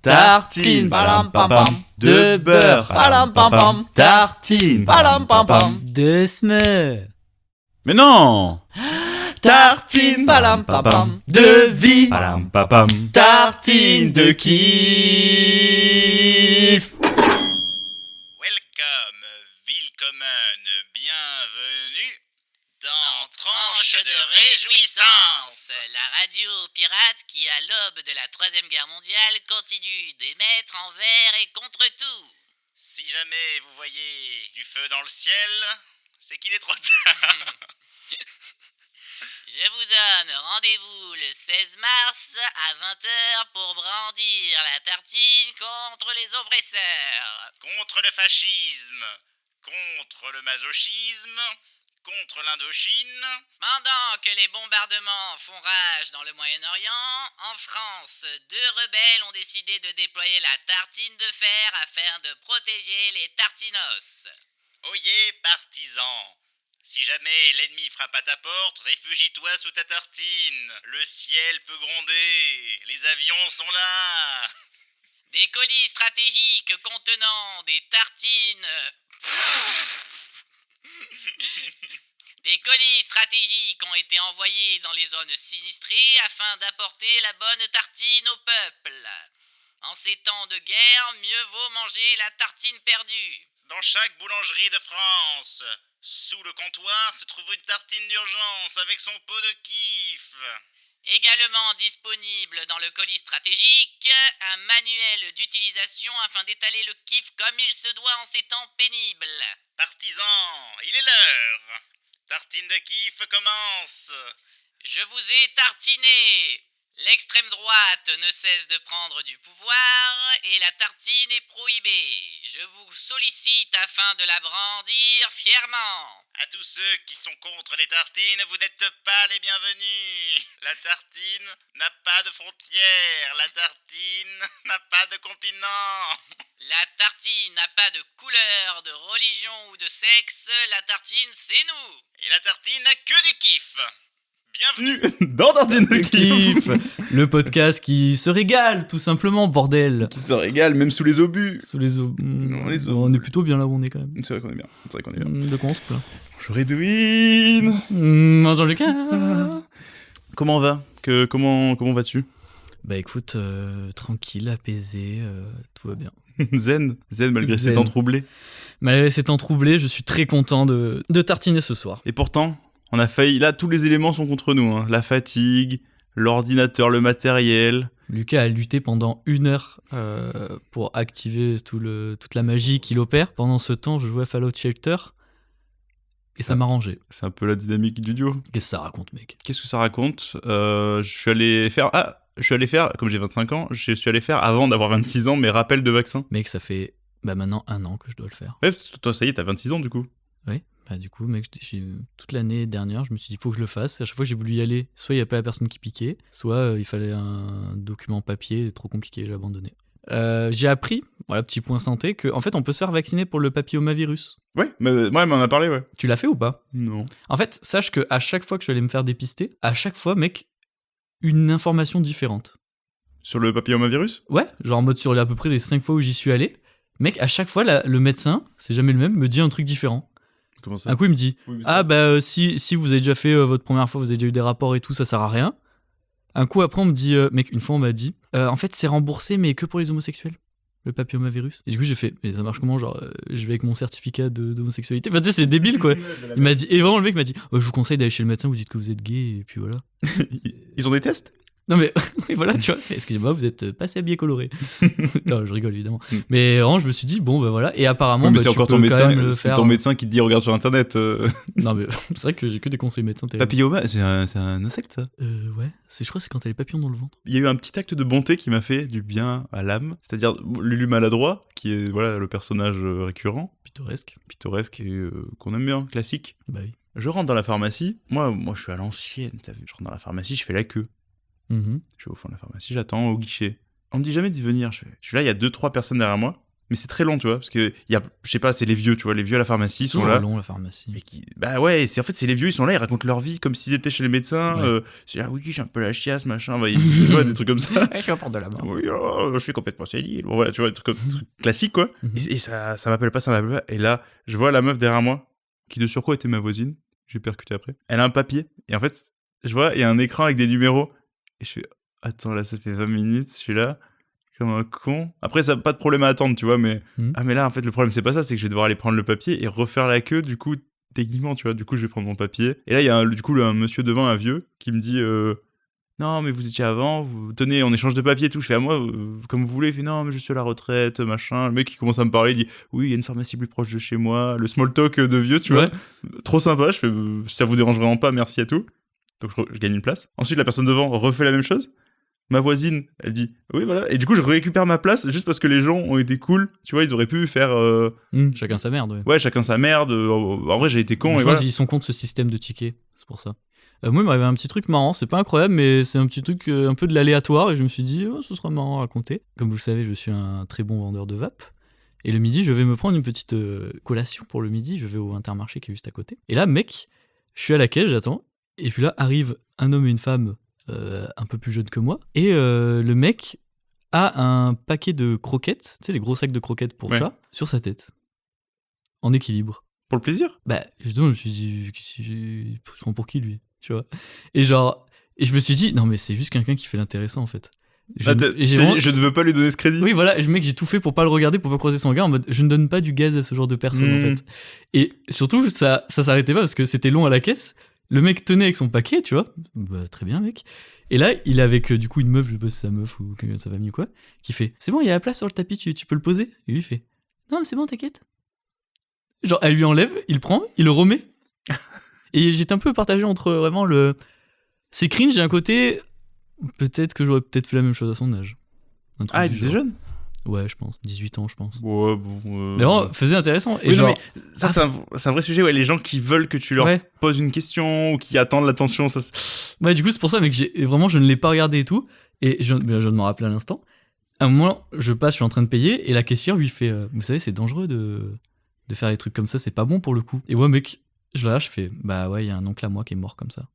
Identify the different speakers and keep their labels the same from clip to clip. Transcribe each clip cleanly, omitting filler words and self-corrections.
Speaker 1: Tartine, palam pam pam, de beurre, palam pam pam, tartine, palam pam pam,
Speaker 2: de smeur.
Speaker 1: Mais non! Tartine, palam pam pam, de vie, palam pam pam, tartine de kiff.
Speaker 3: Welcome, Willkommen, bienvenue dans Tranche de Réjouissance, la radio pirate qui, à l'aube de la Troisième Guerre mondiale, continue d'émettre envers et contre tout. Si jamais vous voyez du feu dans le ciel, c'est qu'il est trop tard. Je vous donne rendez-vous le 16 mars à 20h pour brandir la tartine contre les oppresseurs. Contre le fascisme, contre le masochisme, contre l'Indochine. Pendant que les bombardements font rage dans le Moyen-Orient, en France, 2 rebelles ont décidé de déployer la tartine de fer afin de protéger les tartinos. Oyez, partisans! Si jamais l'ennemi frappe à ta porte, réfugie-toi sous ta tartine. Le ciel peut gronder, les avions sont là. Des colis stratégiques contenant des tartines... Des colis stratégiques ont été envoyés dans les zones sinistrées afin d'apporter la bonne tartine au peuple. En ces temps de guerre, mieux vaut manger la tartine perdue. Dans chaque boulangerie de France, sous le comptoir se trouve une tartine d'urgence avec son pot de kiff. Également disponible dans le colis stratégique, un manuel d'utilisation afin d'étaler le kiff comme il se doit en ces temps pénibles. Partisans, il est l'heure. Tartine de kiff commence. Je vous ai tartiné. L'extrême droite ne cesse de prendre du pouvoir et la tartine est prohibée. Je vous sollicite afin de la brandir fièrement. À tous ceux qui sont contre les tartines, vous n'êtes pas les bienvenus. La tartine n'a pas de frontières. La tartine n'a pas de continent. La tartine n'a pas de couleur, de religion ou de sexe. La tartine, c'est nous. Et la tartine n'a que du kiff. Bienvenue
Speaker 1: Dans Tartine de kiff.
Speaker 2: Kiff, le podcast qui se régale, tout simplement, bordel.
Speaker 1: Qui se régale même sous les obus.
Speaker 2: Sous les eaux.
Speaker 1: Non, les
Speaker 2: On est plutôt bien là où on est quand même.
Speaker 1: C'est vrai qu'on est bien. C'est vrai qu'on est bien.
Speaker 2: De quoi on se plaint?
Speaker 1: Bonjour Edwin.
Speaker 2: Jean-Lucas.
Speaker 1: Comment on va? Comment vas-tu?
Speaker 2: Bah écoute, tranquille, apaisé, tout va bien.
Speaker 1: Zen malgré
Speaker 2: Zen.
Speaker 1: ces temps troublés.
Speaker 2: Malgré ces temps troublés, je suis très content de tartiner ce soir.
Speaker 1: Et pourtant, on a failli... Là, tous les éléments sont contre nous. Hein. La fatigue, l'ordinateur, le matériel.
Speaker 2: Lucas a lutté pendant 1 heure pour activer toute la magie qu'il opère. Pendant ce temps, je jouais à Fallout Shelter et ça m'arrangeait.
Speaker 1: C'est un peu la dynamique du duo.
Speaker 2: Qu'est-ce que ça raconte, mec?
Speaker 1: Qu'est-ce que ça raconte? Je suis allé faire, comme j'ai 25 ans, je suis allé faire, avant d'avoir 26 ans, mes rappels de vaccins.
Speaker 2: Mec, ça fait maintenant 1 an que je dois le faire.
Speaker 1: Ouais, parce que toi, ça y est, t'as 26 ans du coup.
Speaker 2: Oui, bah du coup, mec, toute l'année dernière, je me suis dit, il faut que je le fasse. À chaque fois que j'ai voulu y aller, soit il n'y a pas la personne qui piquait, soit il fallait un document papier, trop compliqué, j'ai abandonné. J'ai appris, voilà, petit point santé, qu'en fait, on peut se faire vacciner pour le papillomavirus.
Speaker 1: Ouais, mais moi, elle m'en a parlé, ouais.
Speaker 2: Tu l'as fait ou pas?
Speaker 1: Non.
Speaker 2: En fait, sache qu'à chaque fois que je suis allé me faire dépister, à chaque fois, mec, une information différente.
Speaker 1: Sur le papillomavirus?
Speaker 2: Ouais, genre en mode sur à peu près les 5 fois où j'y suis allé, mec, à chaque fois, le médecin, c'est jamais le même, me dit un truc différent.
Speaker 1: Comment ça?
Speaker 2: Un coup, il me dit,
Speaker 1: Oui, mais
Speaker 2: ah bah si vous avez déjà fait votre première fois, vous avez déjà eu des rapports et tout, ça sert à rien. Un coup après, on me dit, mec, une fois on m'a dit, en fait c'est remboursé mais que pour les homosexuels, le papillomavirus. Et du coup j'ai fait, mais ça marche comment, genre je vais avec mon certificat d'homosexualité. Enfin tu sais, c'est débile quoi. Il m'a dit, et vraiment le mec m'a dit, je vous conseille d'aller chez le médecin, vous dites que vous êtes gay et puis voilà.
Speaker 1: Ils ont des tests?
Speaker 2: Non mais oui, voilà, tu vois, excusez-moi, vous êtes pas assez habillé coloré. Non, je rigole évidemment. Mais vraiment, je me suis dit bon bah voilà, et apparemment
Speaker 1: Ouais, mais
Speaker 2: bah,
Speaker 1: c'est
Speaker 2: tu
Speaker 1: encore
Speaker 2: peux
Speaker 1: ton
Speaker 2: quand
Speaker 1: médecin,
Speaker 2: même le
Speaker 1: c'est
Speaker 2: faire.
Speaker 1: ton médecin qui te dit regarde sur internet.
Speaker 2: Non mais c'est vrai que j'ai que des conseils médecins.
Speaker 1: Papilloma, c'est un insecte ça.
Speaker 2: Ouais, je crois que c'est quand t'as les papillons dans le ventre.
Speaker 1: Il y a eu un petit acte de bonté qui m'a fait du bien à l'âme, c'est-à-dire Lulu Maladroit, qui est voilà le personnage récurrent, pittoresque et qu'on aime bien, classique.
Speaker 2: Bah oui.
Speaker 1: Je rentre dans la pharmacie, moi je suis à l'ancienne, t'as vu, je rentre dans la pharmacie, je fais la queue. Je vais au fond de la pharmacie, j'attends au guichet. On me dit jamais d'y venir. Je suis là, il y a 2-3 personnes derrière moi. Mais c'est très long, tu vois, parce que il y a, je sais pas, c'est les vieux, tu vois, les vieux à la pharmacie ils sont
Speaker 2: Toujours
Speaker 1: là.
Speaker 2: long, la pharmacie.
Speaker 1: Et bah ouais, c'est les vieux, ils sont là, ils racontent leur vie comme s'ils étaient chez les médecins.
Speaker 2: Ouais.
Speaker 1: C'est oui, j'ai un peu la chiasse, machin, bah, tu vois, des trucs comme ça.
Speaker 2: Je suis à porte de la mort.
Speaker 1: Oui, oh, je suis complètement sénile. Bon, voilà, tu vois, des trucs classiques, quoi. Et ça m'appelle pas, ça m'appelle pas. Et là, je vois la meuf derrière moi, qui de surcroît était ma voisine, j'ai percuté après. Elle a un papier, et en fait, je vois, il y a un écran avec des numéros. Et je fais, attends, là, ça fait 20 minutes, je suis là, comme un con. Après, ça n'a pas de problème à attendre, tu vois, mais... Ah, mais là, en fait, le problème, c'est pas ça, c'est que je vais devoir aller prendre le papier et refaire la queue, du coup, techniquement, tu vois. Du coup, je vais prendre mon papier. Et là, il y a du coup un monsieur devant, un vieux, qui me dit... non, mais vous étiez avant, vous tenez, on échange de papier et tout. Je fais à moi, comme vous voulez. Il fait non, mais je suis à la retraite, machin. Le mec, il commence à me parler, il dit oui, il y a une pharmacie plus proche de chez moi. Le small talk de vieux, tu vois. Trop sympa. Je fais, ça vous dérange vraiment pas, merci à tout. Donc je gagne une place. Ensuite, la personne devant refait la même chose. Ma voisine, elle dit oui, voilà. Et du coup, je récupère ma place juste parce que les gens ont été cool. Tu vois, ils auraient pu faire.
Speaker 2: Chacun sa merde, ouais.
Speaker 1: Ouais, chacun sa merde. En vrai, j'ai été con.
Speaker 2: Je
Speaker 1: et
Speaker 2: pense
Speaker 1: voilà.
Speaker 2: qu'ils sont contre ce système de tickets, c'est pour ça. Moi, il m'arrivait un petit truc marrant, c'est pas incroyable, mais c'est un petit truc un peu de l'aléatoire, et je me suis dit, oh, ce sera marrant à raconter. Comme vous le savez, je suis un très bon vendeur de vape. Et le midi, je vais me prendre une petite collation pour le midi, je vais au Intermarché qui est juste à côté. Et là, mec, je suis à la caisse, j'attends, et puis là, arrive un homme et une femme un peu plus jeunes que moi, et le mec a un paquet de croquettes, tu sais, les gros sacs de croquettes pour chat, sur sa tête. En équilibre.
Speaker 1: Pour le plaisir.
Speaker 2: Bah, justement, je me suis dit, il se prend pour qui, lui, tu vois. Et je me suis dit, non, mais c'est juste quelqu'un qui fait l'intéressant, en fait.
Speaker 1: Je ne veux pas lui donner ce crédit.
Speaker 2: Oui, voilà, mec, j'ai tout fait pour pas le regarder, pour pas croiser son regard, en mode, je ne donne pas du gaz à ce genre de personne, en fait. Et surtout, ça s'arrêtait pas, parce que c'était long à la caisse. Le mec tenait avec son paquet, tu vois. Bah, très bien, mec. Et là, il est avec, du coup, une meuf, je sais pas si c'est sa meuf ou quelqu'un de sa famille ou quoi, qui fait, c'est bon, il y a la place sur le tapis, tu peux le poser. Et lui, il fait, non, mais c'est bon, t'inquiète. Genre, elle lui enlève, il prend, il le remet. Et j'étais un peu partagé entre vraiment le... C'est cringe, j'ai un côté... Peut-être que j'aurais peut-être fait la même chose à son âge.
Speaker 1: Ah, il était jeune ?
Speaker 2: Ouais, je pense. 18 ans, je pense.
Speaker 1: Ouais, bon...
Speaker 2: Mais vraiment, faisait intéressant. Et
Speaker 1: oui,
Speaker 2: genre...
Speaker 1: non, mais ça, c'est un vrai sujet, ouais. Les gens qui veulent que tu leur poses une question ou qui attendent l'attention, ça...
Speaker 2: Ouais, du coup, c'est pour ça, mec, vraiment, je ne l'ai pas regardé et tout. Et je de m'en rappeler à l'instant. À un moment, je suis en train de payer, et la caissière lui fait... vous savez, c'est dangereux de faire des trucs comme ça, c'est pas bon pour le coup. Et ouais, mec, je lâche, je fais, bah ouais, il y a un oncle à moi qui est mort comme ça.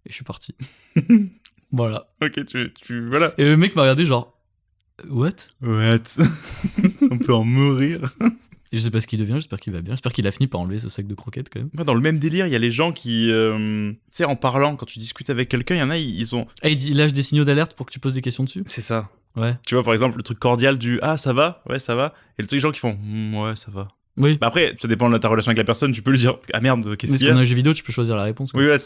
Speaker 2: Et je suis parti. Voilà.
Speaker 1: Ok, voilà.
Speaker 2: Et le mec m'a regardé genre, what?
Speaker 1: On peut en mourir.
Speaker 2: Et je sais pas ce qu'il devient, j'espère qu'il va bien. J'espère qu'il a fini par enlever ce sac de croquettes quand même.
Speaker 1: Dans le même délire, il y a les gens qui, tu sais, en parlant, quand tu discutes avec quelqu'un, il y en a, ils ont...
Speaker 2: Ah, il lâche des signaux d'alerte pour que tu poses des questions dessus?
Speaker 1: C'est ça.
Speaker 2: Ouais.
Speaker 1: Tu vois, par exemple, le truc cordial du « Ah, ça va ?» Ouais, ça va. Et le truc, les gens qui font « Ouais, ça va. »
Speaker 2: Oui.
Speaker 1: Bah après, ça dépend de ta relation avec la personne, tu peux lui dire « Ah merde, qu'est-ce qu'il y a ?»
Speaker 2: Mais dans un jeu vidéo, tu peux choisir la réponse. Quoi.
Speaker 1: Oui, ouais,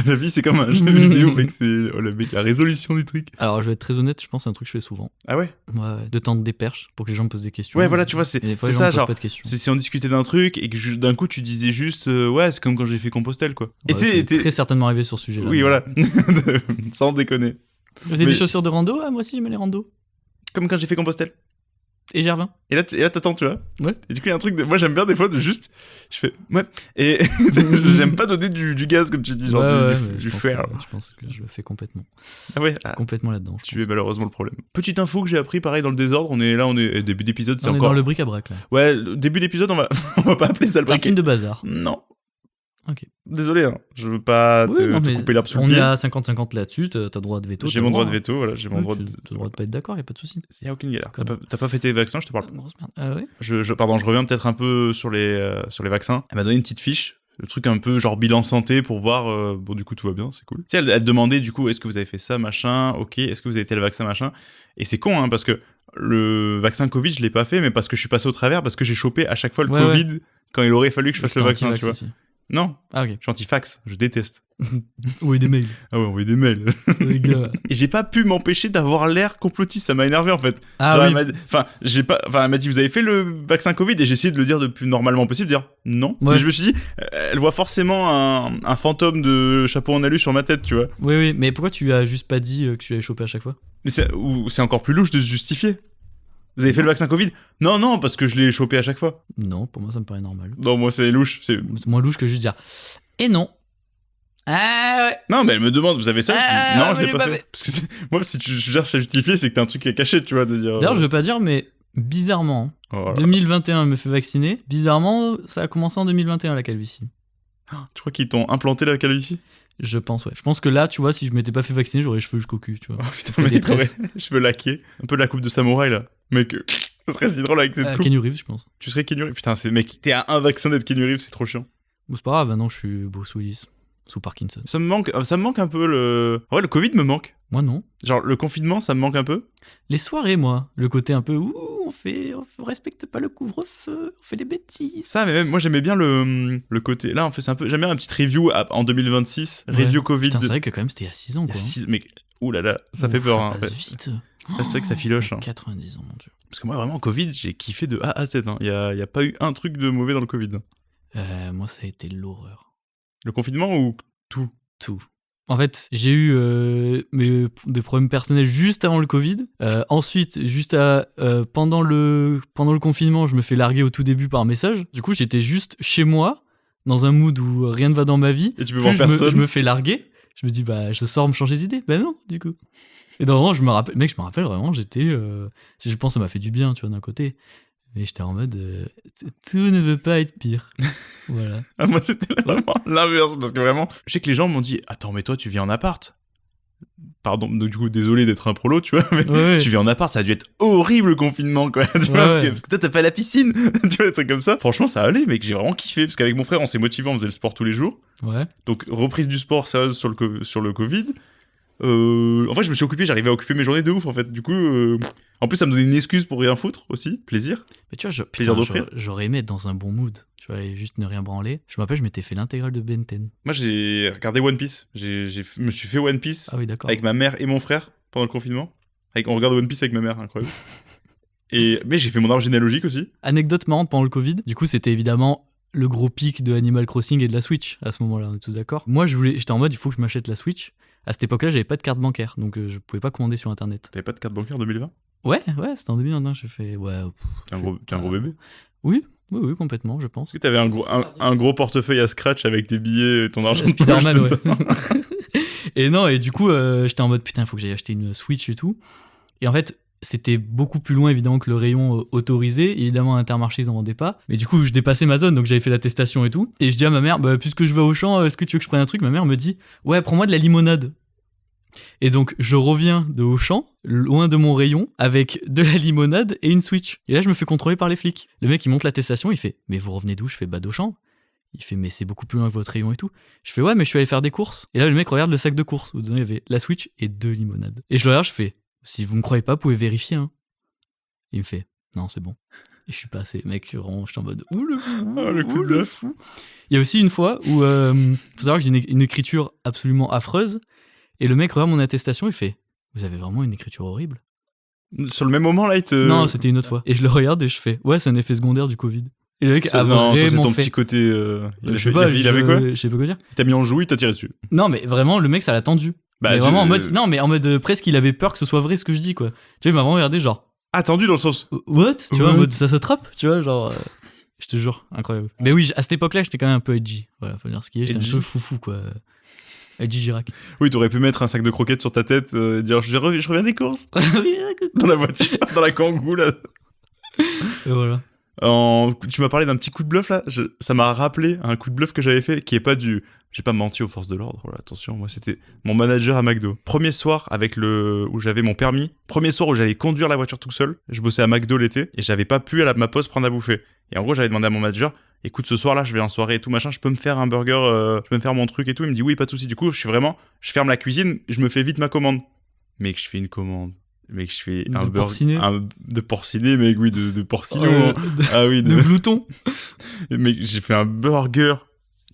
Speaker 1: la vie, c'est comme un jeu vidéo, mec, c'est la résolution du truc.
Speaker 2: Alors, je vais être très honnête, je pense que c'est un truc que je fais souvent.
Speaker 1: Ah ouais?
Speaker 2: Ouais, de tendre des perches pour que les gens me posent des questions.
Speaker 1: Ouais, voilà, tu vois, c'est ça, genre, si on discutait d'un truc et que d'un coup, tu disais juste ouais, c'est comme quand j'ai fait Compostelle, quoi.
Speaker 2: Ouais, et c'est très certainement arrivé sur ce sujet-là.
Speaker 1: Oui, voilà. Sans déconner.
Speaker 2: Vous avez des chaussures de rando? Ah, moi aussi, j'aime les rando.
Speaker 1: Comme quand j'ai fait Compostelle.
Speaker 2: Et Gervin.
Speaker 1: Et là, t'attends, tu vois.
Speaker 2: Ouais.
Speaker 1: Et du coup, il y a un truc moi, j'aime bien des fois de juste. Je fais, ouais. Et j'aime pas donner du gaz, comme tu dis, genre du fer.
Speaker 2: Je pense que je le fais complètement.
Speaker 1: Ah ouais.
Speaker 2: Complètement là-dedans.
Speaker 1: Tu es malheureusement le problème. Petite info que j'ai appris, pareil, dans le désordre. On est début d'épisode, c'est
Speaker 2: on
Speaker 1: encore.
Speaker 2: On est dans le bric-à-brac, là.
Speaker 1: Ouais, début d'épisode, on va pas appeler ça le bric-à-brac.
Speaker 2: Tartine de bazar.
Speaker 1: Non.
Speaker 2: Ok.
Speaker 1: Désolé, hein. Je veux pas te couper l'herbe sous le pied.
Speaker 2: On est à 50-50 là-dessus, t'as droit de veto.
Speaker 1: J'ai mon droit de veto, voilà, j'ai mon droit de...
Speaker 2: T'as droit de pas être d'accord, y a pas de souci.
Speaker 1: Il y a aucune galère. T'as pas fait tes vaccins, je te parle pas.
Speaker 2: Grosse merde. Ah ouais.
Speaker 1: Pardon, je reviens peut-être un peu sur les vaccins. Elle m'a donné une petite fiche, le truc un peu genre bilan santé pour voir, bon du coup tout va bien, c'est cool. Tu sais, elle demandait du coup, est-ce que vous avez fait ça, machin, ok, est-ce que vous avez été le vaccin, machin. Et c'est con, hein, parce que le vaccin Covid, je l'ai pas fait, mais parce que je suis passé au travers, parce que j'ai chopé à chaque fois le Covid quand il aurait fallu que je fasse le vaccin, tu vois. Aussi. Non.
Speaker 2: Ah ok.
Speaker 1: Je suis anti-fax, je déteste.
Speaker 2: Envoyer des mails.
Speaker 1: Ah ouais, envoyer des mails.
Speaker 2: Les gars.
Speaker 1: Et j'ai pas pu m'empêcher d'avoir l'air complotiste, ça m'a énervé en fait.
Speaker 2: Ah
Speaker 1: genre,
Speaker 2: oui.
Speaker 1: Elle m'a dit, vous avez fait le vaccin Covid? Et j'ai essayé de le dire le plus normalement possible, de dire non. Ouais. Mais je me suis dit, elle voit forcément un fantôme de chapeau en alu sur ma tête, tu vois.
Speaker 2: Oui, mais pourquoi tu lui as juste pas dit que tu l'avais chopé à chaque fois?
Speaker 1: Mais c'est encore plus louche de se justifier. Vous avez fait le vaccin Covid? Non, parce que je l'ai chopé à chaque fois.
Speaker 2: Non, pour moi ça me paraît normal.
Speaker 1: Non, moi c'est louche. C'est
Speaker 2: moins louche que juste dire et non. Ah ouais.
Speaker 1: Non, mais elle me demande, vous avez ça? Je dis non, je l'ai pas fait. Parce que moi, si tu cherches à justifier, c'est que t'as un truc à cacher, tu vois, de dire.
Speaker 2: D'ailleurs, je veux pas dire, mais bizarrement,
Speaker 1: Oh là là.
Speaker 2: 2021, je me fais vacciner. Bizarrement, ça a commencé en 2021, la calvitie.
Speaker 1: Tu crois qu'ils t'ont implanté la calvitie?
Speaker 2: Je pense, ouais. Je pense que là, tu vois, si je m'étais pas fait vacciner, j'aurais les cheveux jusqu'au cul, tu vois.
Speaker 1: Oh putain,
Speaker 2: Ça fait
Speaker 1: mais
Speaker 2: des tresses.
Speaker 1: je veux laquer. Un peu la coupe de samouraï, là. Mec, ça serait si drôle avec cette coupe.
Speaker 2: Keanu Reeves, je pense.
Speaker 1: Tu serais Keanu Reeves. Putain, mec, t'es à un vaccin d'être Keanu Reeves, c'est trop chiant.
Speaker 2: Bon, c'est pas grave, maintenant je suis Bruce Willis, sous Parkinson.
Speaker 1: Ça me manque un peu le... Ouais, le Covid me manque.
Speaker 2: Moi, non.
Speaker 1: Genre, le confinement, ça me manque un peu.
Speaker 2: Les soirées, moi. Le côté un peu, ouh, on respecte pas le couvre-feu, on fait des bêtises.
Speaker 1: Ça, mais même, moi, j'aimais bien le côté... Là, en fait, c'est un peu... J'aime bien un petit review en 2026. Review
Speaker 2: Ouais.
Speaker 1: Covid.
Speaker 2: Putain, c'est vrai que quand même, c'était il y a 6 ans,
Speaker 1: Il y a
Speaker 2: quoi.
Speaker 1: 6... Mec, ouh là là, ça
Speaker 2: Ouf,
Speaker 1: fait peur.
Speaker 2: Ça
Speaker 1: Hein,
Speaker 2: passe
Speaker 1: ouais.
Speaker 2: vite.
Speaker 1: C'est vrai que ça filoche. Hein.
Speaker 2: 90 ans, mon dieu.
Speaker 1: Parce que moi, vraiment, Covid, j'ai kiffé de A à Z. Hein. Il y a pas eu un truc de mauvais dans le Covid.
Speaker 2: Moi, ça a été l'horreur.
Speaker 1: Le confinement ou tout?
Speaker 2: Tout. En fait, j'ai eu des problèmes personnels juste avant le Covid. Ensuite, pendant le confinement, je me fais larguer au tout début par message. Du coup, j'étais juste chez moi, dans un mood où rien ne va dans ma vie.
Speaker 1: Et tu peux
Speaker 2: Plus
Speaker 1: voir personne.
Speaker 2: je me fais larguer. Je me dis, bah, je sors me changer d'idée. Ben non, du coup. Et dans le moment, je me rappelle vraiment, j'étais... je pense que ça m'a fait du bien, tu vois, d'un côté. Mais j'étais en mode, tout ne veut pas être pire. Voilà.
Speaker 1: Ah, moi, c'était vraiment l'inverse. Parce que vraiment, je sais que les gens m'ont dit, attends, mais toi, tu vis en appart. Pardon, donc, du coup, désolé d'être un prolo, tu vois, mais
Speaker 2: Ouais.
Speaker 1: tu vis en appart, ça a dû être horrible le confinement, quoi. Tu vois, parce que toi, t'as pas la piscine, tu vois, des trucs comme ça. Franchement, ça allait, mec, j'ai vraiment kiffé. Parce qu'avec mon frère, on s'est motivé, on faisait le sport tous les jours.
Speaker 2: Ouais.
Speaker 1: Donc, reprise du sport sérieuse sur le Covid. En fait, je me suis occupé, j'arrivais à occuper mes journées de ouf, en fait. Du coup, en plus, ça me donnait une excuse pour rien foutre aussi. Plaisir.
Speaker 2: Mais tu vois,
Speaker 1: Plaisir d'offrir.
Speaker 2: j'aurais aimé être dans un bon mood, tu vois, et juste ne rien branler. Je me rappelle, je m'étais fait l'intégrale de Ben 10.
Speaker 1: Moi, j'ai regardé One Piece. Je me suis fait One Piece
Speaker 2: Ah oui, d'accord.
Speaker 1: avec ma mère et mon frère pendant le confinement. On regarde One Piece avec ma mère, incroyable. Mais j'ai fait mon arbre généalogique aussi.
Speaker 2: Anecdote marrante pendant le Covid. Du coup, c'était évidemment le gros pic de Animal Crossing et de la Switch à ce moment-là, on est tous d'accord. Moi, j'étais en mode, il faut que je m'achète la Switch. À cette époque-là, j'avais pas de carte bancaire, donc je pouvais pas commander sur internet.
Speaker 1: T'avais pas de carte bancaire 2020?
Speaker 2: Ouais, c'était en 2021, j'ai fait, ouais.
Speaker 1: T'es un gros bébé.
Speaker 2: Oui, complètement, je pense.
Speaker 1: Est-ce que t'avais un gros portefeuille à scratch avec tes billets et ton argent de
Speaker 2: Spider-Man,
Speaker 1: poche
Speaker 2: ouais.
Speaker 1: dedans?
Speaker 2: Et non, et du coup, j'étais en mode, putain, il faut que j'aille acheter une Switch et tout. Et en fait, c'était beaucoup plus loin, évidemment, que le rayon autorisé. Et évidemment, à Intermarché, ils en vendaient pas. Mais du coup, je dépassais ma zone, donc j'avais fait l'attestation et tout. Et je dis à ma mère, bah, puisque je vais au champ, est-ce que tu veux que je prenne un truc? Ma mère me dit, ouais, prends-moi de la limonade. Et donc, je reviens de Auchan, loin de mon rayon, avec de la limonade et une Switch. Et là, je me fais contrôler par les flics. Le mec, il monte l'attestation, il fait, mais vous revenez d'où? Je fais, bah, d'Auchan. Il fait, mais c'est beaucoup plus loin que votre rayon et tout. Je fais, ouais, mais je suis allé faire des courses. Et là, le mec regarde le sac de courses, où dedans, il y avait la Switch et 2 limonades. Et je le regarde, je fais, si vous me croyez pas, vous pouvez vérifier, hein. Il me fait, non, c'est bon. Et je suis passé, mec, vraiment, je suis en mode, ouh le fou,
Speaker 1: le coup de bluff.
Speaker 2: Il y a aussi une fois où, faut savoir que j'ai une écriture absolument affreuse. Et le mec regarde mon attestation, il fait, vous avez vraiment une écriture horrible?
Speaker 1: Sur le même moment, là, il te...
Speaker 2: Non, c'était une autre fois. Et je le regarde et je fais, ouais, c'est un effet secondaire du Covid. Et le mec a
Speaker 1: Non, ça, c'est
Speaker 2: vraiment
Speaker 1: ton
Speaker 2: fait...
Speaker 1: petit côté...
Speaker 2: je sais pas,
Speaker 1: il avait quoi?
Speaker 2: je sais pas quoi dire.
Speaker 1: Il t'a mis en joue, il t'a tiré dessus.
Speaker 2: Non, mais vraiment, le mec, ça l'a tendu.
Speaker 1: Bah,
Speaker 2: mais vraiment en mode, non, mais en mode presque, il avait peur que ce soit vrai ce que je dis, quoi. Tu vois, il m'a vraiment regardé genre,
Speaker 1: Attendu dans le sens...
Speaker 2: what? Tu vois, en
Speaker 1: What?
Speaker 2: mode, ça s'attrape, tu vois, genre... Je te jure, incroyable. Mais oui, à cette époque-là, j'étais quand même un peu edgy. Voilà, faut dire ce qui est, j'étais
Speaker 1: Edgy.
Speaker 2: un peu foufou, quoi. Edgy Girac.
Speaker 1: Oui, t'aurais pu mettre un sac de croquettes sur ta tête et dire je reviens des courses dans la voiture, dans la Kangoo là.
Speaker 2: Et voilà.
Speaker 1: Tu m'as parlé d'un petit coup de bluff là. Ça m'a rappelé un coup de bluff que j'avais fait qui est pas du. J'ai pas menti aux forces de l'ordre. Voilà, attention, moi c'était mon manager à McDo. Premier soir où j'avais mon permis. Premier soir où j'allais conduire la voiture tout seul. Je bossais à McDo l'été et j'avais pas pu à ma pause prendre à bouffer. Et en gros, j'avais demandé à mon manager. Écoute, ce soir-là, je vais en soirée et tout machin, je peux me faire un burger, je peux me faire mon truc et tout. Il me dit oui, pas de souci. Du coup, je ferme la cuisine, je me fais vite ma commande. Mec, je fais une commande. Mec, je fais un burger. De porciné, mec, oui, de porcino. Ah oui,
Speaker 2: de glouton.
Speaker 1: Mec, j'ai fait un burger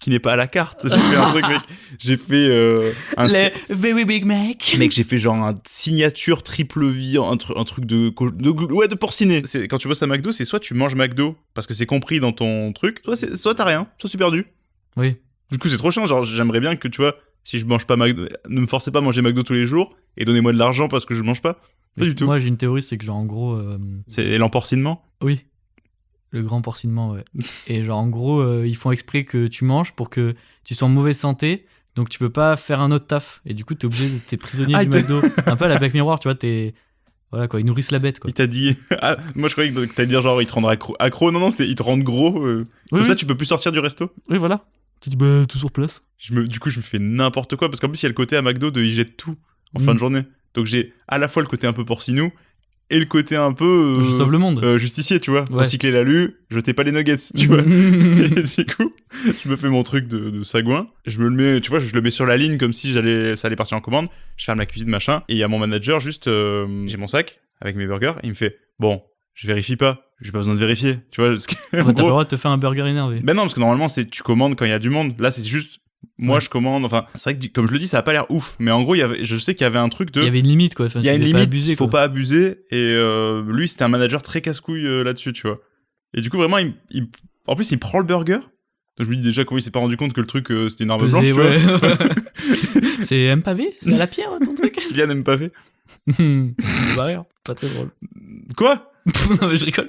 Speaker 1: qui n'est pas à la carte. J'ai fait un truc, mec. J'ai fait
Speaker 2: Le Very Big Mac.
Speaker 1: Mec, j'ai fait genre un signature triple vie, un truc de porciné. C'est, quand tu bosses à McDo, c'est soit tu manges McDo parce que c'est compris dans ton truc, soit t'as rien, soit c'est perdu.
Speaker 2: Oui.
Speaker 1: Du coup, c'est trop chiant. Genre, j'aimerais bien que, tu vois, si je mange pas McDo, ne me forcez pas à manger McDo tous les jours et donnez-moi de l'argent parce que je mange pas. Pas du tout.
Speaker 2: Moi, j'ai une théorie, c'est que genre en gros.
Speaker 1: C'est l'emporcinement.
Speaker 2: Oui. Le grand porcinement, ouais. Et genre en gros, ils font exprès que tu manges pour que tu sois en mauvaise santé. Donc tu peux pas faire un autre taf. Et du coup, t'es prisonnier du McDo. Un peu à la Black Mirror, tu vois, t'es Voilà quoi, ils nourrissent la bête quoi.
Speaker 1: Il t'a dit. Ah, moi, je croyais que t'allais dire genre, il te rendra accro. Non, c'est il te rend gros. Comme
Speaker 2: Oui,
Speaker 1: ça,
Speaker 2: oui.
Speaker 1: tu peux plus sortir du resto.
Speaker 2: Oui, voilà. Tu dis, bah, tout sur place.
Speaker 1: Du coup, je me fais n'importe quoi. Parce qu'en plus, il y a le côté à McDo de ils jettent tout en fin de journée. Donc, j'ai à la fois le côté un peu porcinou et le côté un peu.
Speaker 2: Je sauve le monde.
Speaker 1: Justicier, tu vois.
Speaker 2: Ouais.
Speaker 1: Recycler l'alu, jetez pas les nuggets, tu vois. Et du coup, je me fais mon truc de sagouin. Je me le mets, tu vois, je le mets sur la ligne comme si ça allait partir en commande. Je ferme la cuisine, machin. Et il y a mon manager, juste, j'ai mon sac avec mes burgers. Et il me fait, bon, je vérifie pas. J'ai pas besoin de vérifier. Tu vois, parce que,
Speaker 2: T'as pas le droit de te faire un burger énervé.
Speaker 1: Ben non, parce que normalement, tu commandes quand il y a du monde. Là, c'est juste, moi,
Speaker 2: Ouais.
Speaker 1: je commande. Enfin, c'est vrai que, comme je le dis, ça a pas l'air ouf. Mais en gros, je sais qu'il y avait un truc de.
Speaker 2: Il y avait une limite quoi. Enfin,
Speaker 1: Il y a
Speaker 2: tu
Speaker 1: une
Speaker 2: devais pas
Speaker 1: limite,
Speaker 2: abuser,
Speaker 1: faut
Speaker 2: quoi.
Speaker 1: pas abuser. Et lui, c'était un manager très casse-couille là-dessus, tu vois. Et du coup, vraiment, en plus, il prend le burger. Donc je me dis déjà comment il s'est pas rendu compte que le truc, c'était une arme blanche,
Speaker 2: Pesé,
Speaker 1: tu
Speaker 2: ouais.
Speaker 1: vois.
Speaker 2: C'est un pavé. C'est à la pierre ton truc.
Speaker 1: Kylian aime pas fait.
Speaker 2: Bah rire. Pas très drôle.
Speaker 1: Quoi?
Speaker 2: Non mais je rigole.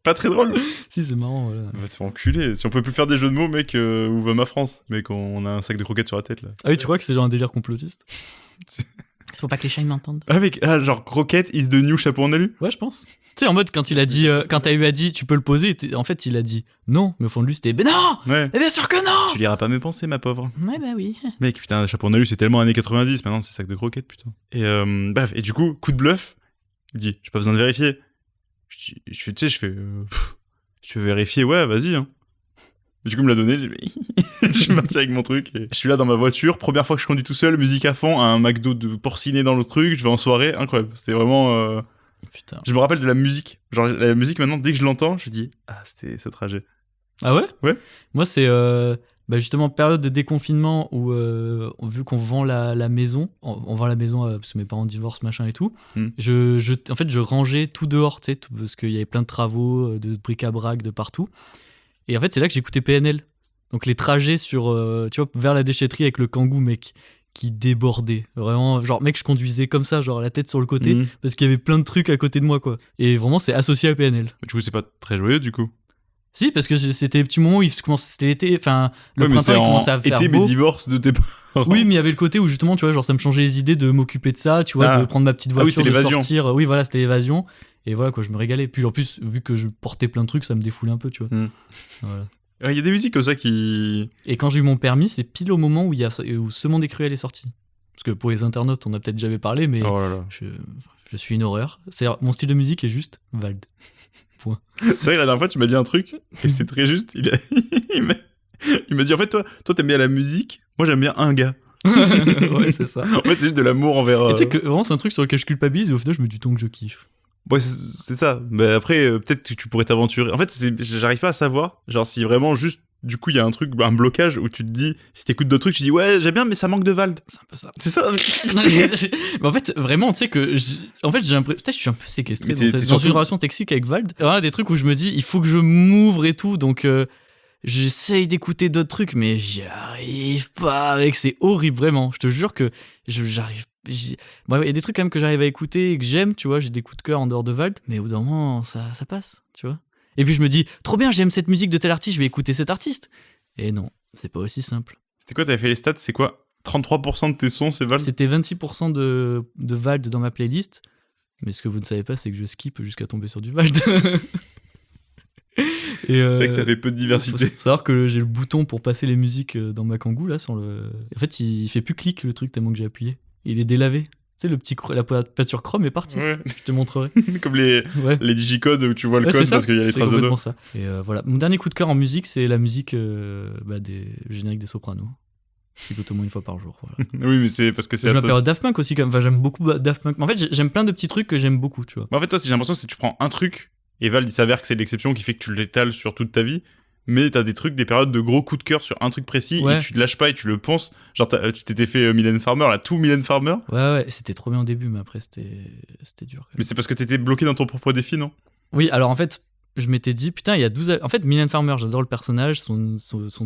Speaker 1: Pas très drôle.
Speaker 2: Si c'est marrant. Voilà.
Speaker 1: On va se faire enculer. Si on peut plus faire des jeux de mots, mec, où va ma France? Mec, on a un sac de croquettes sur la tête, là.
Speaker 2: Ah oui, tu crois que c'est genre un délire complotiste?
Speaker 1: C'est-
Speaker 2: Faut pas que les chiens m'entendent.
Speaker 1: Ah, mec, genre, croquette is the new chapeau en alu?
Speaker 2: Ouais, je pense. Tu sais, en mode, quand il a dit, quand t'as eu à dit, tu peux le poser, en fait, il a dit non, mais au fond de lui, c'était, ben non!
Speaker 1: Ouais.
Speaker 2: Mais bien sûr que non!
Speaker 1: Tu liras pas mes pensées, ma pauvre.
Speaker 2: Ouais, bah oui.
Speaker 1: Mec, putain, un chapeau en alu, c'est tellement années 90, maintenant c'est sac de croquettes, putain. Et bref, et du coup, coup de bluff, il me dit, j'ai pas besoin de vérifier. Je fais, tu sais, je fais, si tu veux vérifier, ouais, vas-y, hein. Et du coup, il me l'a donné, je suis parti avec mon truc, et je suis là dans ma voiture, première fois que je conduis tout seul, musique à fond, un McDo de porciné dans le truc, je vais en soirée, incroyable. C'était vraiment...
Speaker 2: Putain.
Speaker 1: Je me rappelle de la musique. Genre, la musique, maintenant, dès que je l'entends, je dis, ah, c'était ce trajet.
Speaker 2: Ah ouais?
Speaker 1: Ouais.
Speaker 2: Moi, c'est bah justement période de déconfinement où, vu qu'on vend la maison, on vend la maison parce que mes parents divorcent, machin et tout,
Speaker 1: Mm.
Speaker 2: en fait, je rangeais tout dehors, tu sais, parce qu'il y avait plein de travaux, de bric-à-brac de partout. Et en fait, c'est là que j'écoutais PNL. Donc les trajets sur, tu vois, vers la déchetterie avec le Kangoo, mec, qui débordait. Vraiment, genre, mec, je conduisais comme ça, genre la tête sur le côté,
Speaker 1: Mhm.
Speaker 2: parce qu'il y avait plein de trucs à côté de moi, quoi. Et vraiment, c'est associé à PNL.
Speaker 1: Du coup, c'est pas très joyeux, du coup.
Speaker 2: Si, parce que c'était les petits moments où c'était l'été, enfin, le
Speaker 1: Ouais, mais
Speaker 2: printemps,
Speaker 1: c'est
Speaker 2: il
Speaker 1: en
Speaker 2: commençait à faire
Speaker 1: été,
Speaker 2: beau.
Speaker 1: mais divorce de tes parents.
Speaker 2: Oui, mais il y avait le côté où justement, tu vois, genre ça me changeait les idées de m'occuper de ça, tu vois,
Speaker 1: Ah.
Speaker 2: de prendre ma petite
Speaker 1: Ah oui,
Speaker 2: voiture,
Speaker 1: c'est
Speaker 2: de
Speaker 1: l'évasion.
Speaker 2: sortir. Oui, voilà, c'était l'évasion. Et voilà, quoi, je me régalais. Puis en plus, vu que je portais plein de trucs, ça me défoulait un peu, tu vois.
Speaker 1: Mm.
Speaker 2: Voilà.
Speaker 1: Il y a des musiques comme ça qui...
Speaker 2: Et quand j'ai eu mon permis, c'est pile au moment où Ce Monde est cruel est sorti. Parce que pour les internautes, on a peut-être jamais parlé, mais
Speaker 1: Oh là là.
Speaker 2: je suis une horreur. Mon style de musique est juste Vald.
Speaker 1: C'est vrai, la dernière fois, tu m'as dit un truc, et c'est très juste. Il m'a dit, en fait, toi, t'aimes bien la musique, moi, j'aime bien un gars.
Speaker 2: Ouais, c'est ça.
Speaker 1: En fait, c'est juste de l'amour envers...
Speaker 2: Et tu sais que vraiment, c'est un truc sur lequel je culpabilise, et au final, je me dis donc je kiffe.
Speaker 1: Ouais, c'est ça. Mais après, peut-être que tu pourrais t'aventurer. En fait, j'arrive pas à savoir, genre, si vraiment, juste, du coup, il y a un truc, un blocage, où tu te dis, si t'écoutes d'autres trucs, tu dis, ouais, j'aime bien, mais ça manque de Vald.
Speaker 2: C'est un peu ça.
Speaker 1: C'est ça.
Speaker 2: Mais en fait, vraiment, tu sais que. En fait, j'ai l'impression. Peut-être je suis un peu séquestré
Speaker 1: Mais
Speaker 2: dans,
Speaker 1: t'es
Speaker 2: dans
Speaker 1: surtout-
Speaker 2: une relation toxique avec Vald. Voilà, des trucs où je me dis, il faut que je m'ouvre et tout. Donc, j'essaye d'écouter d'autres trucs, mais j'y arrive pas, mec. C'est horrible, vraiment. Je te jure que j'arrive. Bon, il y a des trucs quand même que j'arrive à écouter et que j'aime, tu vois. J'ai des coups de cœur en dehors de Vald, mais au bout d'un moment, ça passe, tu vois. Et puis je me dis, trop bien, j'aime cette musique de tel artiste, je vais écouter cet artiste. Et non, c'est pas aussi simple.
Speaker 1: C'était quoi, t'avais fait les stats, c'est quoi 33% de tes sons, c'est Vald?
Speaker 2: C'était 26% de Vald dans ma playlist. Mais ce que vous ne savez pas, c'est que je skip jusqu'à tomber sur du Vald. Et
Speaker 1: C'est vrai que ça fait peu de diversité.
Speaker 2: Faut savoir que j'ai le bouton pour passer les musiques dans ma Kangoo là sur le. En fait, il fait plus clic le truc tellement que j'ai appuyé. Il est délavé. Tu sais, la peinture chrome est partie.
Speaker 1: Ouais.
Speaker 2: Je te montrerai.
Speaker 1: Comme les
Speaker 2: Ouais.
Speaker 1: digicodes où tu vois le
Speaker 2: Ouais,
Speaker 1: code
Speaker 2: c'est ça.
Speaker 1: parce qu'il y a les
Speaker 2: C'est
Speaker 1: traces de doigts.
Speaker 2: complètement ça. Et voilà. Mon dernier coup de cœur en musique, c'est la musique des génériques des Sopranos. J'écoute au moins une fois par jour. Voilà.
Speaker 1: Oui, mais c'est parce que c'est
Speaker 2: Je
Speaker 1: associé.
Speaker 2: m'appelle Daft Punk aussi, quand même. Enfin, j'aime beaucoup Daft Punk. En fait, j'aime plein de petits trucs que j'aime beaucoup, tu vois.
Speaker 1: En fait, toi, j'ai l'impression que tu prends un truc et Vald, il s'avère que c'est l'exception qui fait que tu l'étales sur toute ta vie. Mais t'as des trucs, des périodes de gros coups de cœur sur un truc précis
Speaker 2: Ouais.
Speaker 1: et tu te lâches pas et tu le ponces. Genre, tu t'étais fait Mylène Farmer, là, tout Mylène Farmer.
Speaker 2: Ouais, c'était trop bien au début, mais après, c'était dur. Quand même.
Speaker 1: Mais c'est parce que t'étais bloqué dans ton propre défi, non?
Speaker 2: Oui, alors en fait, je m'étais dit, putain, il y a 12 En fait, Mylène Farmer, j'adore le personnage, son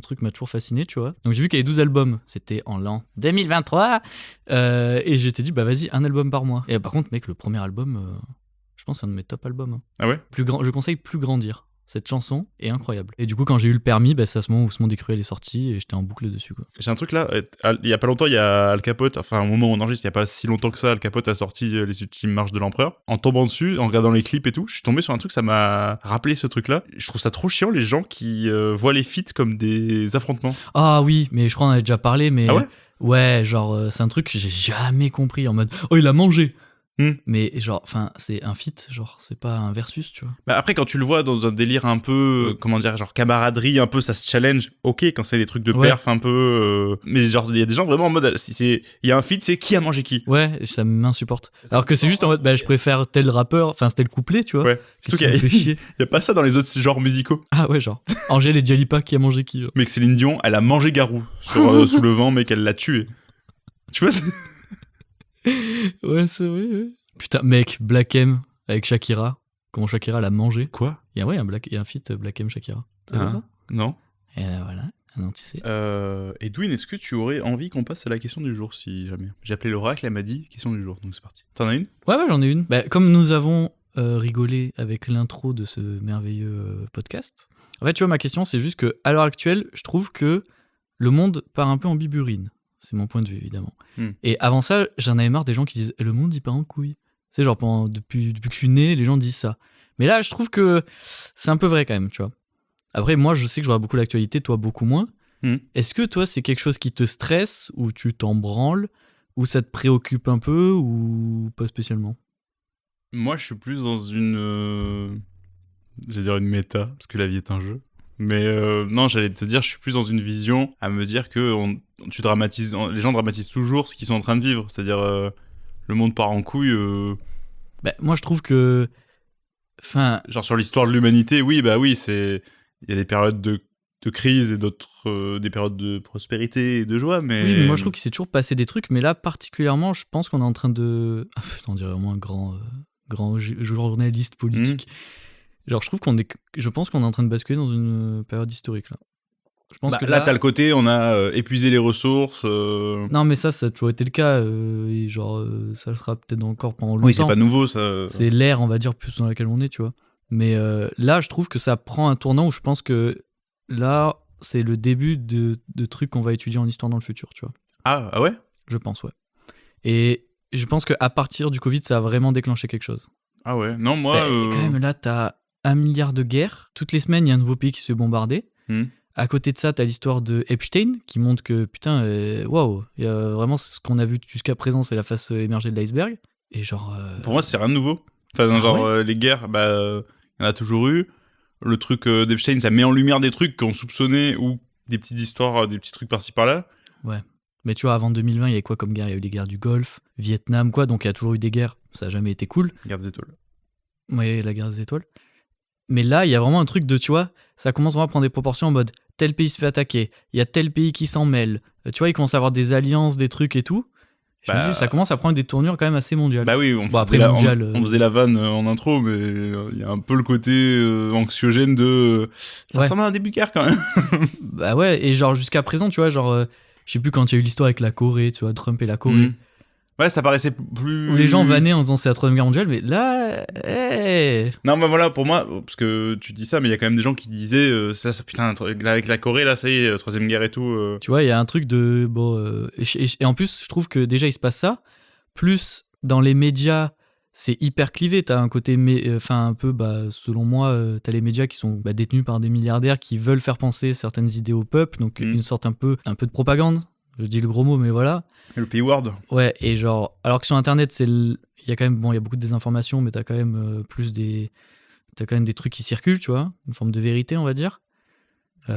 Speaker 2: truc m'a toujours fasciné, tu vois. Donc j'ai vu qu'il y avait 12 albums, c'était en l'an 2023, et j'étais dit, bah vas-y, un album par mois. Et par contre, mec, le premier album, je pense que c'est un de mes top albums. Hein.
Speaker 1: Ah ouais?
Speaker 2: Je conseille Plus Grandir. cette chanson est incroyable. Et du coup, quand j'ai eu le permis, c'est à ce moment où ce monde est cruel est sorti et j'étais en boucle dessus, quoi.
Speaker 1: J'ai un truc là, il y a pas longtemps, il y a Al Capote, enfin, au moment où on enregistre, il y a pas si longtemps que ça, Al Capote a sorti les ultimes marches de l'empereur. En tombant dessus, en regardant les clips et tout, je suis tombé sur un truc, ça m'a rappelé ce truc-là. Je trouve ça trop chiant, les gens qui voient les feats comme des affrontements.
Speaker 2: Ah oui, mais je crois qu'on en avait déjà parlé, mais...
Speaker 1: Ah ouais?
Speaker 2: Ouais, genre, c'est un truc que j'ai jamais compris, en mode « Oh, il a mangé !» Mais genre, enfin, c'est un feat, genre, c'est pas un versus, tu vois.
Speaker 1: Bah après, quand tu le vois dans un délire un peu, comment dire, genre camaraderie, un peu, ça se challenge, ok, quand c'est des trucs de perf un peu... mais genre, il y a des gens vraiment en mode, il y a un feat, c'est qui a mangé qui.
Speaker 2: Ouais, ça m'insupporte. Alors que c'est juste en mode, je préfère tel rappeur, enfin, c'était le couplet, tu vois.
Speaker 1: Ouais, surtout qu'il y a pas ça dans les autres genres musicaux.
Speaker 2: Ah ouais, genre, Angèle et Djalipa qui a mangé qui, genre.
Speaker 1: Mec, Céline Dion, elle a mangé Garou sous le vent, mec, elle l'a tué. Tu vois,
Speaker 2: ouais, c'est vrai, ouais. Putain, mec, Black M avec Shakira. Comment Shakira l'a mangé.
Speaker 1: Quoi?
Speaker 2: Il y a un feat Black M Shakira. T'as vu ça?
Speaker 1: Non.
Speaker 2: Et voilà, non, tu sais.
Speaker 1: Edwin, est-ce que tu aurais envie qu'on passe à la question du jour, si jamais? J'ai appelé l'oracle, elle m'a dit question du jour, donc c'est parti. T'en as une?
Speaker 2: Ouais, j'en ai une. Comme nous avons rigolé avec l'intro de ce merveilleux podcast, en fait, tu vois, ma question, c'est juste que à l'heure actuelle, je trouve que le monde part un peu en biburine. C'est mon point de vue, évidemment. Et avant ça, j'en avais marre des gens qui disent « Le monde, il part en couille ». C'est genre, depuis que je suis né, les gens disent ça. Mais là, je trouve que c'est un peu vrai quand même, tu vois. Après, moi, je sais que j'aurai beaucoup d'actualité, toi, beaucoup moins. Est-ce que toi, c'est quelque chose qui te stresse, ou tu t'en branles, ou ça te préoccupe un peu, ou pas spécialement?
Speaker 1: Moi, je suis plus dans une... j'allais dire une méta, parce que la vie est un jeu. Mais non, j'allais te dire, je suis plus dans une vision à me dire que les gens dramatisent toujours ce qu'ils sont en train de vivre. C'est-à-dire, le monde part en couille.
Speaker 2: Moi, je trouve que...
Speaker 1: Genre sur l'histoire de l'humanité, oui, il y a des périodes de crise et d'autres des périodes de prospérité et de joie, mais...
Speaker 2: Oui, mais moi, je trouve qu'il s'est toujours passé des trucs, mais là, particulièrement, je pense qu'on est en train de... Ah, putain, on dirait vraiment un grand journaliste politique. Genre, je pense qu'on est en train de basculer dans une période historique, là. Je pense que
Speaker 1: là, t'as le côté, on a épuisé les ressources.
Speaker 2: Non, mais ça a toujours été le cas. Et genre, ça le sera peut-être encore pendant longtemps.
Speaker 1: Oui, c'est pas nouveau, ça.
Speaker 2: C'est l'ère, on va dire, plus dans laquelle on est, tu vois. Mais là, je trouve que ça prend un tournant où je pense que là, c'est le début de trucs qu'on va étudier en histoire dans le futur, tu vois.
Speaker 1: Ah ouais?
Speaker 2: Je pense, ouais. Et je pense qu'à partir du Covid, ça a vraiment déclenché quelque chose.
Speaker 1: Ah ouais? Non, moi...
Speaker 2: Quand même, là, t'as 1 milliard de guerres. Toutes les semaines, il y a un nouveau pays qui se fait bombarder. À côté de ça, t'as l'histoire de Epstein qui montre que, putain, waouh, il y a vraiment ce qu'on a vu jusqu'à présent, c'est la face émergée de l'iceberg. Et genre...
Speaker 1: Pour moi, c'est rien de nouveau. Enfin, les guerres, il y en a toujours eu. Le truc d'Epstein, ça met en lumière des trucs qu'on soupçonnait ou des petites histoires, des petits trucs par-ci par-là.
Speaker 2: Ouais. Mais tu vois, avant 2020, il y avait quoi comme guerre? Il y a eu des guerres du Golfe, Vietnam, quoi. Donc il y a toujours eu des guerres. Ça n'a jamais été cool.
Speaker 1: Guerre des étoiles.
Speaker 2: Ouais, la guerre des étoiles. Mais là, il y a vraiment un truc de, tu vois, ça commence vraiment à prendre des proportions en mode tel pays se fait attaquer, il y a tel pays qui s'en mêle. Tu vois, il commence à avoir des alliances, des trucs et tout. Je me dis, ça commence à prendre des tournures quand même assez mondiales.
Speaker 1: Bah oui, on faisait la vanne en intro, mais il y a un peu le côté anxiogène de... Ça ressemble à un début de guerre quand même.
Speaker 2: Bah ouais, et genre jusqu'à présent, tu vois, genre... je sais plus quand il y a eu l'histoire avec la Corée, tu vois, Trump et la Corée.
Speaker 1: Ouais, ça paraissait plus...
Speaker 2: Où les gens vannaient en disant c'est la Troisième Guerre mondiale, mais là...
Speaker 1: Non, mais voilà, pour moi, parce que tu dis ça, mais il y a quand même des gens qui disaient ça putain, avec la Corée, là, ça y est, Troisième Guerre et tout...
Speaker 2: Tu vois, il y a un truc de... Bon, et en plus, je trouve que déjà, il se passe ça. Plus, dans les médias, c'est hyper clivé. T'as un côté... un peu, selon moi, t'as les médias qui sont détenus par des milliardaires qui veulent faire penser certaines idées au peuple, donc une sorte un peu de propagande. Je dis le gros mot, mais voilà.
Speaker 1: Le P-word.
Speaker 2: Ouais, et genre... Alors que sur Internet, il y a quand même... Bon, il y a beaucoup de désinformation, mais t'as quand même T'as quand même des trucs qui circulent, tu vois. Une forme de vérité, on va dire.
Speaker 1: Ouais.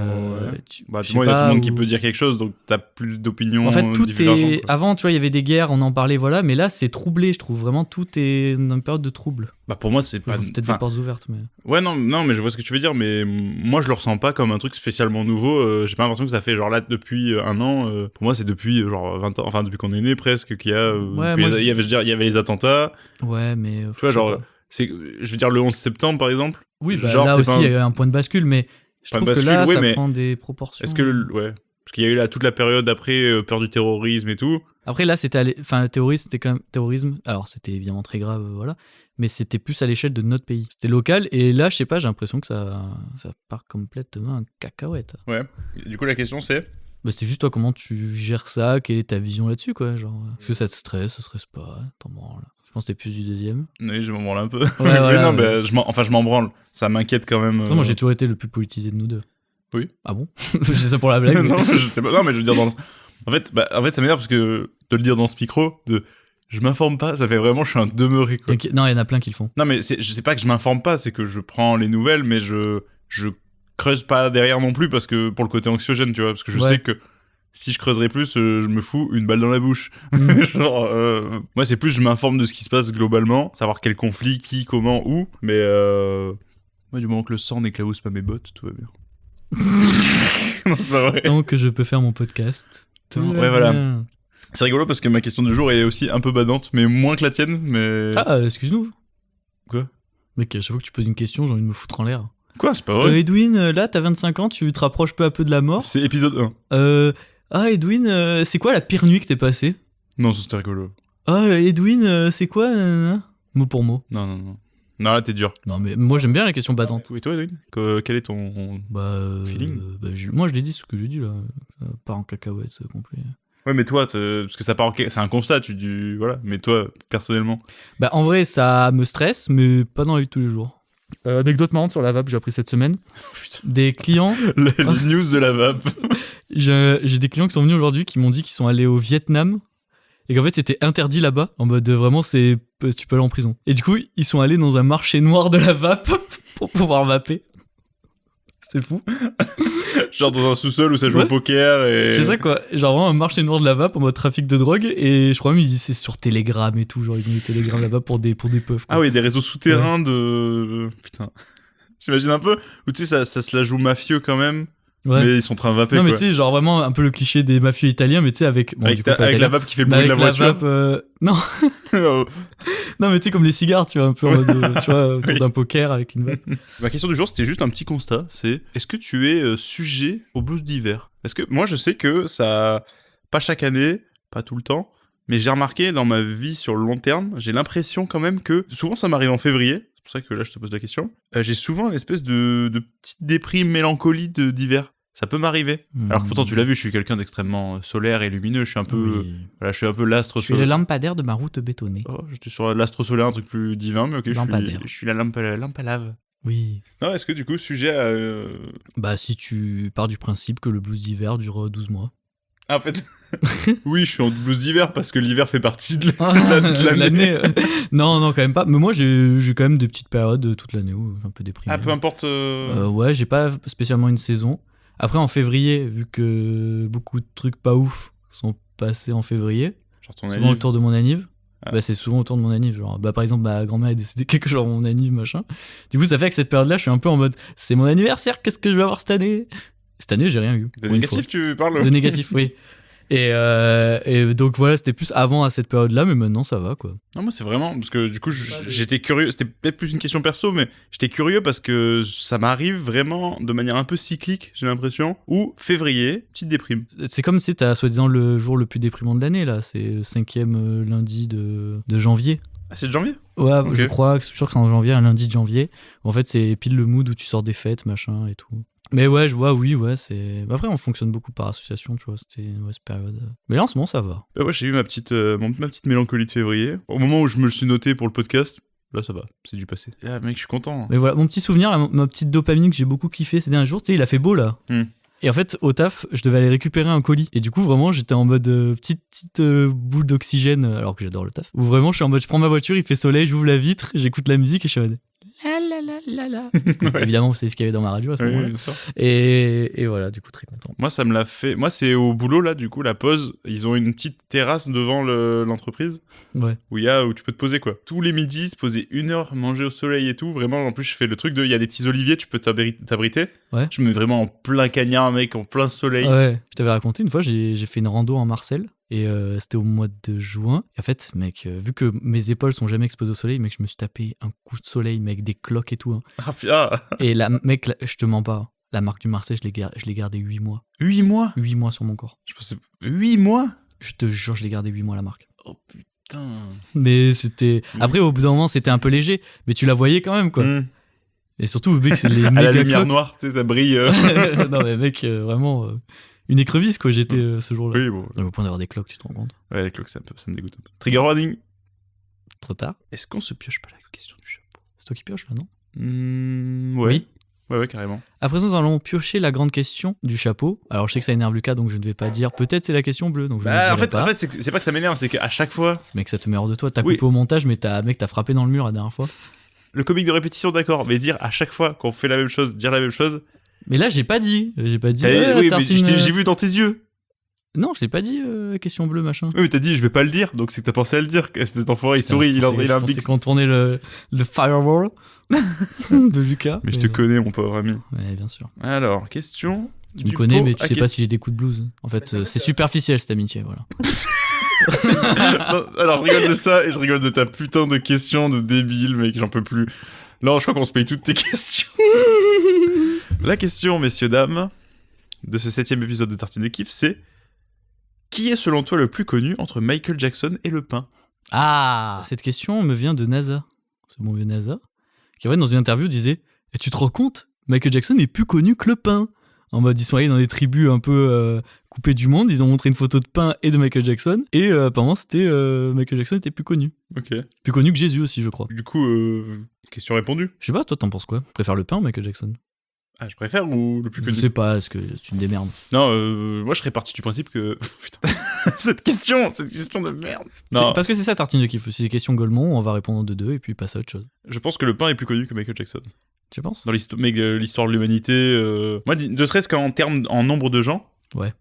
Speaker 1: Il y a tout le monde qui peut dire quelque chose, donc t'as plus d'opinions divergentes.
Speaker 2: Avant, tu vois, il y avait des guerres, on en parlait, voilà. Mais là, c'est troublé, je trouve. Vraiment, tout est dans une période de trouble.
Speaker 1: Pour moi, c'est pas...
Speaker 2: Peut-être des portes ouvertes, mais...
Speaker 1: Ouais, non, mais je vois ce que tu veux dire, mais moi, je le ressens pas comme un truc spécialement nouveau. J'ai pas l'impression que ça fait, genre, là, depuis un an. Pour moi, c'est depuis, genre, 20 ans, enfin, depuis qu'on est né, presque, qu'il y a... il y avait les attentats.
Speaker 2: Ouais, mais...
Speaker 1: Tu vois, genre... Je veux dire, le 11 septembre, par exemple.
Speaker 2: Oui, genre, là aussi, il y a eu un point de bascule, mais... Je trouve que là, ça prend des proportions.
Speaker 1: Est-ce que... Ouais. Parce qu'il y a eu toute la période après, peur du terrorisme et tout.
Speaker 2: Après, là, c'était... Enfin, le terrorisme, c'était quand même... Terrorisme, alors, c'était évidemment très grave, voilà. mais c'était plus à l'échelle de notre pays. C'était local, et là, je sais pas, j'ai l'impression que ça part complètement en cacahuète.
Speaker 1: Ouais. Et du coup, la question, c'est...
Speaker 2: Bah, c'était juste toi, comment tu gères ça, quelle est ta vision là-dessus, quoi, genre. Est-ce que ça te stresse, ça te stresse pas, t'en branles. Je pense que t'es plus du deuxième.
Speaker 1: Oui, je m'en branle un peu.
Speaker 2: Ouais,
Speaker 1: Mais
Speaker 2: voilà,
Speaker 1: non,
Speaker 2: ouais.
Speaker 1: je m'en branle. Ça m'inquiète quand même.
Speaker 2: De toute façon, moi, j'ai toujours été le plus politisé de nous deux.
Speaker 1: Oui.
Speaker 2: Ah bon? Je dis ça pour la blague. mais-
Speaker 1: Non, je sais pas. Non, mais je veux dire, en fait, ça m'énerve parce que de le dire dans ce micro, je m'informe pas, ça fait vraiment, je suis un demeuré, quoi.
Speaker 2: Non, il y en a plein qui le font.
Speaker 1: Non, mais je sais pas que je m'informe pas, c'est que je prends les nouvelles, mais je creuse pas derrière non plus parce que pour le côté anxiogène, tu vois, parce que je
Speaker 2: Ouais.
Speaker 1: sais que si je creuserais plus, je me fous une balle dans la bouche. Genre, moi, c'est plus, je m'informe de ce qui se passe globalement, savoir quel conflit, qui, comment, où, mais moi, du moment que le sang n'éclabousse pas mes bottes, tout va bien. Non, c'est pas vrai.
Speaker 2: Tant que je peux faire mon podcast. tout
Speaker 1: Ouais,
Speaker 2: va
Speaker 1: voilà.
Speaker 2: bien.
Speaker 1: C'est rigolo parce que ma question du jour est aussi un peu badante, mais moins que la tienne, mais...
Speaker 2: Ah, excuse-nous.
Speaker 1: Quoi?
Speaker 2: Mec, à chaque fois que tu poses une question, j'ai envie de me foutre en l'air.
Speaker 1: Quoi, c'est pas vrai?
Speaker 2: Edwin, là, t'as 25 ans, tu te rapproches peu à peu de la mort.
Speaker 1: C'est épisode 1.
Speaker 2: Edwin, c'est quoi la pire nuit que t'es passée?
Speaker 1: Non, c'était rigolo.
Speaker 2: Ah, Edwin, c'est quoi mot pour mot.
Speaker 1: Non, là, t'es dur.
Speaker 2: Non, mais moi, j'aime bien la question battante.
Speaker 1: Oui, toi, Edwin, quel est ton... Feeling.
Speaker 2: Moi, je l'ai dit ce que j'ai dit, là. Ça part en cacahuète complet.
Speaker 1: Ouais, mais toi, parce que ça part c'est un constat, voilà. Mais toi, personnellement...
Speaker 2: Bah, en vrai, ça me stresse, mais pas dans la vie de tous les jours. Anecdote marrante sur la vape, j'ai appris cette semaine.
Speaker 1: Putain.
Speaker 2: Des clients...
Speaker 1: Les news de la vape.
Speaker 2: J'ai des clients qui sont venus aujourd'hui qui m'ont dit qu'ils sont allés au Vietnam et qu'en fait c'était interdit là-bas, en mode vraiment tu peux aller en prison. Et du coup ils sont allés dans un marché noir de la vape pour pouvoir vaper. C'est fou.
Speaker 1: Genre dans un sous-sol où ça joue
Speaker 2: Ouais.
Speaker 1: au poker et...
Speaker 2: C'est ça quoi, genre vraiment un marché noir de la vape en mode trafic de drogue, et je crois même ils disent c'est sur Telegram et tout, genre ils ont des Telegram là-bas pour des puffs. Quoi.
Speaker 1: Ah oui, des réseaux souterrains de... Putain. J'imagine un peu, où tu sais, ça se la joue mafieux quand même,
Speaker 2: Ouais.
Speaker 1: mais ils sont en train de vaper,
Speaker 2: Non mais
Speaker 1: quoi.
Speaker 2: tu sais, genre vraiment un peu le cliché des mafieux italiens, mais tu sais avec... Bon,
Speaker 1: Avec,
Speaker 2: du coup, pas
Speaker 1: avec la
Speaker 2: italien,
Speaker 1: vape qui fait le
Speaker 2: mais
Speaker 1: bruit de la
Speaker 2: avec
Speaker 1: voiture.
Speaker 2: vape, non. Non mais tu sais comme les cigares, tu vois, un peu en mode, tu vois, autour
Speaker 1: Oui.
Speaker 2: d'un poker avec une vape.
Speaker 1: Ma question du jour, c'était juste un petit constat, c'est est-ce que tu es sujet aux blues d'hiver? Parce que moi, je sais que ça, pas chaque année, pas tout le temps, mais j'ai remarqué dans ma vie sur le long terme, j'ai l'impression quand même que souvent ça m'arrive en février, c'est pour ça que là je te pose la question, j'ai souvent une espèce de petite déprime, mélancolie d'hiver. Ça peut m'arriver. Alors que pourtant, tu l'as vu, je suis quelqu'un d'extrêmement solaire et lumineux, je suis un peu,
Speaker 2: Oui.
Speaker 1: voilà, je suis un peu l'astre
Speaker 2: Je suis le
Speaker 1: solaire.
Speaker 2: lampadaire de ma route bétonnée.
Speaker 1: Oh, j'étais sur l'astre solaire, un truc plus divin, mais ok,
Speaker 2: Lampadaire.
Speaker 1: je suis la lampe à lave.
Speaker 2: Oui.
Speaker 1: Non, est-ce que du coup, sujet à...
Speaker 2: Bah, si tu pars du principe que le blues d'hiver dure 12 mois.
Speaker 1: Ah, en fait, oui, je suis en blues d'hiver parce que l'hiver fait partie de
Speaker 2: L'année.
Speaker 1: l'année.
Speaker 2: Non, quand même pas. Mais moi, j'ai quand même des petites périodes toute l'année où un peu déprimé.
Speaker 1: Ah, peu importe.
Speaker 2: Ouais, j'ai pas spécialement une saison. Après, en février, vu que beaucoup de trucs pas ouf sont passés en février,
Speaker 1: Genre ton
Speaker 2: souvent
Speaker 1: anniv.
Speaker 2: autour de mon anniv.
Speaker 1: Ah.
Speaker 2: Bah, c'est souvent autour de mon anniv. Genre, bah, par exemple, ma grand-mère est décédée quelque jour mon anniv, machin. Du coup, ça fait que cette période-là, je suis un peu en mode c'est mon anniversaire, qu'est-ce que je vais avoir cette année? Cette année, j'ai rien eu.
Speaker 1: De
Speaker 2: pour une
Speaker 1: négatif, tu parles
Speaker 2: fois. De négatif, oui. Et donc voilà, c'était plus avant à cette période-là, mais maintenant ça va quoi.
Speaker 1: Non, moi, c'est vraiment. Parce que du coup, j'étais curieux. C'était peut-être plus une question perso, mais j'étais curieux parce que ça m'arrive vraiment de manière un peu cyclique, j'ai l'impression. Ou février, petite déprime.
Speaker 2: C'est comme si t'as soi-disant le jour le plus déprimant de l'année là, c'est le 5e lundi de janvier.
Speaker 1: Ah, c'est de janvier?
Speaker 2: Ouais,
Speaker 1: Ok.
Speaker 2: je crois que c'est en janvier, un lundi de janvier. En fait, c'est pile le mood où tu sors des fêtes, machin et tout. Mais ouais, je vois, oui, ouais, c'est. Après, on fonctionne beaucoup par association, tu vois, c'était cette période. Mais là, en ce moment, ça va.
Speaker 1: Ouais, j'ai eu ma petite mélancolie de février. Au moment où je me le suis noté pour le podcast, là, ça va, c'est du passé. Ah, mec, je suis content.
Speaker 2: Mais voilà, mon petit souvenir, là, ma petite dopamine que j'ai beaucoup kiffé ces derniers jours, tu sais, il a fait beau là. Et en fait, au taf, je devais aller récupérer un colis. Et du coup, vraiment, j'étais en mode petite boule d'oxygène, alors que j'adore le taf. Où vraiment, je suis en mode, je prends ma voiture, il fait soleil, j'ouvre la vitre, j'écoute la musique et je suis en mode. La la la la la.
Speaker 1: Ouais.
Speaker 2: Évidemment, vous savez ce qu'il y avait dans ma radio à ce
Speaker 1: Oui,
Speaker 2: moment-là.
Speaker 1: bien sûr.
Speaker 2: Et voilà, du coup, très content.
Speaker 1: Moi, ça me l'a fait. Moi, c'est au boulot, là, du coup, la pause. Ils ont une petite terrasse devant l'entreprise
Speaker 2: Ouais.
Speaker 1: où tu peux te poser, quoi. Tous les midis, se poser 1 heure, manger au soleil et tout. Vraiment, en plus, je fais le truc il y a des petits oliviers, tu peux t'abriter.
Speaker 2: Ouais.
Speaker 1: Je me mets vraiment en plein cagnard, mec, en plein soleil.
Speaker 2: Ouais, je t'avais raconté une fois, j'ai fait une rando en Marseille et c'était au mois de juin. Et en fait, mec, vu que mes épaules sont jamais exposées au soleil, mec, je me suis tapé un coup de soleil, mec, des cloques et tout. Hein.
Speaker 1: Ah, ah.
Speaker 2: Et mec, je te mens pas, la marque du Marseille, je l'ai gardée 8 mois.
Speaker 1: 8 mois
Speaker 2: 8 mois sur mon corps.
Speaker 1: Je pensais... 8 mois
Speaker 2: Je te jure, je l'ai gardé 8 mois la marque.
Speaker 1: Oh putain. putain.
Speaker 2: Mais c'était. Après, au bout d'un moment, c'était un peu léger, mais tu la voyais quand même, quoi. Et surtout, mec, c'est les
Speaker 1: À
Speaker 2: méga
Speaker 1: la lumière
Speaker 2: cloques.
Speaker 1: noire, tu sais, ça brille.
Speaker 2: Non, mais mec, vraiment, une écrevisse, quoi, j'étais ce jour-là.
Speaker 1: Oui, bon.
Speaker 2: Donc, au point d'avoir des cloques, tu te rends compte.
Speaker 1: Ouais, les cloques, ça me dégoûte un peu. Trigger warning.
Speaker 2: Trop tard.
Speaker 1: Est-ce qu'on se pioche pas la question du chapeau?
Speaker 2: C'est toi qui pioches, là, non?
Speaker 1: Ouais.
Speaker 2: Oui.
Speaker 1: Ouais, carrément.
Speaker 2: À présent, nous allons piocher la grande question du chapeau. Alors, je sais que ça énerve Lucas, donc je ne vais pas dire. Peut-être c'est la question bleue, donc je ne
Speaker 1: Bah,
Speaker 2: dirai pas.
Speaker 1: en fait c'est pas que ça m'énerve, c'est qu'à chaque fois,
Speaker 2: Mec, ça te met hors de toi. T'as
Speaker 1: Oui.
Speaker 2: coupé au montage, mais t'as frappé dans le mur la dernière fois.
Speaker 1: le comique de répétition, d'accord, mais dire à chaque fois qu'on fait la même chose, dire la même chose.
Speaker 2: Mais là, j'ai pas dit. J'ai pas dit.
Speaker 1: Oui, mais
Speaker 2: tartine,
Speaker 1: j'ai vu dans tes yeux.
Speaker 2: Non, je t'ai pas dit question bleue, machin.
Speaker 1: Oui, mais t'as dit, je vais pas le dire, donc c'est que t'as pensé à le dire. Espèce d'enfoiré, il sourit, il a un
Speaker 2: pic.
Speaker 1: pic.
Speaker 2: C'est contourner le firewall de Lucas.
Speaker 1: Mais je te connais, mon pauvre ami.
Speaker 2: Ouais, bien sûr.
Speaker 1: Alors, question.
Speaker 2: Tu me connais, mais tu sais pas si j'ai des coups de blues. En fait, c'est superficiel cette amitié, voilà.
Speaker 1: Non, alors, je rigole de ça et je rigole de ta putain de question de débile, mec, j'en peux plus. Non, je crois qu'on se paye toutes tes questions. La question, messieurs, dames, de ce 7ème épisode de Tartine de Kiff, c'est: qui est selon toi le plus connu entre Michael Jackson et le pain?
Speaker 2: Ah, cette question me vient de NASA. C'est mon vieux NASA. Qui, en fait, dans une interview, disait « Et tu te rends compte, Michael Jackson est plus connu que le pain !» En mode, ils sont allés dans des tribus un peu coupées du monde, ils ont montré une photo de pain et de Michael Jackson, et apparemment, Michael Jackson était plus connu.
Speaker 1: Ok.
Speaker 2: Plus connu que Jésus aussi, je crois.
Speaker 1: Du coup, question répondue.
Speaker 2: Je sais pas, toi, t'en penses quoi? Tu préfères le pain ou Michael Jackson?
Speaker 1: Ah, je préfère ou le plus
Speaker 2: Je
Speaker 1: connu?
Speaker 2: sais pas, est-ce que tu me démerdes?
Speaker 1: Non, moi je serais parti du principe que... Putain, cette question de merde. Non,
Speaker 2: Parce que c'est ça, Tartine de Kiff. Si c'est question Golemont, on va répondre en 2-2 et puis passer à autre chose.
Speaker 1: je pense que le pain est plus connu que Michael Jackson.
Speaker 2: Tu penses?
Speaker 1: Dans l'histoire de l'humanité, moi, ne serait-ce qu'en termes, en nombre de gens,
Speaker 2: Ouais.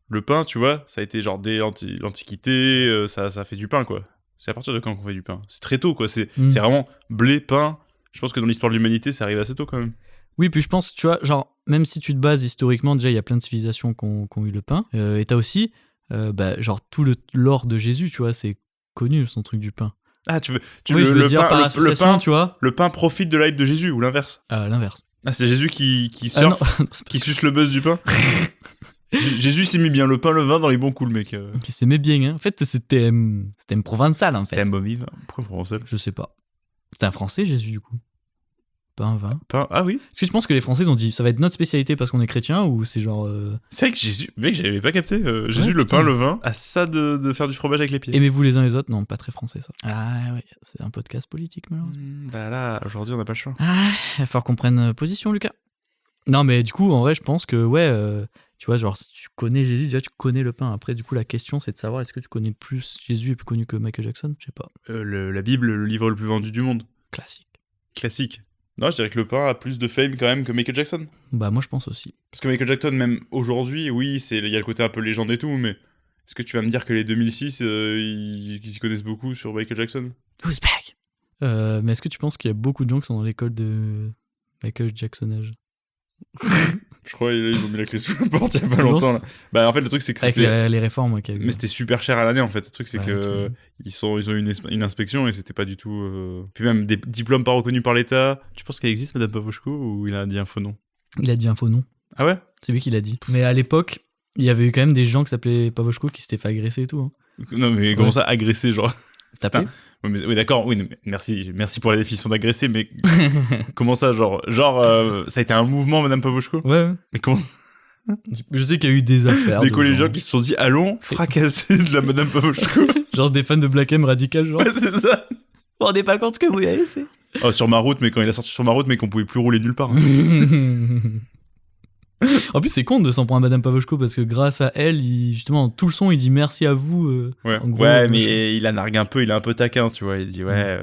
Speaker 1: le pain, tu vois, ça a été genre dès l'Antiquité, ça fait du pain, quoi. C'est à partir de quand qu'on fait du pain? C'est très tôt, quoi. C'est vraiment blé, pain. Je pense que dans l'histoire de l'humanité, ça arrive assez tôt, quand même.
Speaker 2: Oui, puis je pense, tu vois, genre, même si tu te bases historiquement, déjà, il y a plein de civilisations qui ont eu le pain. Et t'as aussi, genre, tout l'or de Jésus, tu vois, c'est connu, son truc du pain.
Speaker 1: Ah, tu veux
Speaker 2: Oui, je veux dire, par
Speaker 1: le
Speaker 2: association,
Speaker 1: pain,
Speaker 2: tu vois.
Speaker 1: le pain profite de l'hype de Jésus, ou l'inverse?
Speaker 2: L'inverse.
Speaker 1: Ah, c'est Jésus qui
Speaker 2: Ah non,
Speaker 1: surfe,
Speaker 2: non, c'est
Speaker 1: qui
Speaker 2: parce
Speaker 1: suce le buzz du pain? Jésus s'est mis bien le pain, le vin dans les bons coups, le mec.
Speaker 2: que c'est mes bien, hein. En fait, c'était provençal, en fait.
Speaker 1: C'était un bon vivre. Pourquoi provençal?
Speaker 2: Je sais pas. C'était un français, Jésus, du coup. Pas un vin.
Speaker 1: Ah oui.
Speaker 2: Est-ce que tu penses que les Français ils ont dit ça va être notre spécialité parce qu'on est chrétien ou c'est genre.
Speaker 1: C'est vrai que Jésus, mec, j'avais pas capté. Jésus,
Speaker 2: Ouais,
Speaker 1: le
Speaker 2: putain.
Speaker 1: pain, le vin, a ça de faire du fromage avec les pieds.
Speaker 2: Aimez-vous les uns les autres? Non, pas très français ça. Ah ouais, c'est un podcast politique malheureusement.
Speaker 1: Bah là, aujourd'hui, on n'a pas le choix.
Speaker 2: Ah, il va falloir qu'on prenne position, Lucas. Non, mais du coup, en vrai, je pense que, ouais, tu vois, genre, si tu connais Jésus, déjà, tu connais le pain. Après, du coup, la question, c'est de savoir est-ce que tu connais plus Jésus est plus connu que Michael Jackson? Je sais pas.
Speaker 1: La Bible, le livre le plus vendu du monde.
Speaker 2: Classique.
Speaker 1: Classique. Non, je dirais que le pain a plus de fame quand même que Michael Jackson.
Speaker 2: Bah, moi, je pense aussi.
Speaker 1: Parce que Michael Jackson, même aujourd'hui, oui, il y a le côté un peu légende et tout, mais est-ce que tu vas me dire que les 2006, ils s'y connaissent beaucoup sur Michael Jackson?
Speaker 2: Who's back? Mais est-ce que tu penses qu'il y a beaucoup de gens qui sont dans l'école de Michael Jacksonage?
Speaker 1: Je crois qu'ils ont mis la clé sous la porte il y a pas
Speaker 2: Tu
Speaker 1: longtemps.
Speaker 2: penses
Speaker 1: Là. Bah en fait le truc c'est que
Speaker 2: Avec
Speaker 1: c'était...
Speaker 2: les réformes, ouais, qu'il y a eu.
Speaker 1: Mais c'était super cher à l'année en fait. Le truc c'est
Speaker 2: Ouais,
Speaker 1: que
Speaker 2: tout.
Speaker 1: ils ont eu une inspection et c'était pas du tout... Puis même des diplômes pas reconnus par l'État. Tu penses qu'elle existe Madame Pavoshko ou il a dit un faux nom?
Speaker 2: Il a dit un faux nom.
Speaker 1: Ah ouais?
Speaker 2: C'est lui qui l'a dit. Mais à l'époque, il y avait eu quand même des gens qui s'appelaient Pavoshko qui s'étaient fait agresser et tout. Hein.
Speaker 1: Non mais comment ça agresser genre?
Speaker 2: Tapé.
Speaker 1: Oui d'accord, oui, merci pour la définition d'agresser, mais comment ça genre ça a été un mouvement Madame Pavoshko?
Speaker 2: Ouais.
Speaker 1: Mais comment?
Speaker 2: Je sais qu'il y a eu des affaires.
Speaker 1: Des
Speaker 2: de
Speaker 1: collégiens
Speaker 2: gens.
Speaker 1: qui se sont dit allons fracasser de la Madame Pavoshko.
Speaker 2: Genre des fans de Black M radical, genre.
Speaker 1: Ouais c'est ça.
Speaker 2: Vous vous rendez pas compte ce que vous avez fait.
Speaker 1: Oh, sur ma route, mais quand il a sorti sur ma route, mais qu'on pouvait plus rouler nulle part. Hein.
Speaker 2: En plus, c'est con de s'en prendre à Madame Pavoshko parce que grâce à elle, justement, tout le son, il dit merci à vous.
Speaker 1: Ouais,
Speaker 2: en gros,
Speaker 1: ouais
Speaker 2: machin.
Speaker 1: mais il a nargué un peu, il est un peu taquin, tu vois. Il dit ouais,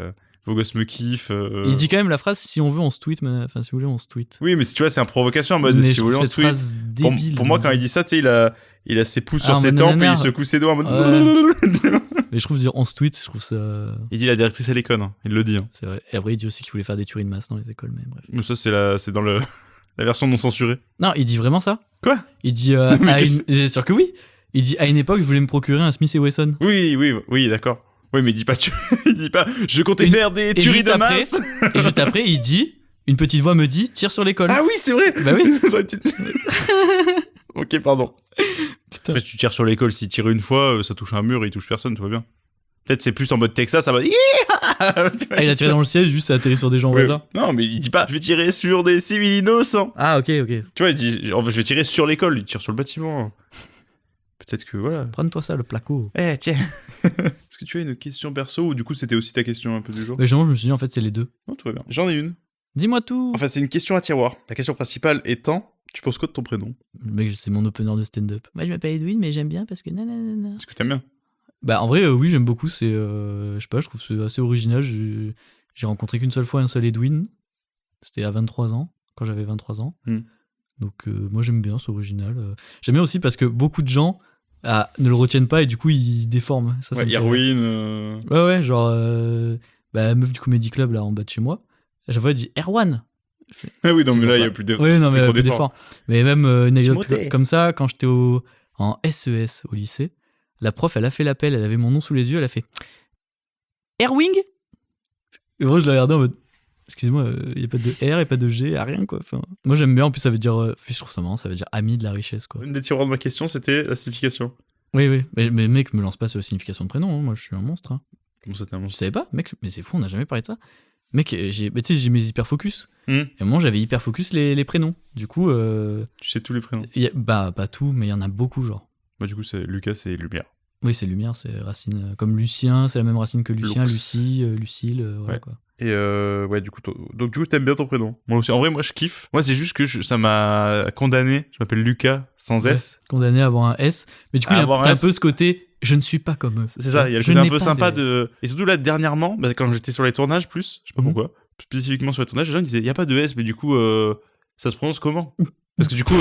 Speaker 1: vos gosses me kiffent.
Speaker 2: Il dit quand même la phrase si on veut, on se tweet. Enfin, si vous voulez, on se tweet.
Speaker 1: Oui, mais tu vois, c'est une provocation en mode
Speaker 2: Mais
Speaker 1: si
Speaker 2: je
Speaker 1: vous voulez, on
Speaker 2: trouve
Speaker 1: se
Speaker 2: cette
Speaker 1: tweet.
Speaker 2: phrase débile.
Speaker 1: Pour moi, quand il dit ça, tu sais, il a ses pouces sur
Speaker 2: en
Speaker 1: ses
Speaker 2: mode
Speaker 1: tempes et
Speaker 2: nanana.
Speaker 1: il secoue ses doigts en mode.
Speaker 2: Ouais. Mais je trouve dire on se tweet, je trouve ça.
Speaker 1: Il dit la directrice, elle est conne, hein. Il le dit. Hein.
Speaker 2: C'est vrai. Et après, il dit aussi qu'il voulait faire des tueries de masse dans les écoles, mais bref.
Speaker 1: Mais ça, c'est dans la version non censurée.
Speaker 2: Non, il dit vraiment ça.
Speaker 1: Quoi?
Speaker 2: Il dit. J'ai sûr que oui. Il dit à une époque, je voulais me procurer un Smith & Wesson.
Speaker 1: Oui, d'accord. Oui, mais il dit pas, il dit pas, je comptais faire des tueries
Speaker 2: juste
Speaker 1: de
Speaker 2: après-
Speaker 1: masse.
Speaker 2: Et juste après, il dit une petite voix me dit tire sur l'école.
Speaker 1: Ah oui, c'est vrai.
Speaker 2: Bah oui.
Speaker 1: Ok, pardon.
Speaker 2: Putain.
Speaker 1: Après, si tu tires sur l'école, s'il tire une fois, ça touche un mur, il touche personne, tout va bien. Peut-être c'est plus en mode Texas, en mode.
Speaker 2: Ah, il a tiré dans le ciel, juste ça a atterri sur des gens au
Speaker 1: Ouais.
Speaker 2: hasard.
Speaker 1: Non, mais il dit pas, je vais tirer sur des civils innocents.
Speaker 2: Ah, ok.
Speaker 1: Tu vois, il dit, je vais tirer sur l'école, il tire sur le bâtiment. Peut-être que voilà.
Speaker 2: Prends-toi ça, le placo.
Speaker 1: Tiens. Est-ce que tu as une question perso ou du coup c'était aussi ta question un peu du jour?
Speaker 2: Mais genre, je me suis dit, en fait, c'est les deux.
Speaker 1: Non, tout va bien. J'en ai une.
Speaker 2: Dis-moi tout.
Speaker 1: Enfin, c'est une question à tiroir. La question principale étant, tu penses quoi de ton prénom?
Speaker 2: Mec, c'est mon opener de stand-up. Moi, je m'appelle Edwin, mais j'aime bien parce que nanana.
Speaker 1: Est-ce que t'aimes bien?
Speaker 2: Bah, en vrai, oui, j'aime beaucoup. C'est, je sais pas, je trouve que c'est assez original. J'ai rencontré qu'une seule fois un seul Edwin. C'était à 23 ans, quand j'avais 23 ans. Donc, moi, j'aime bien, c'est original. J'aime bien aussi parce que beaucoup de gens ne le retiennent pas et du coup, ils déforment. Ça me fait rire.
Speaker 1: Erwin.
Speaker 2: Ouais, genre, la meuf du Comedy Club, là, en bas de chez moi, à chaque fois, elle dit Erwan.
Speaker 1: Ah oui, non, mais là, il
Speaker 2: pas.
Speaker 1: y a plus d'efforts.
Speaker 2: Oui, non, mais
Speaker 1: trop
Speaker 2: plus d'efforts. Mais même une anecdote
Speaker 1: Timothée.
Speaker 2: comme ça, quand j'étais en SES au lycée, la prof, elle a fait l'appel, elle avait mon nom sous les yeux, elle a fait Erwing. Et moi, je l'ai regardé en mode excusez-moi, il n'y a pas de R et pas de G, y a rien quoi. Enfin, moi, j'aime bien, en plus, ça veut dire, je trouve ça marrant, ça veut dire ami de la richesse quoi.
Speaker 1: Une des tiroirs de ma question, c'était la signification.
Speaker 2: Oui, mais mec, me lance pas sur la signification de prénom, hein. Moi, je suis un monstre. Hein.
Speaker 1: Comment ça, t'es un
Speaker 2: Je
Speaker 1: monstre?
Speaker 2: savais pas, mec, mais c'est fou, on n'a jamais parlé de ça. Mec, tu sais, j'ai mes hyperfocus.
Speaker 1: Hmm.
Speaker 2: Et moi, j'avais hyperfocus les prénoms. Du coup,
Speaker 1: Tu sais tous les prénoms.
Speaker 2: bah, pas tout, mais il y en a beaucoup, genre.
Speaker 1: Bah, du coup, c'est Lucas, c'est Lumière.
Speaker 2: Oui, c'est Lumière, c'est racine. Comme Lucien, c'est la même racine que Lucien,
Speaker 1: Lux.
Speaker 2: Lucie, Lucille, voilà
Speaker 1: Ouais.
Speaker 2: quoi.
Speaker 1: Et ouais, du coup, donc du coup, t'aimes bien ton prénom. Moi aussi, en vrai, moi, je kiffe. Moi, c'est juste que ça m'a condamné. Je m'appelle Lucas sans
Speaker 2: Ouais.
Speaker 1: S.
Speaker 2: Condamné à avoir un S. Mais du coup,
Speaker 1: À
Speaker 2: il y a
Speaker 1: avoir
Speaker 2: un
Speaker 1: un S.
Speaker 2: peu ce côté, je ne suis pas comme eux.
Speaker 1: C'est ça, il y a le
Speaker 2: Je
Speaker 1: côté un
Speaker 2: n'ai
Speaker 1: peu
Speaker 2: pas
Speaker 1: sympa
Speaker 2: de S.
Speaker 1: de. Et surtout là, dernièrement, bah, quand j'étais sur les tournages, plus, je sais pas
Speaker 2: Mhm.
Speaker 1: pourquoi, spécifiquement sur les tournages, les gens disaient, il y a pas de S, mais du coup, ça se prononce comment? Parce que du coup,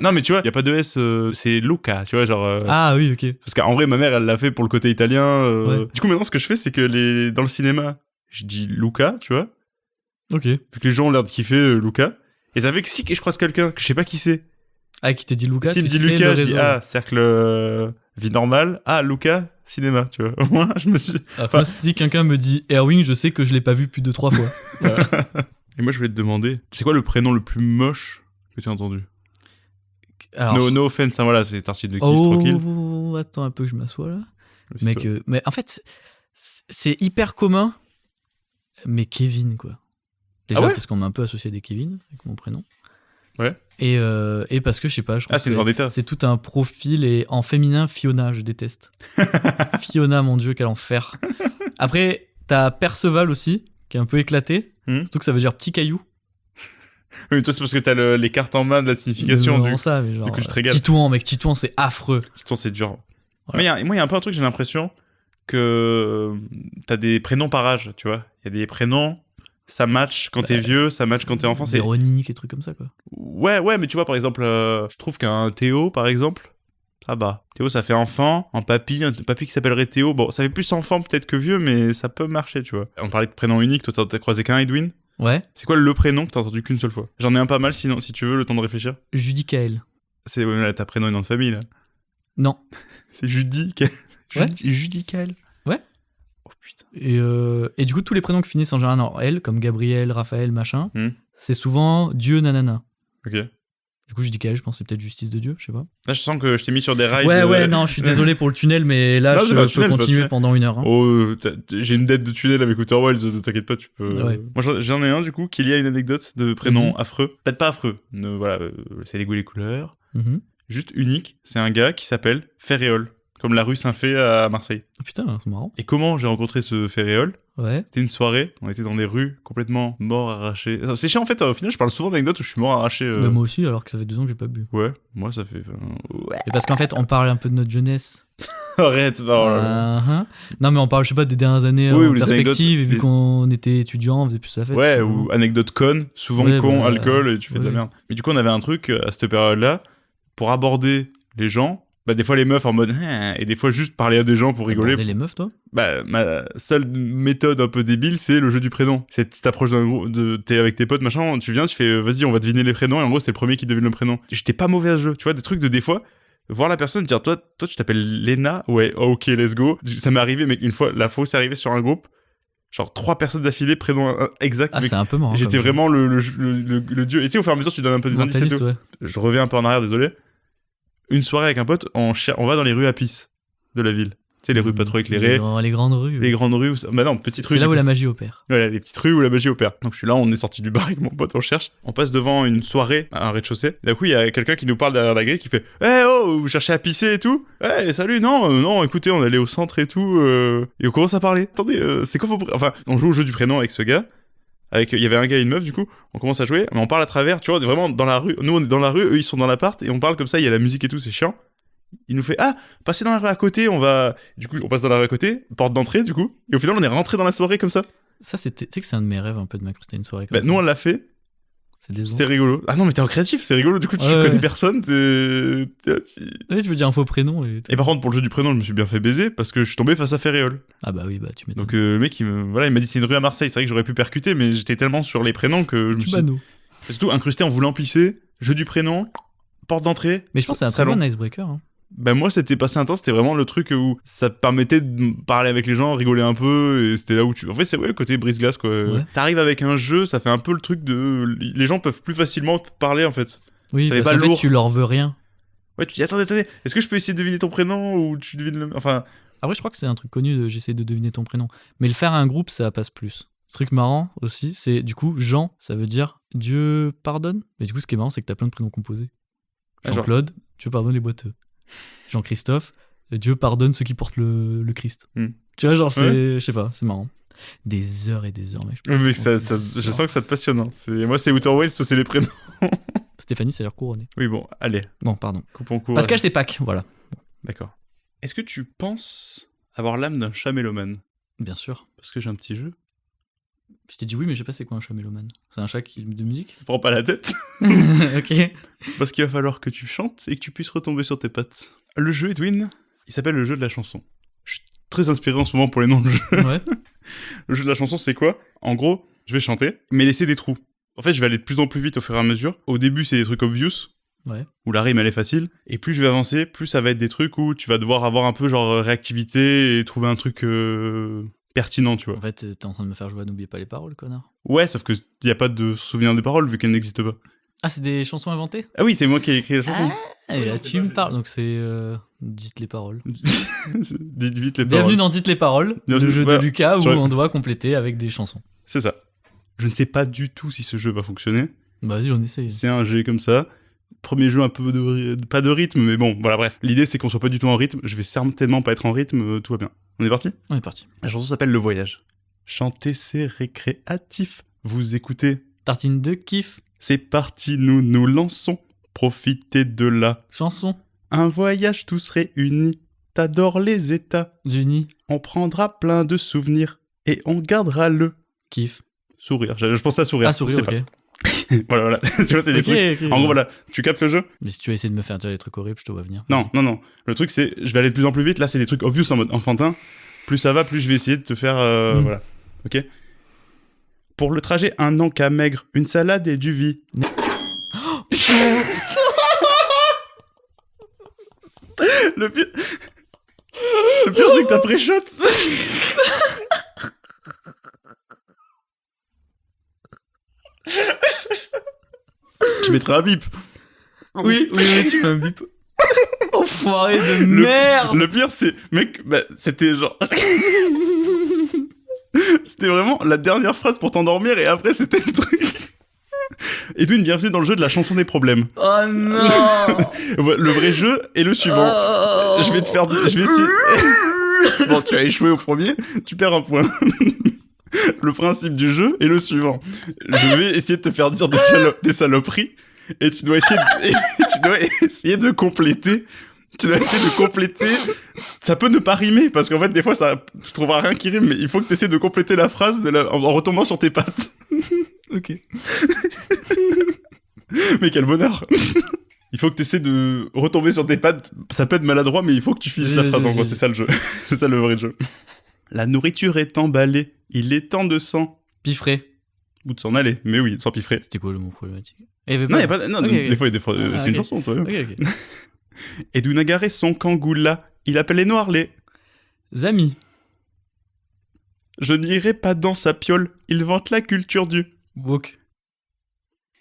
Speaker 1: non, mais tu vois, il y a pas de S, c'est Luca, tu vois, genre.
Speaker 2: Ah oui, ok.
Speaker 1: Parce qu'en vrai, ma mère, elle l'a fait pour le côté italien.
Speaker 2: Ouais.
Speaker 1: Du coup, maintenant, ce que je fais, c'est que dans le cinéma, je dis Luca, tu vois,
Speaker 2: Ok.
Speaker 1: vu que les gens ont l'air de kiffer Luca. Et ça fait que si je croise quelqu'un que je sais pas qui c'est,
Speaker 2: Ah, qui te dit Lucas,
Speaker 1: s'il me
Speaker 2: tu
Speaker 1: dit
Speaker 2: sais
Speaker 1: Lucas,
Speaker 2: le
Speaker 1: je dis
Speaker 2: réseau.
Speaker 1: ah, cercle vie normale, ah, Luca, cinéma, tu vois. Au moins, je me suis.
Speaker 2: Alors que moi, si quelqu'un me dit Erwing, je sais que je l'ai pas vu plus de 3 fois. Voilà.
Speaker 1: Et moi, je voulais te demander, c'est quoi le prénom le plus moche que tu as entendu?
Speaker 2: Alors,
Speaker 1: No offense, hein, voilà, c'est tartine de kiff, tranquille.
Speaker 2: oh, attends un peu que je m'assois là.
Speaker 1: C'est
Speaker 2: Mec,
Speaker 1: toi.
Speaker 2: mais en fait, c'est hyper commun. Mais Kevin, quoi. Déjà,
Speaker 1: Ah ouais
Speaker 2: parce qu'on m'a un peu associé à des Kevin, avec mon prénom.
Speaker 1: Ouais.
Speaker 2: Et parce que, je sais pas, je trouve
Speaker 1: Ah, c'est une
Speaker 2: que
Speaker 1: vendetta.
Speaker 2: c'est tout un profil. Et en féminin, Fiona, je déteste. Fiona, mon Dieu, quel enfer. Après, t'as Perceval aussi, qui est un peu éclaté. Surtout que ça veut dire petit caillou.
Speaker 1: Oui, mais toi, c'est parce que t'as les cartes en main de la signification.
Speaker 2: Mais
Speaker 1: Du
Speaker 2: vraiment ça, mais genre,
Speaker 1: coup, je te régale.
Speaker 2: Titouan, mec, Titouan, c'est affreux.
Speaker 1: Sinon, c'est dur.
Speaker 2: Voilà.
Speaker 1: Moi, il y a un peu un truc, j'ai l'impression que t'as des prénoms par âge, tu vois. Il y a des prénoms, ça match quand t'es vieux, ça match quand t'es enfant. C'est...
Speaker 2: Véronique et trucs comme ça, quoi.
Speaker 1: Ouais, mais tu vois, par exemple, je trouve qu'un Théo, par exemple, ça va. Théo, ça fait enfant. Un papy qui s'appellerait Théo, bon, ça fait plus enfant peut-être que vieux, mais ça peut marcher, tu vois. On parlait de prénom unique, toi, t'as croisé qu'un Edwin.
Speaker 2: Ouais,
Speaker 1: C'est quoi le prénom que t'as entendu qu'une seule fois? J'en ai un pas mal, sinon, si tu veux, le temps de réfléchir.
Speaker 2: Judy Kael.
Speaker 1: C'est ouais, là, ta prénom et nom de famille, là.
Speaker 2: Non.
Speaker 1: C'est Judy.
Speaker 2: Ouais.
Speaker 1: Judy Kael.
Speaker 2: Ouais.
Speaker 1: Oh putain.
Speaker 2: Et du coup, tous les prénoms qui finissent en général en L, comme Gabriel, Raphaël, machin,
Speaker 1: Hmm.
Speaker 2: c'est souvent Dieu, nanana.
Speaker 1: Ok.
Speaker 2: Du coup, Judy Kael, je pense que c'est peut-être justice de Dieu, je sais pas.
Speaker 1: Là, je sens que je t'ai mis sur des rails.
Speaker 2: Ouais, non, je suis désolé pour le tunnel, mais là,
Speaker 1: Non,
Speaker 2: je
Speaker 1: c'est pas le
Speaker 2: peux
Speaker 1: tunnel, c'est pas le
Speaker 2: continuer
Speaker 1: tunnel.
Speaker 2: pendant 1 heure. Hein.
Speaker 1: Oh, j'ai une dette de tunnel avec Outer Wilds, t'inquiète pas, tu peux.
Speaker 2: Ouais.
Speaker 1: Moi, j'en ai un, du coup, qu'il y a une anecdote de prénom
Speaker 2: Vas-y.
Speaker 1: affreux. Peut-être pas affreux. Voilà, c'est les goûts et les couleurs.
Speaker 2: Mhm.
Speaker 1: Juste unique. C'est un gars qui s'appelle Ferréol. Comme la rue Saint-Fé à Marseille.
Speaker 2: Oh, putain, c'est marrant.
Speaker 1: Et comment j'ai rencontré ce Ferréol?
Speaker 2: Ouais.
Speaker 1: C'était une soirée, on était dans des rues complètement morts, arrachés. C'est chiant en fait, au final je parle souvent d'anecdotes où je suis mort, arraché.
Speaker 2: Bah, moi aussi, alors que ça fait 2 ans que j'ai pas bu.
Speaker 1: Ouais, moi ça fait... Ouais.
Speaker 2: Et parce qu'en fait, on parle un peu de notre jeunesse.
Speaker 1: Arrête, oh là là.
Speaker 2: Non, mais on parle, je sais pas, des dernières années
Speaker 1: Oui,
Speaker 2: en
Speaker 1: ou les
Speaker 2: perspective, et vu
Speaker 1: anecdotes-
Speaker 2: qu'on était étudiant, on faisait plus la fête.
Speaker 1: Ouais,
Speaker 2: finalement.
Speaker 1: ou anecdote conne, souvent
Speaker 2: Ouais,
Speaker 1: con,
Speaker 2: bah,
Speaker 1: alcool, et tu fais de la
Speaker 2: ouais.
Speaker 1: merde. Mais du coup on avait un truc à cette période-là, pour aborder les gens, bah des fois les meufs en mode... et des fois juste parler à des gens pour rigoler.
Speaker 2: T'abordais les meufs, toi?
Speaker 1: Bah, ma seule méthode un peu débile, c'est le jeu du prénom. C'est tu t'approches d'un groupe, t'es avec tes potes, machin, tu viens, tu fais, vas-y, on va deviner les prénoms, et en gros, c'est le premier qui devine le prénom. J'étais pas mauvais à ce jeu, tu vois, des trucs de des fois, voir la personne, dire, toi, tu t'appelles Lena, ouais, ok, let's go. Ça m'est arrivé, mec, une fois, la fois où c'est arrivé sur un groupe, genre 3 personnes d'affilée, prénom exact,
Speaker 2: Ah,
Speaker 1: mec.
Speaker 2: c'est un peu marrant.
Speaker 1: J'étais
Speaker 2: comme
Speaker 1: vraiment le dieu. Et tu sais, au fur et à mesure, tu donnes un peu des indices et
Speaker 2: mentaliste,
Speaker 1: tout.
Speaker 2: ouais.
Speaker 1: Je reviens un peu en arrière, désolé. Une soirée avec un pote, on va dans les rues à pisse de la ville. sais, les rues pas trop éclairées.
Speaker 2: Les grandes rues.
Speaker 1: Les grandes rues. Bah non, petites rues.
Speaker 2: C'est là où la magie opère.
Speaker 1: Voilà, les petites rues où la magie opère. Donc je suis là, on est sorti du bar avec mon pote, on cherche. On passe devant une soirée à un rez-de-chaussée. D'un coup, il y a quelqu'un qui nous parle derrière la grille qui fait oh, vous cherchez à pisser et tout? Salut, non, écoutez, on allait au centre et tout. Et on commence à parler. Attendez, c'est quoi vos... Enfin, on joue au jeu du prénom avec ce gars. Il y avait un gars et une meuf, du coup, on commence à jouer, mais on parle à travers, tu vois, vraiment dans la rue. Nous, on est dans la rue, eux, ils sont dans l'appart, et on parle comme ça, il y a la musique et tout, c'est chiant. Il nous fait passez dans la rue à côté, on va. Du coup, on passe dans la rue à côté, porte d'entrée, du coup, et au final, on est rentré dans la soirée comme ça.
Speaker 2: Ça, tu sais que c'est un de mes rêves un peu de m'incruster une soirée comme ça.
Speaker 1: Nous, on l'a fait. C'était rigolo. Ah non, mais t'es en créatif, c'est rigolo, du coup, tu connais personne,
Speaker 2: Oui, tu veux dire un faux prénom.
Speaker 1: Et par contre, pour le jeu du prénom, je me suis bien fait baiser parce que je suis tombé face à Ferréol.
Speaker 2: Ah bah oui, bah tu m'étonnes.
Speaker 1: Donc, le mec, il m'a dit c'est une rue à Marseille. C'est vrai que j'aurais pu percuter, mais j'étais tellement sur les prénoms que je me suis. Et surtout, incrusté en voulant pisser, jeu du prénom, porte d'entrée.
Speaker 2: Mais je pense que c'est un très bon icebreaker. Hein.
Speaker 1: Ben moi, c'était pas si intense, c'était vraiment le truc où ça te permettait de parler avec les gens, rigoler un peu, et c'était là où tu... En fait, c'est côté brise-glace, quoi. Ouais. T'arrives avec un jeu, ça fait un peu le truc de... Les gens peuvent plus facilement te parler, en fait.
Speaker 2: Oui, parce qu'en fait, tu leur veux rien.
Speaker 1: Ouais, tu dis, attendez, est-ce que je peux essayer de deviner ton prénom, ou tu devines le... Enfin...
Speaker 2: Après, je crois que c'est un truc connu de j'essaie de deviner ton prénom. Mais le faire à un groupe, ça passe plus. Ce truc marrant, aussi, c'est, du coup, Jean, ça veut dire Dieu pardonne. Mais du coup, ce qui est marrant, c'est que t'as plein de prénoms composés. Jean-Claude, Dieu pardonne les boiteux. Jean-Christophe, Dieu pardonne ceux qui portent le Christ. Tu vois, genre, c'est... Je sais pas, c'est marrant. Des heures et des heures, mec.
Speaker 1: Mais je sens que ça te passionne. Hein. Moi, c'est Outer Wilds, toi, c'est les prénoms.
Speaker 2: Stéphanie, ça a l'air couronné.
Speaker 1: Oui, bon, allez.
Speaker 2: Bon, pardon.
Speaker 1: Coupons court.
Speaker 2: Pascal, c'est Pâques, voilà.
Speaker 1: D'accord. Est-ce que tu penses avoir l'âme d'un chat mélomane?
Speaker 2: Bien sûr.
Speaker 1: Parce que j'ai un petit jeu.
Speaker 2: Je t'ai dit oui, mais je sais pas c'est quoi un chat mélomane. C'est un chat de musique?
Speaker 1: Tu prends pas la tête.
Speaker 2: Ok.
Speaker 1: Parce qu'il va falloir que tu chantes et que tu puisses retomber sur tes pattes. Le jeu, Edwin, il s'appelle le jeu de la chanson. Je suis très inspiré en ce moment pour les noms de jeu.
Speaker 2: Ouais.
Speaker 1: Le jeu de la chanson, c'est quoi? En gros, je vais chanter, mais laisser des trous. En fait, je vais aller de plus en plus vite au fur et à mesure. Au début, c'est des trucs obvious. Ouais. Où la rime, elle est facile. Et plus je vais avancer, plus ça va être des trucs où tu vas devoir avoir un peu genre réactivité et trouver un truc... pertinent, tu vois.
Speaker 2: En fait, t'es en train de me faire jouer à N'oubliez pas les paroles, connard.
Speaker 1: Ouais, sauf qu'il n'y a pas de souvenir des paroles vu qu'elles n'existent pas.
Speaker 2: Ah, c'est des chansons inventées?
Speaker 1: Ah oui, c'est moi qui ai écrit la chanson.
Speaker 2: Ah, et là, tu me parles. Donc c'est Dites les paroles.
Speaker 1: Dites vite les paroles.
Speaker 2: Bienvenue dans Dites les paroles, le jeu de Lucas où on doit compléter avec des chansons.
Speaker 1: C'est ça. Je ne sais pas du tout si ce jeu va fonctionner.
Speaker 2: Bah, vas-y, on essaye.
Speaker 1: C'est un jeu comme ça. Premier jeu un peu pas de rythme, mais bon, voilà, bref. L'idée, c'est qu'on soit pas du tout en rythme. Je vais certainement pas être en rythme, tout va bien. On est parti?
Speaker 2: On est parti.
Speaker 1: La chanson s'appelle Le Voyage. Chanter, c'est récréatif. Vous écoutez
Speaker 2: Tartine de kiff.
Speaker 1: C'est parti, nous nous lançons. Profitez de la
Speaker 2: chanson.
Speaker 1: Un voyage tous réunis. T'adores les États-Unis. On prendra plein de souvenirs et on gardera le
Speaker 2: kiff.
Speaker 1: Sourire. Je pensais à sourire.
Speaker 2: Ah, sourire, ok.
Speaker 1: voilà. Tu vois, c'est des trucs. Okay, en gros, voilà. Tu captes le jeu?
Speaker 2: Mais si tu vas essayer de me faire dire des trucs horribles, je te vois venir.
Speaker 1: Non. Le truc, c'est, je vais aller de plus en plus vite. Là, c'est des trucs obvious en mode enfantin. Plus ça va, plus je vais essayer de te faire, voilà. Ok? Pour le trajet, un encas maigre, une salade et du vie. Le pire, c'est que t'as pré-shot. Tu mettras un bip.
Speaker 2: Oui, tu mets un bip. Enfoiré de merde.
Speaker 1: Le pire, c'est... Mec, c'était genre... C'était vraiment la dernière phrase pour t'endormir et après, c'était le truc. Edwin, bienvenue dans le jeu de la chanson des problèmes.
Speaker 2: Oh non.
Speaker 1: Le vrai jeu est le suivant. Je vais te faire... Je vais essayer... Bon, tu as échoué au premier, tu perds un point. Le principe du jeu est le suivant. Je vais essayer de te faire dire des saloperies et tu dois essayer de compléter. Tu dois essayer de compléter. Ça peut ne pas rimer parce qu'en fait, des fois, tu trouveras rien qui rime, mais il faut que tu essaies de compléter la phrase en retombant sur tes pattes.
Speaker 2: Ok.
Speaker 1: Mais quel bonheur. Il faut que tu essaies de retomber sur tes pattes. Ça peut être maladroit, mais il faut que tu finisses la phrase. En gros, c'est ça le jeu. C'est ça le vrai jeu. La nourriture est emballée. Il est temps de s'en
Speaker 2: piffrer.
Speaker 1: Ou de s'en aller. Mais oui, sans piffrer.
Speaker 2: C'était quoi le mot problématique?
Speaker 1: Non, y a pas. Non, okay, des fois, c'est une chanson, toi.
Speaker 2: Ok.
Speaker 1: Edwin a garé son kangoula. Il appelle les noirs les
Speaker 2: amis.
Speaker 1: Je n'irai pas dans sa piole. Il vante la culture du
Speaker 2: woke.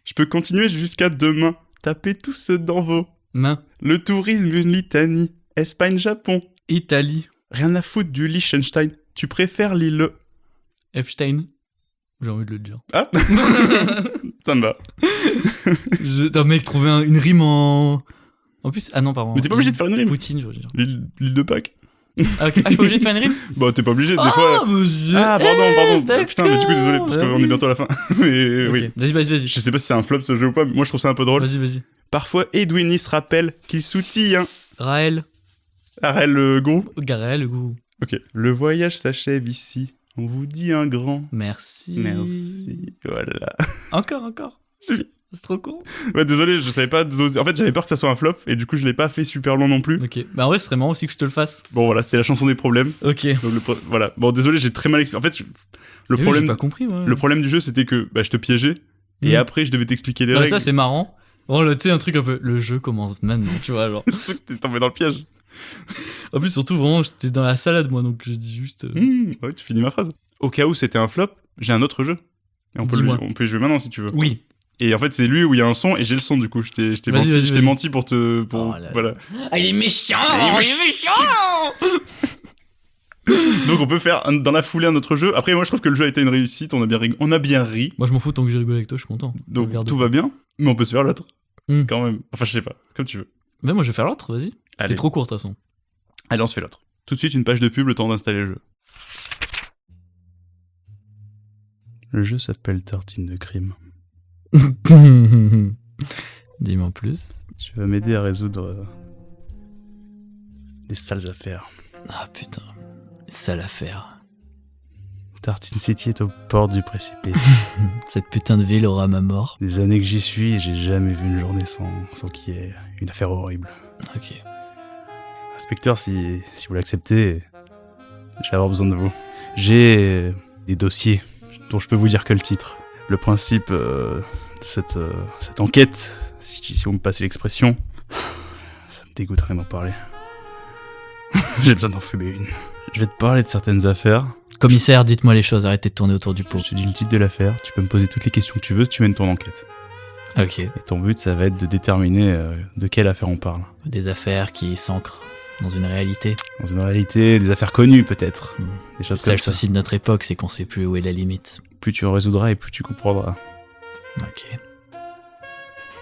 Speaker 1: Je peux continuer jusqu'à demain. Tapez tous dans vos
Speaker 2: mains.
Speaker 1: Le tourisme, une litanie. Espagne, Japon.
Speaker 2: Italie.
Speaker 1: Rien à foutre du Liechtenstein. Tu préfères l'île...
Speaker 2: Epstein. J'ai envie de le dire.
Speaker 1: Ah Ça me va.
Speaker 2: T'as mec trouvé une rime en plus. Ah non, pardon.
Speaker 1: Mais t'es pas obligé de faire une rime.
Speaker 2: Poutine, je veux dire.
Speaker 1: L'île de Pâques.
Speaker 2: Ah, ok. Ah, je suis pas obligé de faire une rime.
Speaker 1: Bah, t'es pas obligé, des fois...
Speaker 2: monsieur.
Speaker 1: Ah, pardon.
Speaker 2: c'est
Speaker 1: Putain, mais du coup, désolé, parce qu'on est bientôt à la fin. Mais
Speaker 2: Ok.
Speaker 1: oui.
Speaker 2: Vas-y.
Speaker 1: Je sais pas si c'est un flop ce jeu ou pas, mais moi je trouve ça un peu drôle.
Speaker 2: Vas-y.
Speaker 1: Parfois, Edwin se rappelle qu'il soutille, hein.
Speaker 2: Raël.
Speaker 1: Arrête le gros.
Speaker 2: Garel, le goût.
Speaker 1: Ok. Le voyage s'achève ici. On vous dit un grand
Speaker 2: Merci.
Speaker 1: merci. Voilà.
Speaker 2: Encore.
Speaker 1: C'est
Speaker 2: C'est trop con.
Speaker 1: Ouais, désolé, je savais pas doser. En fait, j'avais peur que ça soit un flop et du coup, je l'ai pas fait super long non plus.
Speaker 2: Ok. Bah en vrai, ce serait marrant aussi que je te le fasse.
Speaker 1: Bon, voilà, c'était la chanson des problèmes.
Speaker 2: Ok.
Speaker 1: Donc, voilà. Bon, désolé, j'ai très mal expliqué. En fait, le
Speaker 2: J'ai
Speaker 1: problème,
Speaker 2: pas compris, moi.
Speaker 1: le problème du jeu, c'était que je te piégeais et après, je devais t'expliquer les
Speaker 2: Non,
Speaker 1: règles.
Speaker 2: ça, c'est marrant. Bon, tu sais, un truc un peu. Le jeu commence maintenant, tu vois, genre.
Speaker 1: Surtout que t'es tombé dans le piège.
Speaker 2: En plus, surtout, vraiment, j'étais dans la salade, moi, donc je dis juste.
Speaker 1: Ouais, tu finis ma phrase. Au cas où c'était un flop, j'ai un autre jeu. Et on peut
Speaker 2: Dis-moi.
Speaker 1: y jouer maintenant si tu veux.
Speaker 2: Oui.
Speaker 1: Et en fait, c'est lui où il y a un son et j'ai le son du coup. Je t'ai
Speaker 2: Vas-y.
Speaker 1: menti pour te.
Speaker 2: Oh là.
Speaker 1: Voilà.
Speaker 3: Ah, il est méchant.
Speaker 1: Il est méchant. Donc on peut faire dans la foulée un autre jeu. Après, moi je trouve que le jeu a été une réussite. On a bien ri.
Speaker 2: Moi, je m'en fous tant que j'ai rigolé avec toi, je suis content.
Speaker 1: Donc
Speaker 2: Regarde.
Speaker 1: tout va bien. Mais on peut se faire l'autre.
Speaker 2: Hmm.
Speaker 1: Quand même. Enfin, je sais pas. Comme tu veux.
Speaker 2: Mais moi, je vais faire l'autre, vas-y.
Speaker 1: Allez.
Speaker 2: C'était trop court, de toute façon.
Speaker 1: Allez, on se fait l'autre. Tout de suite, une page de pub, le temps d'installer le jeu. Le jeu s'appelle Tartine de crime.
Speaker 2: Dis-moi en plus.
Speaker 1: Tu vas m'aider à résoudre des sales affaires.
Speaker 2: Ah putain, sale affaire.
Speaker 1: Tartine City est au bord du précipice.
Speaker 2: Cette putain de ville aura ma mort.
Speaker 1: Des années que j'y suis et j'ai jamais vu une journée sans qu'il y ait une affaire horrible.
Speaker 2: Ok.
Speaker 1: Inspecteur, si vous l'acceptez, je vais avoir besoin de vous. J'ai des dossiers dont je peux vous dire que le titre. Le principe de cette enquête, si vous me passez l'expression, ça me dégoûte rien d'en parler. J'ai besoin d'en fumer une. Je vais te parler de certaines affaires.
Speaker 2: Commissaire, dites-moi les choses, arrêtez de tourner autour du pot.
Speaker 1: Je te dis le titre de l'affaire, tu peux me poser toutes les questions que tu veux si tu mènes ton enquête.
Speaker 2: Ok.
Speaker 1: Et ton but, ça va être de déterminer de quelle affaire on parle.
Speaker 2: Des affaires qui s'ancrent dans une réalité.
Speaker 1: Dans une réalité, des affaires connues peut-être. Des choses
Speaker 2: C'est ça
Speaker 1: comme
Speaker 2: le
Speaker 1: ça.
Speaker 2: souci de notre époque, c'est qu'on sait plus où est la limite.
Speaker 1: Plus tu en résoudras et plus tu comprendras.
Speaker 2: Ok.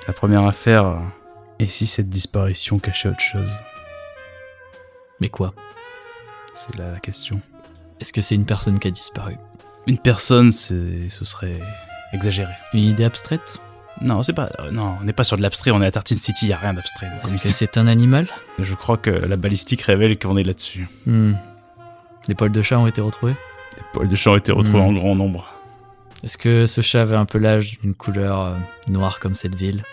Speaker 1: La première affaire, et si cette disparition cachait autre chose?
Speaker 2: Mais quoi?
Speaker 1: C'est la question.
Speaker 2: Est-ce que c'est une personne qui a disparu?
Speaker 1: Une personne, ce serait exagéré.
Speaker 2: Une idée abstraite?
Speaker 1: Non, c'est pas. Non, on n'est pas sur de l'abstrait, on est à Tartine City, y a rien d'abstrait. donc
Speaker 2: Est-ce
Speaker 1: on
Speaker 2: que
Speaker 1: est-
Speaker 2: c'est un animal?
Speaker 1: Je crois que la balistique révèle qu'on est là-dessus.
Speaker 2: Les poils de chat ont été retrouvés?
Speaker 1: Les poils de chat ont été retrouvés en grand nombre.
Speaker 2: Est-ce que ce chat avait un pelage d'une couleur noire comme cette ville?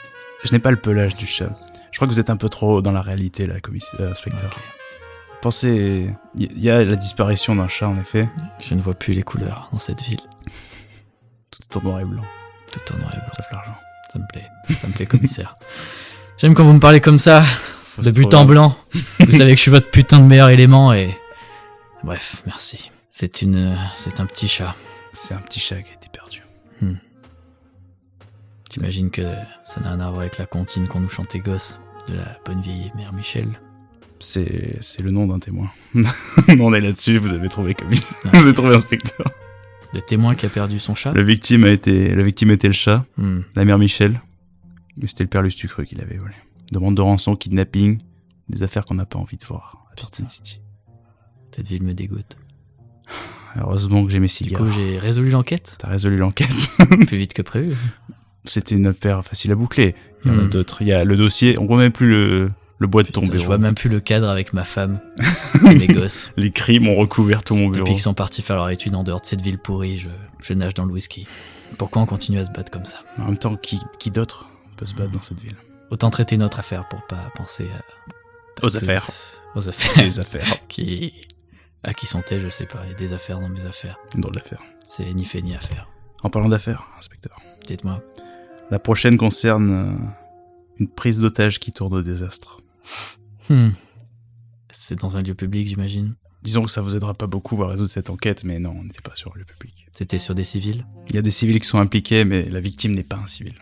Speaker 1: Je n'ai pas le pelage du chat. Je crois que vous êtes un peu trop dans la réalité, là, inspecteur.
Speaker 2: Ok.
Speaker 1: Pensez, il y a la disparition d'un chat, en effet.
Speaker 2: Je ne vois plus les couleurs dans cette ville.
Speaker 1: Tout est en noir et blanc,
Speaker 2: Tout en noir et blanc.
Speaker 1: sauf l'argent.
Speaker 2: Ça me plaît, commissaire. J'aime quand vous me parlez comme ça,
Speaker 1: Faut
Speaker 2: de
Speaker 1: se
Speaker 2: but
Speaker 1: trouver
Speaker 2: en
Speaker 1: un-
Speaker 2: blanc. Vous savez que je suis votre putain de meilleur élément et... Bref, merci. C'est un petit chat.
Speaker 1: C'est un petit chat qui a été perdu.
Speaker 2: J'imagine que ça n'a rien à voir avec la comptine qu'on nous chantait gosse, de la bonne vieille mère Michel.
Speaker 1: C'est le nom d'un témoin. On est là-dessus, vous avez trouvé comme vous avez trouvé inspecteur.
Speaker 2: Le témoin qui a perdu son chat.
Speaker 1: La victime était le chat,
Speaker 2: Hmm.
Speaker 1: la mère Michel. Mais c'était le père Lustucru qui l'avait volé. Demande de rançon, kidnapping, des affaires qu'on n'a pas envie de voir à Tartine City.
Speaker 2: Cette ville me dégoûte.
Speaker 1: Heureusement que j'ai mes
Speaker 2: Du
Speaker 1: cigares.
Speaker 2: coup, j'ai résolu l'enquête,
Speaker 1: T'as résolu l'enquête.
Speaker 2: plus vite que prévu.
Speaker 1: C'était une affaire facile à boucler. Il y en a
Speaker 2: Hmm.
Speaker 1: d'autres. Il y a le dossier, on voit même plus le bois de ton
Speaker 2: Putain,
Speaker 1: bureau.
Speaker 2: je vois même plus le cadre avec ma femme et mes gosses.
Speaker 1: Les crimes ont recouvert tout mon bureau.
Speaker 2: Depuis qu'ils sont partis faire leur étude en dehors de cette ville pourrie, je nage dans le whisky. Pourquoi on continue à se battre comme ça?
Speaker 1: En même temps, qui d'autre peut se battre dans cette ville?
Speaker 2: Autant traiter notre affaire pour pas penser
Speaker 1: Aux affaires.
Speaker 2: Aux affaires.
Speaker 1: Les affaires.
Speaker 2: À qui sont-elles, je sais pas. Il y a des affaires dans mes affaires.
Speaker 1: Une drôle d'affaire.
Speaker 2: C'est ni fait ni à faire.
Speaker 1: En parlant d'affaires, inspecteur.
Speaker 2: Dites-moi.
Speaker 1: La prochaine concerne une prise d'otage qui tourne au désastre.
Speaker 2: C'est dans un lieu public, j'imagine.
Speaker 1: Disons que ça vous aidera pas beaucoup à résoudre cette enquête, mais non, on n'était pas sur le public.
Speaker 2: C'était sur des civils.
Speaker 1: Il y a des civils qui sont impliqués, mais la victime n'est pas un civil.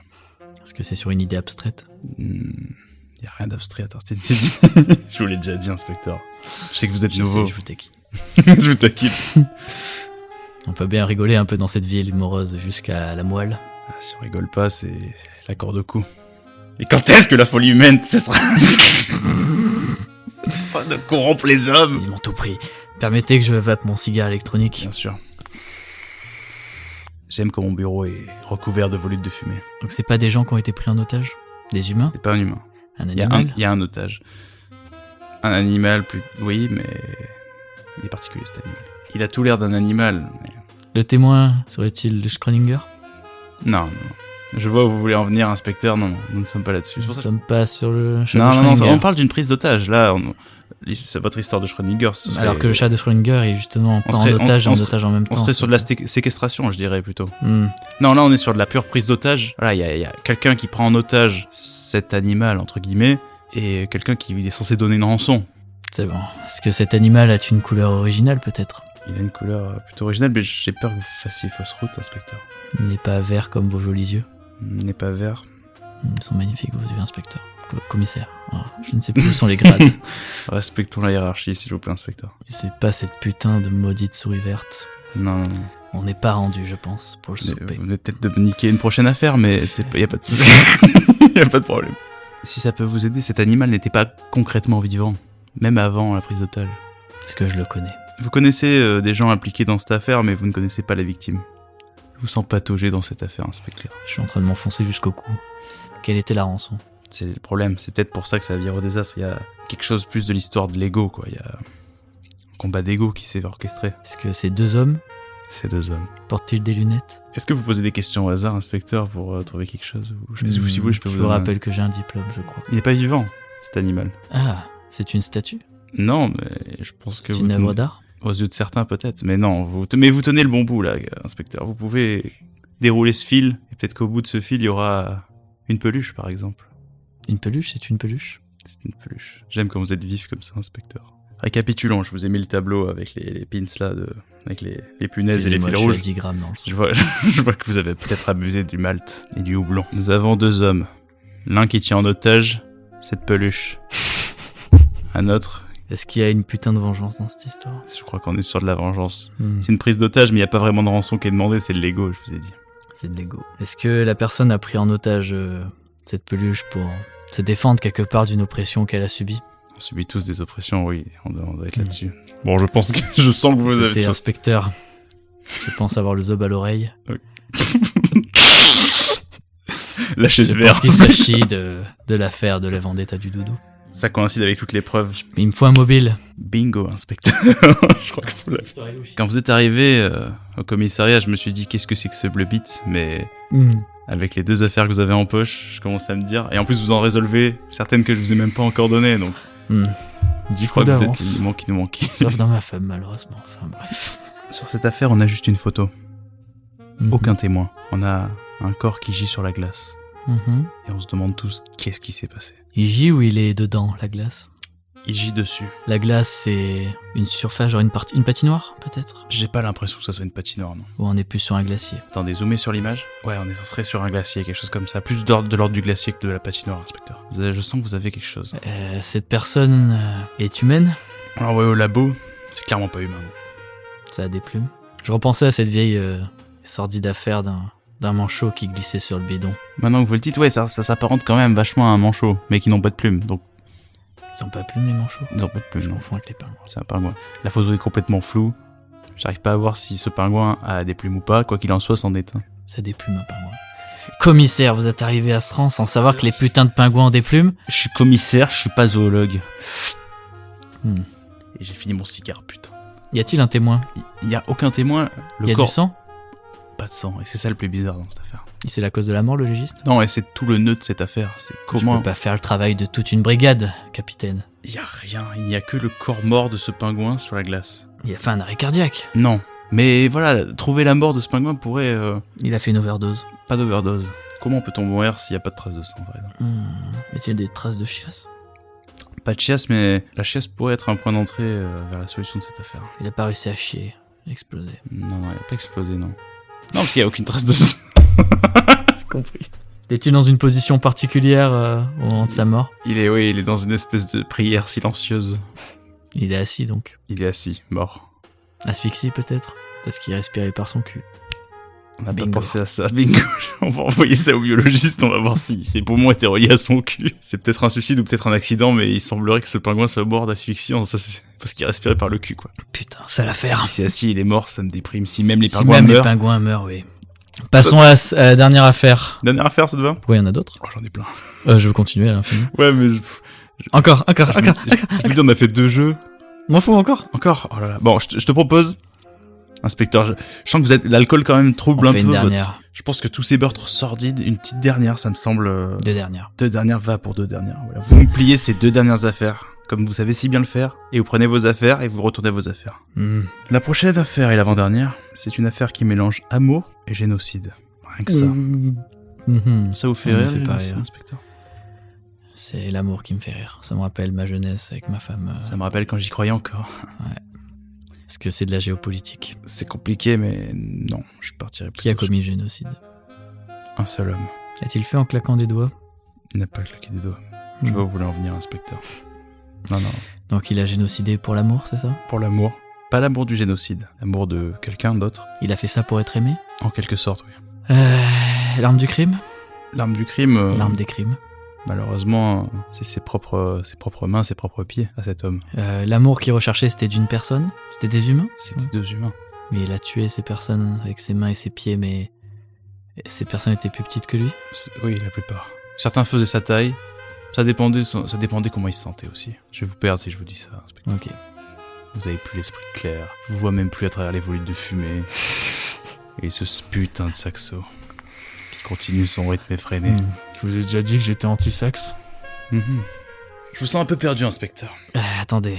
Speaker 2: Est-ce que c'est sur une idée abstraite?
Speaker 1: Il n'y a rien d'abstrait à Tartine City. Je vous l'ai déjà dit, inspecteur. Je sais que vous êtes nouveau.
Speaker 2: Je vous taquine.
Speaker 1: Je vous taquine.
Speaker 2: On peut bien rigoler un peu dans cette ville morose jusqu'à la moelle.
Speaker 1: Ah, si on rigole pas, c'est la corde au cou. Et quand est-ce que la folie humaine cessera de corrompre les hommes?
Speaker 2: Ils m'ont tout pris. Permettez que je vape mon cigare électronique.
Speaker 1: Bien sûr. J'aime quand mon bureau est recouvert de volutes de fumée.
Speaker 2: Donc c'est pas des gens qui ont été pris en otage? Des humains?
Speaker 1: C'est pas un humain.
Speaker 2: Un
Speaker 1: Il
Speaker 2: animal?
Speaker 1: y a un otage. Un animal, oui, mais il est particulier cet animal. Il a tout l'air d'un animal, mais...
Speaker 2: Le témoin serait-il le Schrödinger?
Speaker 1: Non. Je vois où vous voulez en venir, inspecteur. Non, nous ne sommes pas là-dessus.
Speaker 2: Nous ne sommes pas sur le chat
Speaker 1: Non,
Speaker 2: de
Speaker 1: non,
Speaker 2: Schrödinger.
Speaker 1: on parle d'une prise d'otage. Là, c'est votre histoire de Schrödinger.
Speaker 2: Alors que le chat de Schrödinger est justement pas en otage et en otage en même temps.
Speaker 1: On serait sur de la séquestration, je dirais plutôt.
Speaker 2: Hmm.
Speaker 1: Non, là, on est sur de la pure prise d'otage. Voilà, il y a quelqu'un qui prend en otage cet animal, entre guillemets, et quelqu'un qui est censé donner une rançon.
Speaker 2: C'est bon. Est-ce que cet animal a une couleur originale, peut-être?
Speaker 1: Il a une couleur plutôt originale, mais j'ai peur que vous fassiez fausse route, inspecteur.
Speaker 2: Il n'est pas vert comme vos jolis yeux.
Speaker 1: Il n'est pas vert.
Speaker 2: Ils sont magnifiques, vos yeux, inspecteur. Commissaire. Ah, je ne sais plus où sont les grades.
Speaker 1: Respectons la hiérarchie, s'il vous plaît, inspecteur.
Speaker 2: C'est pas cette putain de maudite souris verte.
Speaker 1: Non.
Speaker 2: On n'est pas rendu, je pense, pour le souper.
Speaker 1: Vous venez peut-être de me niquer une prochaine affaire, mais y a pas de souci. Y a pas de problème. Si ça peut vous aider, cet animal n'était pas concrètement vivant, même avant la prise d'otage.
Speaker 2: Est-ce que je le connais?
Speaker 1: Vous connaissez des gens impliqués dans cette affaire, mais vous ne connaissez pas la victime. Je vous sens patauger dans cette affaire, inspecteur.
Speaker 2: Je suis en train de m'enfoncer jusqu'au cou. Quelle était la rançon?
Speaker 1: C'est le problème, c'est peut-être pour ça que ça vire au désastre. Il y a quelque chose plus de l'histoire de l'ego, quoi. Il y a un combat d'ego qui s'est orchestré.
Speaker 2: Est-ce que ces deux hommes
Speaker 1: Ces deux hommes.
Speaker 2: portent-ils des lunettes?
Speaker 1: Est-ce que vous posez des questions au hasard, inspecteur, pour trouver quelque chose si vous voulez, je peux
Speaker 2: Je
Speaker 1: vous
Speaker 2: vous
Speaker 1: donner
Speaker 2: rappelle que j'ai un diplôme, je crois.
Speaker 1: Il n'est pas vivant, cet animal.
Speaker 2: Ah, c'est une statue?
Speaker 1: Non, mais je pense que
Speaker 2: C'est une œuvre d'art?
Speaker 1: Aux yeux de certains, peut-être. Mais non, vous tenez le bon bout, là, inspecteur. Vous pouvez dérouler ce fil, et peut-être qu'au bout de ce fil, il y aura une peluche, par exemple.
Speaker 2: Une peluche? C'est une peluche?
Speaker 1: C'est une peluche. J'aime quand vous êtes vif comme ça, inspecteur. Récapitulons, je vous ai mis le tableau avec les pins, là, avec les punaises et les fils rouges.
Speaker 2: Je suis à 10 grammes dans le sang.
Speaker 1: Je vois que vous avez peut-être abusé du malt et du houblon. Nous avons deux hommes. L'un qui tient en otage cette peluche. Un autre...
Speaker 2: Est-ce qu'il y a une putain de vengeance dans cette histoire?
Speaker 1: Je crois qu'on est sur de la vengeance.
Speaker 2: Hmm.
Speaker 1: C'est une prise d'otage, mais il n'y a pas vraiment de rançon qui est demandée, c'est de l'ego, je vous ai dit.
Speaker 2: C'est de l'ego. Est-ce que la personne a pris en otage cette peluche pour se défendre quelque part d'une oppression qu'elle a subie?
Speaker 1: On subit tous des oppressions, oui, on doit être là-dessus. Bon, je sens que vous avez...
Speaker 2: Écoutez, inspecteur, je pense avoir le zob à l'oreille.
Speaker 1: La chaise
Speaker 2: Je pense
Speaker 1: verte.
Speaker 2: qu'il s'agit de l'affaire de la vendetta du doudou.
Speaker 1: Ça coïncide avec toutes les preuves.
Speaker 2: Il me faut un mobile.
Speaker 1: Bingo, inspecteur. Je crois que vous l'avez. Quand vous êtes arrivé au commissariat, je me suis dit qu'est-ce que c'est que ce bleu bit, mais avec les deux affaires que vous avez en poche, je commence à me dire. Et en plus, vous en résolvez certaines que je vous ai même pas encore données, donc. Je crois que vous êtes l'élément qui nous manquait.
Speaker 2: Sauf dans ma femme, malheureusement. Enfin bref.
Speaker 1: Sur cette affaire, on a juste une photo. Aucun témoin. On a un corps qui gît sur la glace. Et on se demande tous qu'est-ce qui s'est passé.
Speaker 2: Il gît ou il est dedans, la glace?
Speaker 1: Il gît dessus.
Speaker 2: La glace, c'est une surface, genre une patinoire, peut-être?
Speaker 1: J'ai pas l'impression que ça soit une patinoire, non.
Speaker 2: Ou on est plus sur un glacier?
Speaker 1: Attendez, zoomez sur l'image. Ouais, on serait sur un glacier, quelque chose comme ça. Plus de l'ordre du glacier que de la patinoire, inspecteur. Je sens que vous avez quelque chose.
Speaker 2: Cette personne est humaine?
Speaker 1: Alors ouais, au labo, c'est clairement pas humain.
Speaker 2: Ça a des plumes. Je repensais à cette vieille sordide affaire d'un manchot qui glissait sur le bidon.
Speaker 1: Maintenant que vous le dites, ouais, ça s'apparente quand même vachement à un manchot, mais qui n'ont pas de plumes, donc...
Speaker 2: Ils ont pas de plumes, les manchots?
Speaker 1: Ils ont pas de plumes,
Speaker 2: Je
Speaker 1: non.
Speaker 2: confonds avec les pingouins.
Speaker 1: C'est un pingouin. La photo est complètement floue. J'arrive pas à voir si ce pingouin a des plumes ou pas. Quoi qu'il en soit, c'en est un.
Speaker 2: Ça déplume un pingouin. Commissaire, vous êtes arrivé à ce rang sans savoir que les putains de pingouins ont des plumes?
Speaker 1: Je suis commissaire, je suis pas zoologue.
Speaker 2: Et
Speaker 1: j'ai fini mon cigare, putain.
Speaker 2: Y a-t-il un témoin?
Speaker 1: Il y a aucun témoin.
Speaker 2: Y a du sang?
Speaker 1: Pas de sang. Et c'est ça le plus bizarre dans cette affaire.
Speaker 2: Et c'est la cause de la mort, le légiste?
Speaker 1: Non, et c'est tout le nœud de cette affaire. C'est comment...
Speaker 2: Je peux pas faire le travail de toute une brigade, capitaine.
Speaker 1: Il y a rien. Il n'y a que le corps mort de ce pingouin sur la glace.
Speaker 2: Il a fait un arrêt cardiaque.
Speaker 1: Non. Mais voilà, trouver la mort de ce pingouin pourrait...
Speaker 2: Il a fait une overdose.
Speaker 1: Pas d'overdose. Comment peut-on mourir s'il n'y a pas de traces de sang, par exemple?
Speaker 2: Y a-t-il des traces de chiasse?
Speaker 1: Pas de chiasse, mais la chiasse pourrait être un point d'entrée vers la solution de cette affaire.
Speaker 2: Il a pas réussi à chier. Il a explosé.
Speaker 1: Non, il a pas explosé, non. Non, parce qu'il n'y a aucune trace de sang.
Speaker 2: J'ai compris. Est-il dans une position particulière au moment de sa mort?
Speaker 1: Il est dans une espèce de prière silencieuse.
Speaker 2: Il est assis donc.
Speaker 1: Il est assis, mort.
Speaker 2: Asphyxie peut-être? Parce qu'il respirait par son cul.
Speaker 1: On n'a pas
Speaker 2: Bingo.
Speaker 1: pensé à ça, bingo. On va envoyer ça au biologiste, on va voir si ses poumons étaient reliés à son cul. C'est peut-être un suicide ou peut-être un accident, mais il semblerait que ce pingouin soit mort d'asphyxie, ça, c'est parce qu'il respirait par le cul, quoi.
Speaker 2: Putain, ça l'affaire.
Speaker 1: Il s'est assis, il est mort, ça me déprime. Si même les
Speaker 2: Si
Speaker 1: pingouins
Speaker 2: même les
Speaker 1: meurent...
Speaker 2: pingouins meurent, oui. Passons à la dernière affaire.
Speaker 1: Dernière affaire, ça te va?
Speaker 2: Pourquoi il y en a d'autres?
Speaker 1: Oh, j'en ai plein.
Speaker 2: Je veux continuer à l'infini.
Speaker 1: Ouais, mais...
Speaker 2: Encore.
Speaker 1: Je me dis, on a fait 2 jeux.
Speaker 2: M'en fous encore.
Speaker 1: Encore? Oh là là. Bon, je te propose... Inspecteur, je sens que vous êtes... L'alcool quand même trouble
Speaker 2: On
Speaker 1: un
Speaker 2: fait
Speaker 1: peu
Speaker 2: une dernière.
Speaker 1: votre... Je pense que tous ces meurtres sordides, une petite dernière, ça me semble...
Speaker 2: 2 dernières.
Speaker 1: 2 dernières, va pour 2 dernières. Voilà. Vous me pliez ces 2 dernières affaires, comme vous savez si bien le faire, et vous prenez vos affaires et vous retournez vos affaires. La prochaine affaire et l'avant-dernière, c'est une affaire qui mélange amour et génocide. Rien que ça. Ça vous fait
Speaker 2: Ça me
Speaker 1: rire,
Speaker 2: fait
Speaker 1: le
Speaker 2: pas
Speaker 1: génocide,
Speaker 2: rire.
Speaker 1: inspecteur?
Speaker 2: C'est l'amour qui me fait rire. Ça me rappelle ma jeunesse avec ma femme.
Speaker 1: Ça me rappelle quand j'y croyais encore.
Speaker 2: Est-ce que c'est de la géopolitique?
Speaker 1: C'est compliqué, mais non, je partirais plutôt
Speaker 2: Qui a
Speaker 1: sur
Speaker 2: commis le génocide?
Speaker 1: un seul homme.
Speaker 2: A-t-il fait en claquant des doigts?
Speaker 1: Il n'a pas claqué des doigts. Je vois où vous voulez en venir, inspecteur. Non.
Speaker 2: Donc il a génocidé pour l'amour, c'est ça?
Speaker 1: Pour l'amour. Pas l'amour du génocide. L'amour de quelqu'un d'autre.
Speaker 2: Il a fait ça pour être aimé?
Speaker 1: En quelque sorte, oui.
Speaker 2: L'arme du crime?
Speaker 1: L'arme du crime...
Speaker 2: L'arme des crimes.
Speaker 1: Malheureusement, c'est ses propres mains, ses propres pieds à cet homme.
Speaker 2: L'amour qu'il recherchait, c'était d'une personne? C'était des humains?
Speaker 1: C'était 2 humains.
Speaker 2: Mais il a tué ces personnes avec ses mains et ses pieds, mais ces personnes étaient plus petites que lui?
Speaker 1: Oui, la plupart. Certains faisaient sa taille. Ça dépendait comment ils se sentaient aussi. Je vais vous perdre si je vous dis ça, inspecteur.
Speaker 2: Ok.
Speaker 1: Vous avez plus l'esprit clair. Je vous vois même plus à travers les volutes de fumée. Et ce putain de saxo qui continue son rythme effréné.
Speaker 2: Je vous ai déjà dit que j'étais anti-sax.
Speaker 1: Je vous sens un peu perdu, inspecteur.
Speaker 2: Attendez,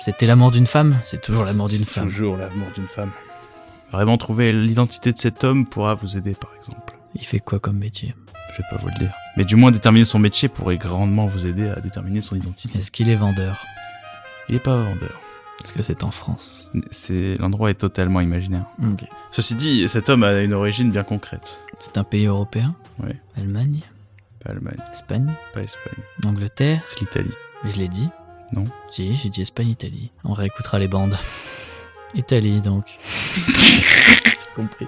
Speaker 2: c'était la mort d'une femme? C'est toujours la mort d'une
Speaker 1: C'est
Speaker 2: femme.
Speaker 1: toujours la mort d'une femme. Vraiment trouver l'identité de cet homme pourra vous aider, par exemple.
Speaker 2: Il fait quoi comme métier?
Speaker 1: Je vais pas vous le dire. Mais du moins, déterminer son métier pourrait grandement vous aider à déterminer son identité.
Speaker 2: Est-ce qu'il est vendeur?
Speaker 1: Il est pas vendeur.
Speaker 2: Est-ce que c'est en France?
Speaker 1: L'endroit est totalement imaginaire.
Speaker 2: Ok.
Speaker 1: Ceci dit, cet homme a une origine bien concrète.
Speaker 2: C'est un pays européen?
Speaker 1: Oui.
Speaker 2: Allemagne?
Speaker 1: Pas Allemagne,
Speaker 2: Espagne?
Speaker 1: pas Espagne.
Speaker 2: Angleterre?
Speaker 1: C'est l'Italie.
Speaker 2: Mais je l'ai dit?
Speaker 1: Non.
Speaker 2: Si, j'ai dit Espagne-Italie. On réécoutera les bandes. Italie, donc. T'as compris.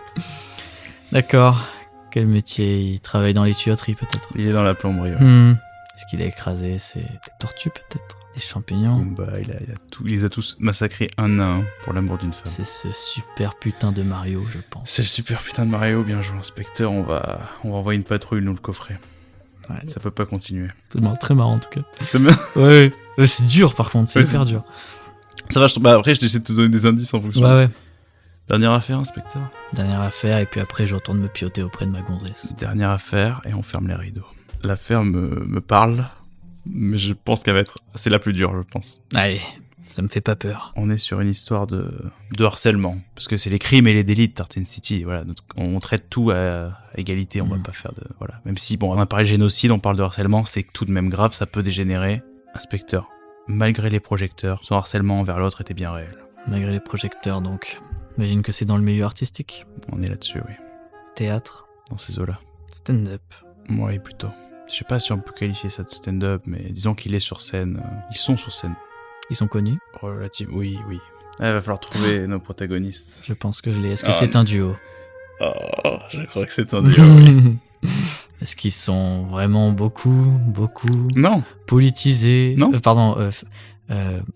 Speaker 2: D'accord. Quel métier? Il travaille dans les tuyauteries, peut-être?
Speaker 1: Il est dans la plomberie. Ouais.
Speaker 2: Est-ce qu'il a écrasé des tortues, peut-être? Des champignons?
Speaker 1: Goomba, il les a tous massacrés un à un pour l'amour d'une femme.
Speaker 2: C'est ce super putain de Mario, je pense.
Speaker 1: C'est le super putain de Mario, bien joué, inspecteur. On va envoyer une patrouille nous le coffrer.
Speaker 2: Ouais,
Speaker 1: Ça peut pas continuer.
Speaker 2: c'est très marrant, en tout cas.
Speaker 1: Demain-
Speaker 2: Ouais, c'est dur, par contre. C'est
Speaker 1: Ouais,
Speaker 2: hyper
Speaker 1: c'est-
Speaker 2: dur.
Speaker 1: Ça va, après je vais essayer de te donner des indices en fonction.
Speaker 2: Ouais.
Speaker 1: Dernière affaire, inspecteur.
Speaker 2: Dernière affaire, et puis après, je retourne me pioter auprès de ma gonzesse.
Speaker 1: Dernière affaire, et on ferme les rideaux. L'affaire me parle, mais je pense qu'elle va être... C'est la plus dure, je pense.
Speaker 2: Allez, ça me fait pas peur.
Speaker 1: On est sur une histoire de harcèlement. Parce que c'est les crimes et les délits de Tartan City. Voilà, on traite tout à égalité, on va pas faire de... Voilà. Même si, bon, on a parlé de génocide, on parle de harcèlement, c'est tout de même grave, ça peut dégénérer. Inspecteur, malgré les projecteurs, son harcèlement envers l'autre était bien réel.
Speaker 2: Malgré les projecteurs, donc. J'imagine que c'est dans le milieu artistique.
Speaker 1: On est là-dessus, oui.
Speaker 2: Théâtre.
Speaker 1: Dans ces eaux-là.
Speaker 2: Stand-up.
Speaker 1: Oui, plutôt. Je sais pas si on peut qualifier ça de stand-up, mais disons qu'il est sur scène. Ils sont sur scène.
Speaker 2: Ils sont connus?
Speaker 1: Relativement, oui. Il va falloir trouver nos protagonistes.
Speaker 2: Je pense que je l'ai. Est-ce que
Speaker 1: Ah,
Speaker 2: c'est un duo?
Speaker 1: Oh, je crois que c'est un duo.
Speaker 2: Est-ce qu'ils sont vraiment beaucoup
Speaker 1: Non.
Speaker 2: politisés?
Speaker 1: Non.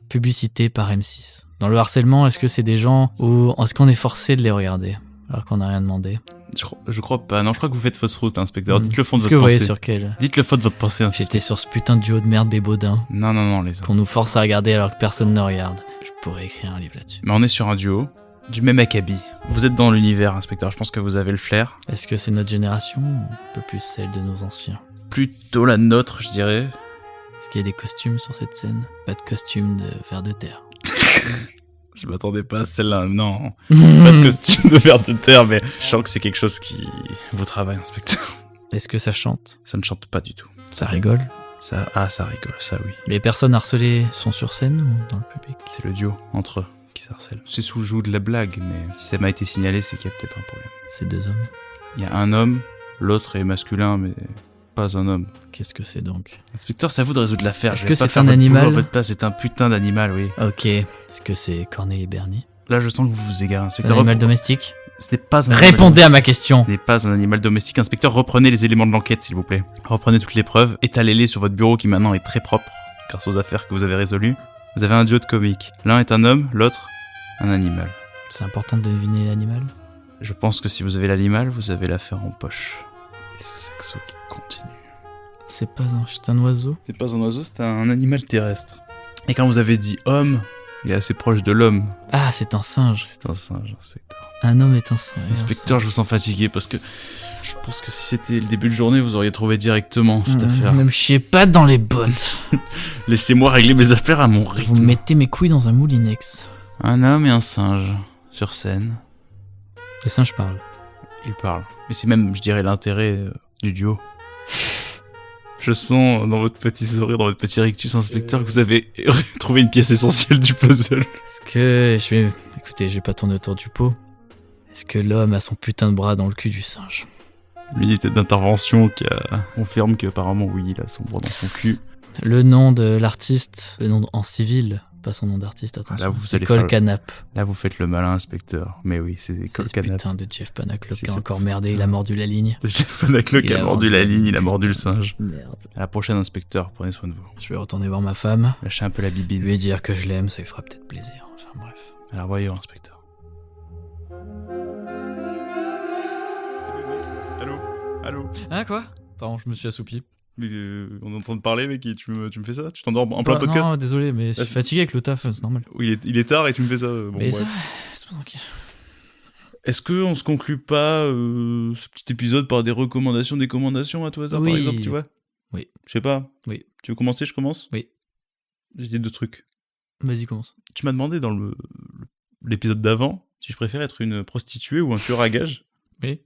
Speaker 2: Publicités par M6. Dans le harcèlement, est-ce que c'est des gens où est-ce qu'on est forcé de les regarder alors qu'on n'a rien demandé?
Speaker 1: Je crois pas. Non, je crois que vous faites fausse route, inspecteur. Dites le fond de
Speaker 2: Est-ce que
Speaker 1: votre
Speaker 2: vous voyez
Speaker 1: pensée.
Speaker 2: sur quel?
Speaker 1: Dites le fond de votre pensée.
Speaker 2: J'étais sur ce putain de duo de merde des Baudins
Speaker 1: Non, les
Speaker 2: qu'on nous force à regarder alors que personne ne regarde. Je pourrais écrire un livre là-dessus.
Speaker 1: Mais on est sur un duo du même acabit. Vous êtes dans l'univers, inspecteur. Je pense que vous avez le flair.
Speaker 2: Est-ce que c'est notre génération ou un peu plus celle de nos anciens?
Speaker 1: Plutôt la nôtre, je dirais.
Speaker 2: Est-ce qu'il y a des costumes sur cette scène? Pas de costume de ver de terre.
Speaker 1: Je m'attendais pas à celle-là. Non. Pas de costume de ver de terre, mais je sens que c'est quelque chose qui vous travaille, inspecteur.
Speaker 2: Est-ce que ça chante?
Speaker 1: Ça ne chante pas du tout.
Speaker 2: Ça rigole?
Speaker 1: Ça rigole, ça oui.
Speaker 2: Les personnes harcelées sont sur scène ou dans le public?
Speaker 1: C'est le duo entre eux qui s'harcèlent. C'est sous le joug de la blague, mais si ça m'a été signalé, c'est qu'il y a peut-être un problème.
Speaker 2: Ces deux hommes.
Speaker 1: Il y a un homme L'autre est masculin, mais pas un homme.
Speaker 2: Qu'est-ce que c'est donc?
Speaker 1: Inspecteur, c'est à vous de résoudre l'affaire.
Speaker 2: Est-ce
Speaker 1: Je vais
Speaker 2: que
Speaker 1: pas
Speaker 2: c'est
Speaker 1: faire
Speaker 2: un
Speaker 1: votre boulot
Speaker 2: animal
Speaker 1: à votre place, c'est un putain d'animal, oui.
Speaker 2: Ok. Est-ce que c'est Corneille et Bernie?
Speaker 1: Là, je sens que vous vous égarez.
Speaker 2: C'est un
Speaker 1: Inspecteur,
Speaker 2: animal domestique?
Speaker 1: ce n'est pas un animal
Speaker 2: Répondez à ma
Speaker 1: domestique.
Speaker 2: question.
Speaker 1: Ce n'est pas un animal domestique. Inspecteur, reprenez les éléments de l'enquête, s'il vous plaît. Reprenez toutes les preuves, étalez-les sur votre bureau qui maintenant est très propre, grâce aux affaires que vous avez résolues. Vous avez un duo de comiques. L'un est un homme, l'autre, un animal.
Speaker 2: C'est important de deviner l'animal?
Speaker 1: Je pense que si vous avez l'animal, vous avez l'affaire en poche. Et ce saxo qui continue.
Speaker 2: C'est pas un oiseau?
Speaker 1: C'est pas un oiseau, c'est un animal terrestre. Et quand vous avez dit homme, il est assez proche de l'homme.
Speaker 2: Ah, c'est un singe.
Speaker 1: C'est un singe, inspecteur.
Speaker 2: Un homme est un singe.
Speaker 1: Inspecteur, je vous sens fatigué parce que je pense que si c'était le début de journée, vous auriez trouvé directement cette affaire.
Speaker 2: Ne me chiez pas dans les bottes.
Speaker 1: Laissez-moi régler mes affaires à mon rythme.
Speaker 2: Vous mettez mes couilles dans un moulinex.
Speaker 1: Un homme et un singe, sur scène.
Speaker 2: Le singe parle.
Speaker 1: Il parle. Mais c'est même, je dirais, l'intérêt du duo. Je sens dans votre petit sourire, dans votre petit rictus, inspecteur, que vous avez trouvé une pièce essentielle du puzzle.
Speaker 2: Est-ce que Écoutez, je vais pas tourner autour du pot. Est-ce que l'homme a son putain de bras dans le cul du singe?
Speaker 1: L'unité d'intervention qui confirme qu'apparemment, oui, il a son bras dans son cul.
Speaker 2: Le nom de l'artiste, le nom en civil, pas son nom d'artiste, attention.
Speaker 1: Là, vous
Speaker 2: c'est
Speaker 1: allez
Speaker 2: Cole
Speaker 1: faire-
Speaker 2: Canap.
Speaker 1: Là, vous faites le malin, inspecteur. Mais oui, c'est
Speaker 2: C'est
Speaker 1: Cole
Speaker 2: ce
Speaker 1: Canap.
Speaker 2: putain de Jeff Panaclock
Speaker 1: C'est
Speaker 2: qui a
Speaker 1: ce
Speaker 2: encore
Speaker 1: putain.
Speaker 2: merdé, il a mordu la ligne.
Speaker 1: C'est Jeff Panaclock qui
Speaker 2: Il
Speaker 1: a
Speaker 2: a
Speaker 1: mordu
Speaker 2: mordu
Speaker 1: la
Speaker 2: la
Speaker 1: ligne, il a
Speaker 2: ligne.
Speaker 1: mordu le singe.
Speaker 2: Merde.
Speaker 1: À la prochaine, inspecteur, prenez soin de vous.
Speaker 2: Je vais retourner voir ma femme,
Speaker 1: Lâchez un peu la bibine.
Speaker 2: lui dire que je l'aime, ça lui fera peut-être plaisir. Enfin bref.
Speaker 1: Alors, voyons, inspecteur. Allô? Allô?
Speaker 2: Ah quoi? Pardon, je me suis assoupi.
Speaker 1: Mais on entend te parler, mec, et tu me fais ça? Tu t'endors en plein
Speaker 2: Ah,
Speaker 1: podcast?
Speaker 2: Non, désolé, mais je suis
Speaker 1: c'est-
Speaker 2: fatigué avec le taf, c'est normal.
Speaker 1: Oui, il est tard et tu me fais ça. Bon,
Speaker 2: mais
Speaker 1: bref.
Speaker 2: ça, c'est pas tranquille.
Speaker 1: Est-ce qu'on se conclut pas ce petit épisode par des recommandations à tout hasard, par
Speaker 2: Oui.
Speaker 1: exemple, tu vois?
Speaker 2: Oui.
Speaker 1: Je sais pas.
Speaker 2: Oui.
Speaker 1: Tu veux commencer? Je commence?
Speaker 2: Oui.
Speaker 1: J'ai dit deux trucs.
Speaker 2: Vas-y, commence.
Speaker 1: Tu m'as demandé dans l'épisode d'avant si je préfère être une prostituée ou un tueur à gages.
Speaker 2: Oui.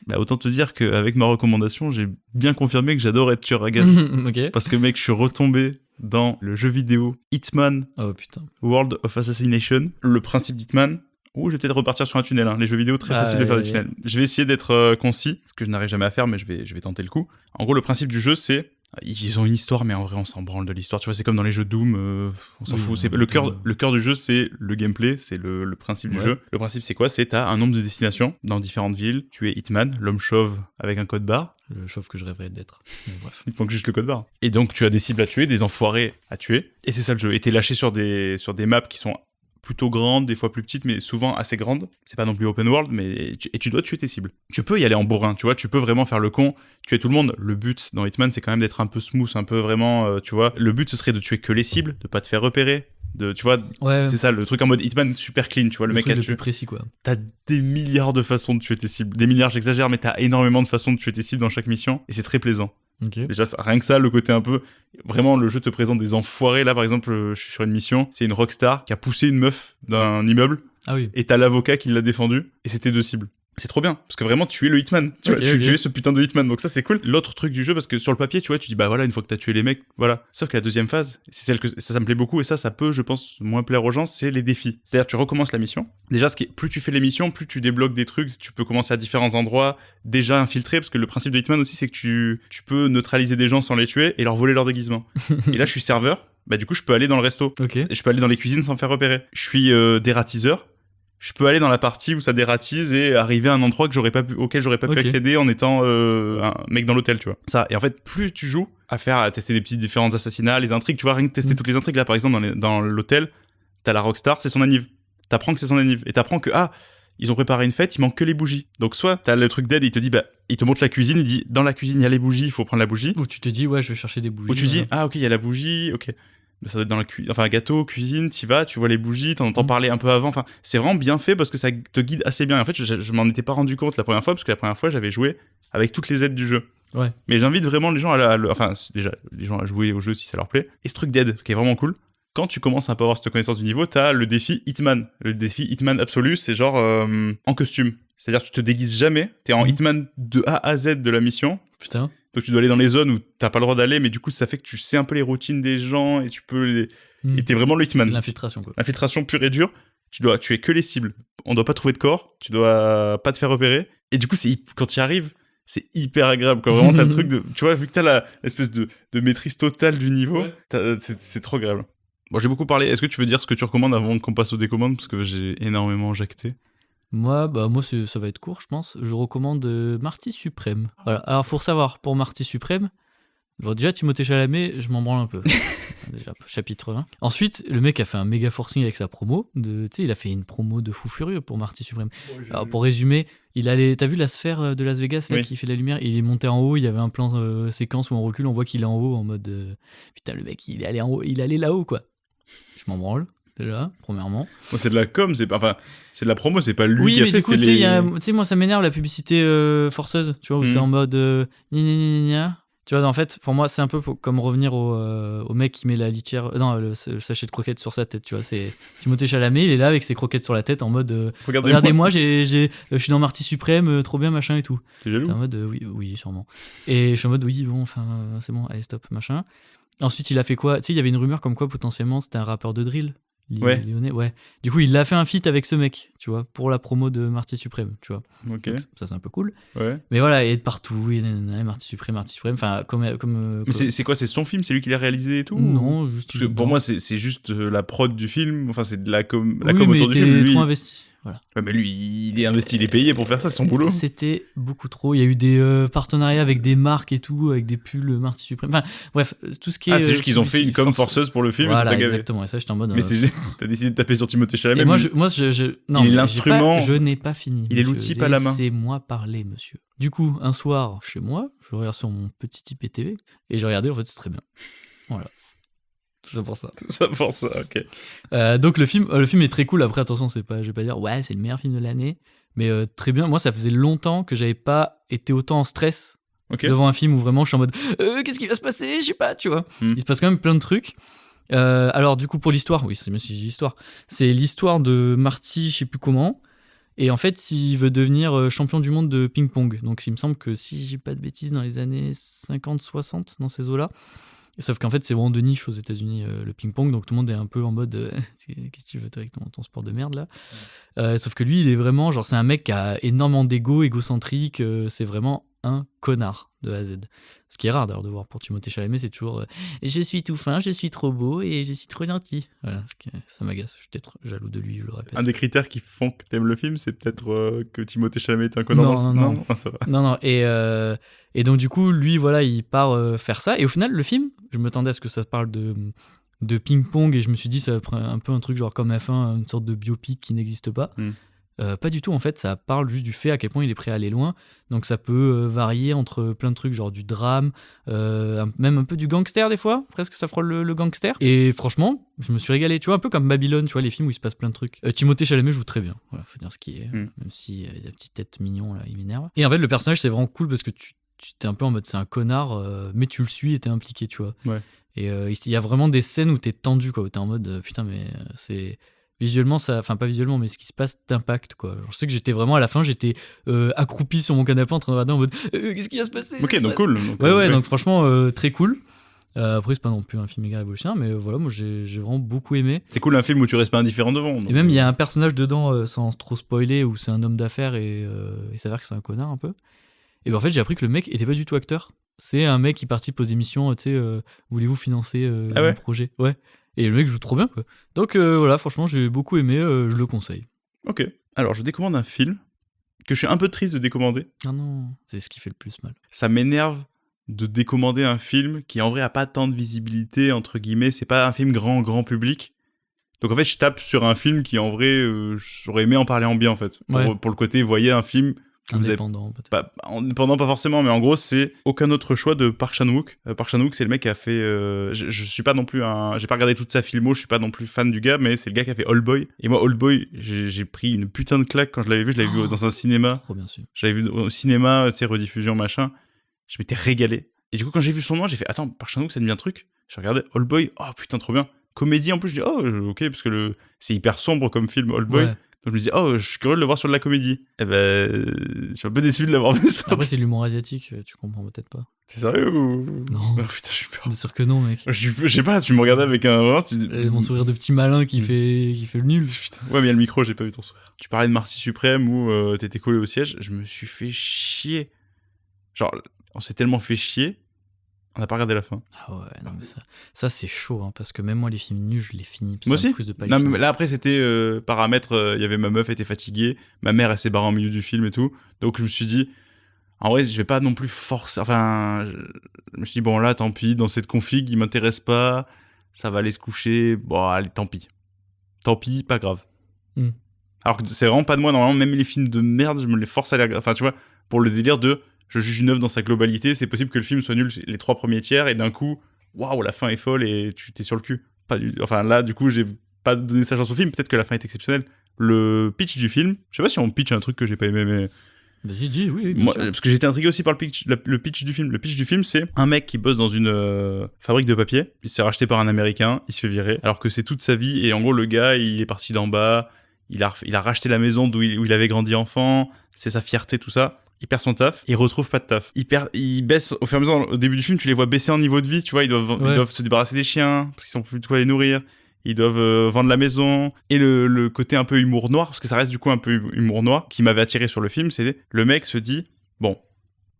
Speaker 1: Bah, autant te dire qu'avec ma recommandation, j'ai bien confirmé que j'adore être tueur à gages.
Speaker 2: Ok.
Speaker 1: Parce que, mec, je suis retombé dans le jeu vidéo Hitman
Speaker 2: Oh putain.
Speaker 1: World of Assassination. Le principe d'Hitman. Je vais peut-être repartir sur un tunnel. Les jeux vidéo, très
Speaker 2: Ah,
Speaker 1: facile de faire
Speaker 2: ouais,
Speaker 1: des tunnels. Je vais essayer d'être concis, ce que je n'arrive jamais à faire, mais je vais tenter le coup. En gros, le principe du jeu, c'est... Ils ont une histoire, mais en vrai, on s'en branle de l'histoire. Tu vois, c'est comme dans les jeux Doom, on s'en
Speaker 2: Oui,
Speaker 1: fout. C'est
Speaker 2: Doom.
Speaker 1: le cœur du jeu, c'est le gameplay, c'est le principe du
Speaker 2: Ouais.
Speaker 1: jeu. Le principe, c'est quoi? C'est t'as un nombre de destinations dans différentes villes. Tu es Hitman, l'homme chauve avec un code barre.
Speaker 2: Le chauve que je rêverais d'être. Mais bref.
Speaker 1: Il te manque juste le code barre. Et donc, tu as des cibles à tuer, des enfoirés à tuer. Et c'est ça le jeu. Et t'es lâché sur des maps qui sont plutôt grandes, des fois plus petites, mais souvent assez grandes. C'est pas non plus open world, mais tu dois tuer tes cibles. Tu peux y aller en bourrin, tu vois, tu peux vraiment faire le con, tuer tout le monde. Le but dans Hitman, c'est quand même d'être un peu smooth, un peu vraiment, tu vois. Le but, ce serait de tuer que les cibles, de pas te faire repérer, tu vois.
Speaker 2: Ouais.
Speaker 1: C'est ça, le truc en mode Hitman super clean, tu vois, le mec
Speaker 2: truc
Speaker 1: a
Speaker 2: le
Speaker 1: tué.
Speaker 2: plus précis, quoi.
Speaker 1: T'as des milliards de façons de tuer tes cibles. Des milliards, j'exagère, mais t'as énormément de façons de tuer tes cibles dans chaque mission, et c'est très plaisant.
Speaker 2: Ok.
Speaker 1: Déjà, rien que ça, le côté un peu... Vraiment, le jeu te présente des enfoirés. Là, par exemple, je suis sur une mission. C'est une rockstar qui a poussé une meuf d'un immeuble.
Speaker 2: Ah oui.
Speaker 1: Et t'as l'avocat qui l'a défendu. Et c'était deux cibles. C'est trop bien. Parce que vraiment, tu es le Hitman. Tu
Speaker 2: Ok,
Speaker 1: vois, tu
Speaker 2: ok.
Speaker 1: es ce putain de Hitman. Donc ça, c'est cool. L'autre truc du jeu, parce que sur le papier, tu vois, tu dis, bah voilà, une fois que t'as tué les mecs, voilà. Sauf que la deuxième phase, c'est celle que ça me plaît beaucoup. Et ça peut, je pense, moins plaire aux gens, c'est les défis. C'est-à-dire, tu recommences la mission. Déjà, plus tu fais les missions, plus tu débloques des trucs. Tu peux commencer à différents endroits, déjà infiltrés. Parce que le principe de Hitman aussi, c'est que tu peux neutraliser des gens sans les tuer et leur voler leur déguisement. Et là, je suis serveur. Bah, du coup, je peux aller dans le resto.
Speaker 2: Ok.
Speaker 1: Et je peux aller dans les cuisines sans me faire repérer. Je suis dératiseur. Je peux aller dans la partie où ça dératise et arriver à un endroit auquel j'aurais pas pu
Speaker 2: Ok.
Speaker 1: accéder en étant un mec dans l'hôtel, tu vois. Ça. Et en fait, plus tu joues à tester des petits différents assassinats, les intrigues, tu vois, rien que tester toutes les intrigues. Là, par exemple, dans l'hôtel, t'as la rockstar, c'est son anniv. T'apprends que c'est son anniv. Et t'apprends que, ils ont préparé une fête, il manque que les bougies. Donc, soit t'as le truc d'aide, il te dit, il te montre la cuisine, il dit, dans la cuisine, il y a les bougies, il faut prendre la bougie.
Speaker 2: Où tu te dis, ouais, je vais chercher des bougies.
Speaker 1: Ou tu dis, ok, il y a la bougie, ok. Ça doit être dans la cuisine, enfin gâteau, cuisine, t'y vas, tu vois les bougies, t'en entends parler un peu avant, enfin c'est vraiment bien fait parce que ça te guide assez bien. En fait, je m'en étais pas rendu compte la première fois parce que la première fois j'avais joué avec toutes les aides du jeu.
Speaker 2: Ouais.
Speaker 1: Mais j'invite vraiment les gens déjà les gens à jouer au jeu si ça leur plaît. Et ce truc d'aide qui est vraiment cool. Quand tu commences à un peu avoir cette connaissance du niveau, t'as le défi Hitman. Le défi Hitman absolu, c'est genre en costume. C'est-à-dire tu te déguises jamais, t'es en Hitman de A à Z de la mission.
Speaker 2: Putain.
Speaker 1: Donc tu dois aller dans les zones où t'as pas le droit d'aller, mais du coup ça fait que tu sais un peu les routines des gens et tu peux et t'es vraiment le
Speaker 2: C'est
Speaker 1: Hitman.
Speaker 2: de l'infiltration, quoi.
Speaker 1: L'infiltration pure et dure. Tu dois tuer que les cibles. On doit pas trouver de corps. Tu dois pas te faire repérer. Et du coup, quand tu y arrives, c'est hyper agréable, quoi. Vraiment, t'as le truc de... Tu vois, vu que t'as l'espèce de maîtrise totale du niveau, c'est trop agréable. Bon, j'ai beaucoup parlé. Est-ce que tu veux dire ce que tu recommandes avant qu'on passe aux décommandes? Parce que j'ai énormément jacté.
Speaker 2: Moi, ça va être court, je pense. Je recommande Marty Suprême. Voilà. Alors, pour savoir, pour Marty Suprême, bon, déjà, Timothée Chalamet, je m'en branle un peu. Déjà, chapitre 1. Ensuite, le mec a fait un méga forcing avec sa promo. Tu sais, il a fait une promo de fou furieux pour Marty Suprême. Alors, pour résumer, t'as vu la sphère de Las Vegas, là, qui fait la lumière? Il est monté en haut, il y avait un plan séquence où on recule, on voit qu'il est en haut en mode... putain, le mec, il est allé en haut, il est allé là-haut, quoi. Je m'en branle. Déjà, premièrement.
Speaker 1: Bon, c'est de la com, c'est de la promo, c'est pas lui qui a fait.
Speaker 2: Oui, mais du coup, tu sais, moi, ça m'énerve la publicité forceuse, tu vois, où c'est en mode gna gna gna gna. Tu vois, en fait, pour moi, c'est un peu comme revenir au mec qui met la litière, le sachet de croquettes sur sa tête, tu vois. C'est Timothée Chalamet, il est là avec ses croquettes sur la tête en mode regardez-moi, je suis dans Marty Suprême, trop bien, machin et tout.
Speaker 1: T'es jaloux?
Speaker 2: T'es en mode oui, sûrement. Et je suis en mode oui, bon, enfin, c'est bon, allez, stop, machin. Ensuite, il a fait quoi? Tu sais, il y avait une rumeur comme quoi potentiellement c'était un rappeur de drill. Lyonnais, ouais. Du coup, il a fait un feat avec ce mec, tu vois, pour la promo de Marty Suprême, tu vois.
Speaker 1: Ok.
Speaker 2: Donc, ça, c'est un peu cool.
Speaker 1: Ouais.
Speaker 2: Mais voilà, et de partout, Marty Suprême. Enfin,
Speaker 1: Mais c'est quoi? C'est son film? C'est lui qui l'a réalisé et tout?
Speaker 2: Non, juste.
Speaker 1: Parce que pour moi, c'est juste la prod du film. Enfin, c'est de la com
Speaker 2: oui,
Speaker 1: autour du film.
Speaker 2: Lui, trop investi. Voilà.
Speaker 1: Ouais, mais lui, il est investi, il est payé pour faire ça, c'est son boulot.
Speaker 2: C'était beaucoup trop. Il y a eu des partenariats avec des marques et tout, avec des pulls Marty Suprême. Enfin, bref, tout ce qui est.
Speaker 1: Ah, c'est juste qu'ils ont fait une com forceuse pour le film.
Speaker 2: Voilà,
Speaker 1: et ça t'a gavé.
Speaker 2: exactement. Et ça, j'étais en mode.
Speaker 1: Mais t'as décidé de taper sur Timothée Chalamet.
Speaker 2: Et non,
Speaker 1: il est l'instrument.
Speaker 2: Je n'ai pas fini.
Speaker 1: Il est l'outil, pas la main.
Speaker 2: Laissez-moi parler, monsieur. Du coup, un soir, chez moi, je regarde sur mon petit IPTV et j'ai regardé, en fait, c'est très bien. Voilà. Tout ça pour ça.
Speaker 1: Tout ça pour ça, ok.
Speaker 2: Donc le film est très cool. Après, attention, je vais pas dire ouais, c'est le meilleur film de l'année, mais très bien. Moi, ça faisait longtemps que j'avais pas été autant en stress devant un film où vraiment je suis en mode qu'est-ce qui va se passer? Je sais pas, tu vois. Il se passe quand même plein de trucs. Alors du coup pour l'histoire, oui, c'est bien si je dis l'histoire. C'est l'histoire de Marty, je sais plus comment. Et en fait, il veut devenir champion du monde de ping-pong. Donc il me semble que si j'ai pas de bêtises, dans les années 50-60, dans ces eaux-là. Sauf qu'en fait, c'est vraiment de niche aux États-Unis, le ping-pong, donc tout le monde est un peu en mode qu'est-ce que tu veux avec ton sport de merde là? Sauf que lui, il est vraiment, genre, c'est un mec qui a énormément d'ego, égocentrique, c'est vraiment un connard de A à Z. Ce qui est rare d'ailleurs de voir pour Timothée Chalamet, c'est toujours je suis tout fin, je suis trop beau et je suis trop gentil. Voilà, ça m'agace, je suis peut-être jaloux de lui, je le répète.
Speaker 1: Un des critères qui font que t'aimes le film, c'est peut-être que Timothée Chalamet est un connard.
Speaker 2: Non,
Speaker 1: ça va.
Speaker 2: Non, et donc du coup, lui, voilà, il part faire ça. Et au final, le film, je m'attendais à ce que ça parle de ping-pong et je me suis dit, ça va un peu un truc genre comme F1, une sorte de biopic qui n'existe pas. Pas du tout, en fait, ça parle juste du fait à quel point il est prêt à aller loin. Donc ça peut varier entre plein de trucs, genre du drame, même un peu du gangster des fois, presque ça frôle le gangster. Et franchement, je me suis régalé, tu vois, un peu comme Babylone, tu vois, les films où il se passe plein de trucs. Timothée Chalamet joue très bien, voilà, faut dire ce qui est, même si il a la petite tête mignon, là, il m'énerve. Et en fait, le personnage, c'est vraiment cool parce que tu t'es un peu en mode, c'est un connard, mais tu le suis et t'es impliqué, tu vois.
Speaker 1: Ouais.
Speaker 2: Et il y a vraiment des scènes où t'es tendu, quoi, où t'es en mode, putain, mais c'est... Visuellement, enfin pas visuellement, mais ce qui se passe t'impacte, quoi. Genre, je sais que j'étais vraiment à la fin, j'étais accroupi sur mon canapé en train de regarder en mode qu'est-ce qui va se passer?
Speaker 1: Ok, donc cool.
Speaker 2: Ouais, donc franchement, très cool. Après, c'est pas non plus un film méga révolutionnaire, mais voilà, moi j'ai vraiment beaucoup aimé.
Speaker 1: C'est cool un film où tu restes pas indifférent devant. Donc...
Speaker 2: Et même, il y a un personnage dedans, sans trop spoiler, où c'est un homme d'affaires et il s'avère que c'est un connard un peu. Et ben en fait, j'ai appris que le mec était pas du tout acteur. C'est un mec qui participe aux émissions, tu sais, voulez-vous financer un projet? Ouais. Et le mec joue trop bien, quoi. Donc voilà, franchement, j'ai beaucoup aimé, je le conseille.
Speaker 1: Ok. Alors, je décommande un film que je suis un peu triste de décommander.
Speaker 2: Ah non, c'est ce qui fait le plus mal.
Speaker 1: Ça m'énerve de décommander un film qui, en vrai, a pas tant de visibilité, entre guillemets. C'est pas un film grand public. Donc, en fait, je tape sur un film qui, en vrai, j'aurais aimé en parler en bien, en fait. Pour le côté, voyez un film...
Speaker 2: Indépendant, peut-être.
Speaker 1: Indépendant, pas forcément, mais en gros, c'est Aucun autre choix de Park Chan-wook. Park Chan-wook, c'est le mec qui a fait... je suis pas non plus j'ai pas regardé toute sa filmo, je suis pas non plus fan du gars, mais c'est le gars qui a fait Oldboy. Et moi, Oldboy, j'ai pris une putain de claque quand je l'avais vu. Je l'avais vu dans un cinéma.
Speaker 2: Trop bien sûr.
Speaker 1: Je l'avais vu au cinéma, tu sais, rediffusion, machin. Je m'étais régalé. Et du coup, quand j'ai vu son nom, j'ai fait attends, Park Chan-wook, ça devient un truc. J'ai regardé Oldboy, oh putain, trop bien. Comédie en plus, je dis ok, parce que c'est hyper sombre comme film, Oldboy. Ouais. Donc je me disais, je suis curieux de le voir sur de la comédie. Et je suis un peu déçu de l'avoir vu sur...
Speaker 2: Après, c'est l'humour asiatique, tu comprends peut-être pas.
Speaker 1: C'est sérieux ou...
Speaker 2: Non.
Speaker 1: Oh, putain, j'ai peur.
Speaker 2: Bien sûr que non, mec.
Speaker 1: Je sais pas, tu me regardais avec un...
Speaker 2: Mon sourire de petit malin qui fait le nul.
Speaker 1: Putain. Ouais, mais il y a le micro, j'ai pas vu ton sourire. Tu parlais de Marty Suprême où t'étais collé au siège, je me suis fait chier. Genre, on s'est tellement fait chier, on n'a pas regardé la fin.
Speaker 2: Ah ouais, non, mais ça c'est chaud, hein, parce que même moi, les films nuls, je les finis.
Speaker 1: Moi
Speaker 2: Ça me
Speaker 1: aussi.
Speaker 2: frustre de pas les
Speaker 1: Non,
Speaker 2: finir.
Speaker 1: mais là, après, c'était paramètre. Il y avait ma meuf, elle était fatiguée. Ma mère, elle s'est barrée en milieu du film et tout. Donc, je me suis dit, en vrai, je vais pas non plus forcer. Enfin, je me suis dit, bon, là, tant pis, dans cette config, il m'intéresse pas. Ça va aller se coucher. Bon, allez, tant pis. Tant pis, pas grave.
Speaker 2: Mm.
Speaker 1: Alors que c'est vraiment pas de moi. Normalement, même les films de merde, je me les force à les regarder. Enfin, tu vois, pour le délire de je juge une œuvre dans sa globalité, c'est possible que le film soit nul les 3 premiers tiers et d'un coup, waouh, la fin est folle et tu t'es sur le cul. Enfin, là, du coup, j'ai pas donné sa chance au film. Peut-être que la fin est exceptionnelle. Le pitch du film, je sais pas si on pitch un truc que j'ai pas aimé, mais.
Speaker 2: Vas-y, dis, oui, bien
Speaker 1: Moi,
Speaker 2: sûr.
Speaker 1: parce que j'étais intrigué aussi par le pitch du film. Le pitch du film, c'est un mec qui bosse dans une fabrique de papier. Il se fait racheter par un Américain, il se fait virer, alors que c'est toute sa vie. Et en gros, le gars, il est parti d'en bas, il a racheté la maison où il avait grandi enfant, c'est sa fierté, tout ça. Il perd son taf, il retrouve pas de taf. Il baisse au fur et à mesure. Au début du film, tu les vois baisser en niveau de vie, tu vois. Ils doivent se débarrasser des chiens parce qu'ils sont plus de quoi les nourrir. Ils doivent vendre la maison. Et le côté un peu humour noir, parce que ça reste du coup un peu humour noir, qui m'avait attiré sur le film, c'est le mec se dit, bon,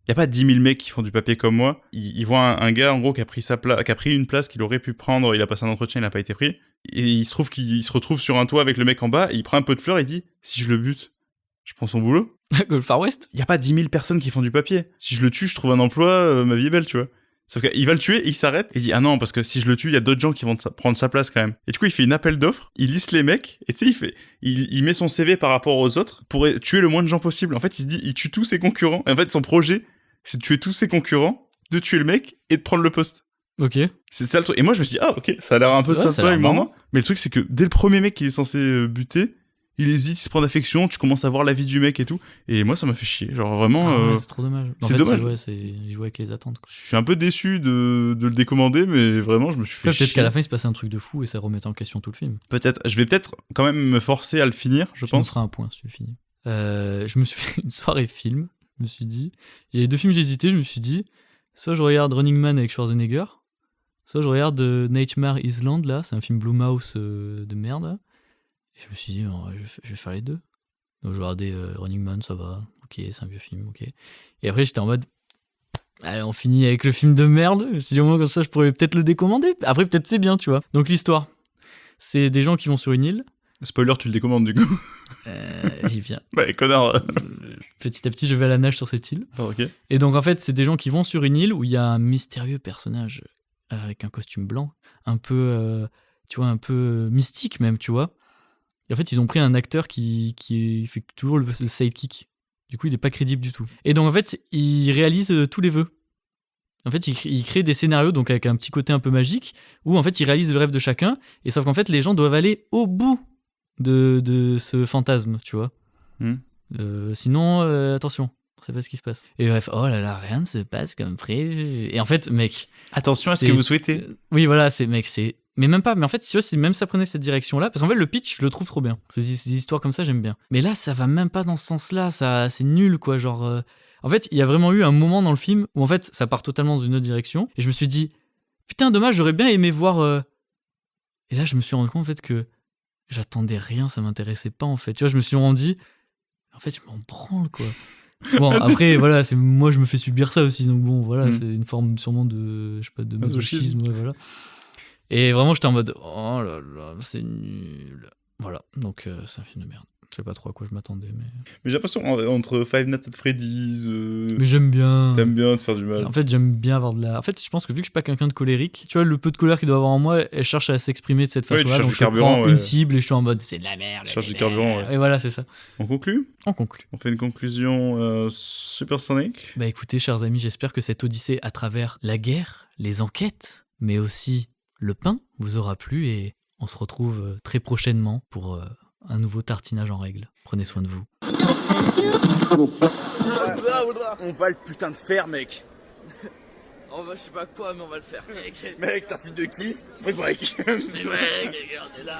Speaker 1: il y a pas 10 000 mecs qui font du papier comme moi. Il voit un gars, en gros, qui a pris une place qu'il aurait pu prendre. Il a passé un entretien, il n'a pas été pris. Et il se trouve qu'il se retrouve sur un toit avec le mec en bas. Et il prend un peu de fleurs et il dit, si je le bute, je prends son boulot.
Speaker 2: Le Far West.
Speaker 1: Il y a pas 10 000 personnes qui font du papier. Si je le tue, je trouve un emploi, ma vie est belle, tu vois. Sauf qu'il va le tuer et il s'arrête et il dit ah non, parce que si je le tue, il y a d'autres gens qui vont prendre sa place quand même. Et du coup, il fait une appel d'offres, il liste les mecs et tu sais, il met son CV par rapport aux autres pour tuer le moins de gens possible. En fait, il se dit, il tue tous ses concurrents. Et en fait, son projet, c'est de tuer tous ses concurrents, de tuer le mec et de prendre le poste.
Speaker 2: Ok.
Speaker 1: C'est ça le truc. Et moi, je me suis dit, ah ok, ça a l'air un peu
Speaker 2: ça a
Speaker 1: sympa,
Speaker 2: l'air marrant.
Speaker 1: humour. Mais le truc, c'est que dès le premier mec qu'il est censé buter, il hésite, il se prend d'affection, tu commences à voir la vie du mec et tout. Et moi, ça m'a fait chier. Genre vraiment.
Speaker 2: Ah ouais, c'est trop dommage. En
Speaker 1: c'est
Speaker 2: fait,
Speaker 1: dommage.
Speaker 2: Il jouait avec les attentes, quoi.
Speaker 1: Je suis un peu déçu de le décommander, mais vraiment, je me suis fait chier.
Speaker 2: Peut-être qu'à la fin, il se passait un truc de fou et ça remettait en question tout le film.
Speaker 1: Peut-être. Je vais peut-être quand même me forcer à le finir, je
Speaker 2: Tu me
Speaker 1: pense.
Speaker 2: feras un point si tu le finis. Je me suis fait une soirée film. Je me suis dit. Il y avait 2 films, j'ai hésité. Je me suis dit, soit je regarde Running Man avec Schwarzenegger, soit je regarde Nightmare Island, là. C'est un film Blumhouse de merde. Et je me suis dit, bon, je vais faire les deux. Donc je regardais Running Man, ça va. Ok, c'est un vieux film, ok. Et après, j'étais en mode. Allez, on finit avec le film de merde. Je me suis dit, au moins, comme ça, je pourrais peut-être le décommander. Après, peut-être c'est bien, tu vois. Donc, l'histoire. C'est des gens qui vont sur une île.
Speaker 1: Spoiler, tu le décommandes du coup.
Speaker 2: J'y viens.
Speaker 1: Ouais, connard.
Speaker 2: Petit à petit, je vais à la nage sur cette île.
Speaker 1: Ah, ok.
Speaker 2: Et donc, en fait, c'est des gens qui vont sur une île où il y a un mystérieux personnage avec un costume blanc, un peu, tu vois, un peu mystique même, tu vois. Et en fait, ils ont pris un acteur qui fait toujours le sidekick. Du coup, il n'est pas crédible du tout. Et donc, en fait, il réalise tous les vœux. En fait, il crée des scénarios, donc avec un petit côté un peu magique, où en fait, il réalise le rêve de chacun. Et sauf qu'en fait, les gens doivent aller au bout de ce fantasme, tu vois. Sinon, attention, on sait pas ce qui se passe. Et bref, oh là là, rien ne se passe comme prévu. Et en fait, mec...
Speaker 1: Attention à ce que vous souhaitez.
Speaker 2: Oui, voilà, c'est... Mais même pas, mais en fait, si même ça prenait cette direction-là, parce qu'en fait, le pitch, je le trouve trop bien. Ces histoires comme ça, j'aime bien. Mais là, ça va même pas dans ce sens-là, c'est nul, quoi, genre... En fait, il y a vraiment eu un moment dans le film où, en fait, ça part totalement dans une autre direction, et je me suis dit, putain, dommage, j'aurais bien aimé voir... Et là, je me suis rendu compte, en fait, que j'attendais rien, ça m'intéressait pas, en fait. Tu vois, je me suis rendu... En fait, je m'en branle, quoi. Bon, après, voilà, moi, je me fais subir ça aussi, donc bon, voilà, c'est une forme sûrement de... Je sais pas, de masochisme, ouais, voilà. Et vraiment, j'étais en mode, oh là là, c'est nul. Voilà, donc c'est un film de merde. Je sais pas trop à quoi je m'attendais, mais
Speaker 1: j'ai l'impression, entre Five Nights at Freddy's...
Speaker 2: Mais j'aime bien.
Speaker 1: T'aimes bien te faire du mal.
Speaker 2: En fait, j'aime bien avoir de la... En fait, je pense que vu que je suis pas quelqu'un de colérique, tu vois, le peu de colère qu'il doit avoir en moi, elle cherche à s'exprimer de cette façon-là. Donc je prends une cible et je suis en mode, c'est de la merde.
Speaker 1: Cherche du carburant, ouais.
Speaker 2: Et voilà, c'est ça.
Speaker 1: On conclut ?
Speaker 2: On conclut.
Speaker 1: On fait une conclusion supersonique ?
Speaker 2: Bah écoutez, chers amis, j'espère que cette odyssée à travers la guerre, les enquêtes, mais aussi le pain, vous aura plu et on se retrouve très prochainement pour un nouveau tartinage en règle. Prenez soin de vous.
Speaker 1: On va le putain de faire, mec.
Speaker 4: On va, je sais pas quoi, mais on va le faire.
Speaker 1: Mec, tartine de kiff, spring break.
Speaker 4: Ouais, on est là.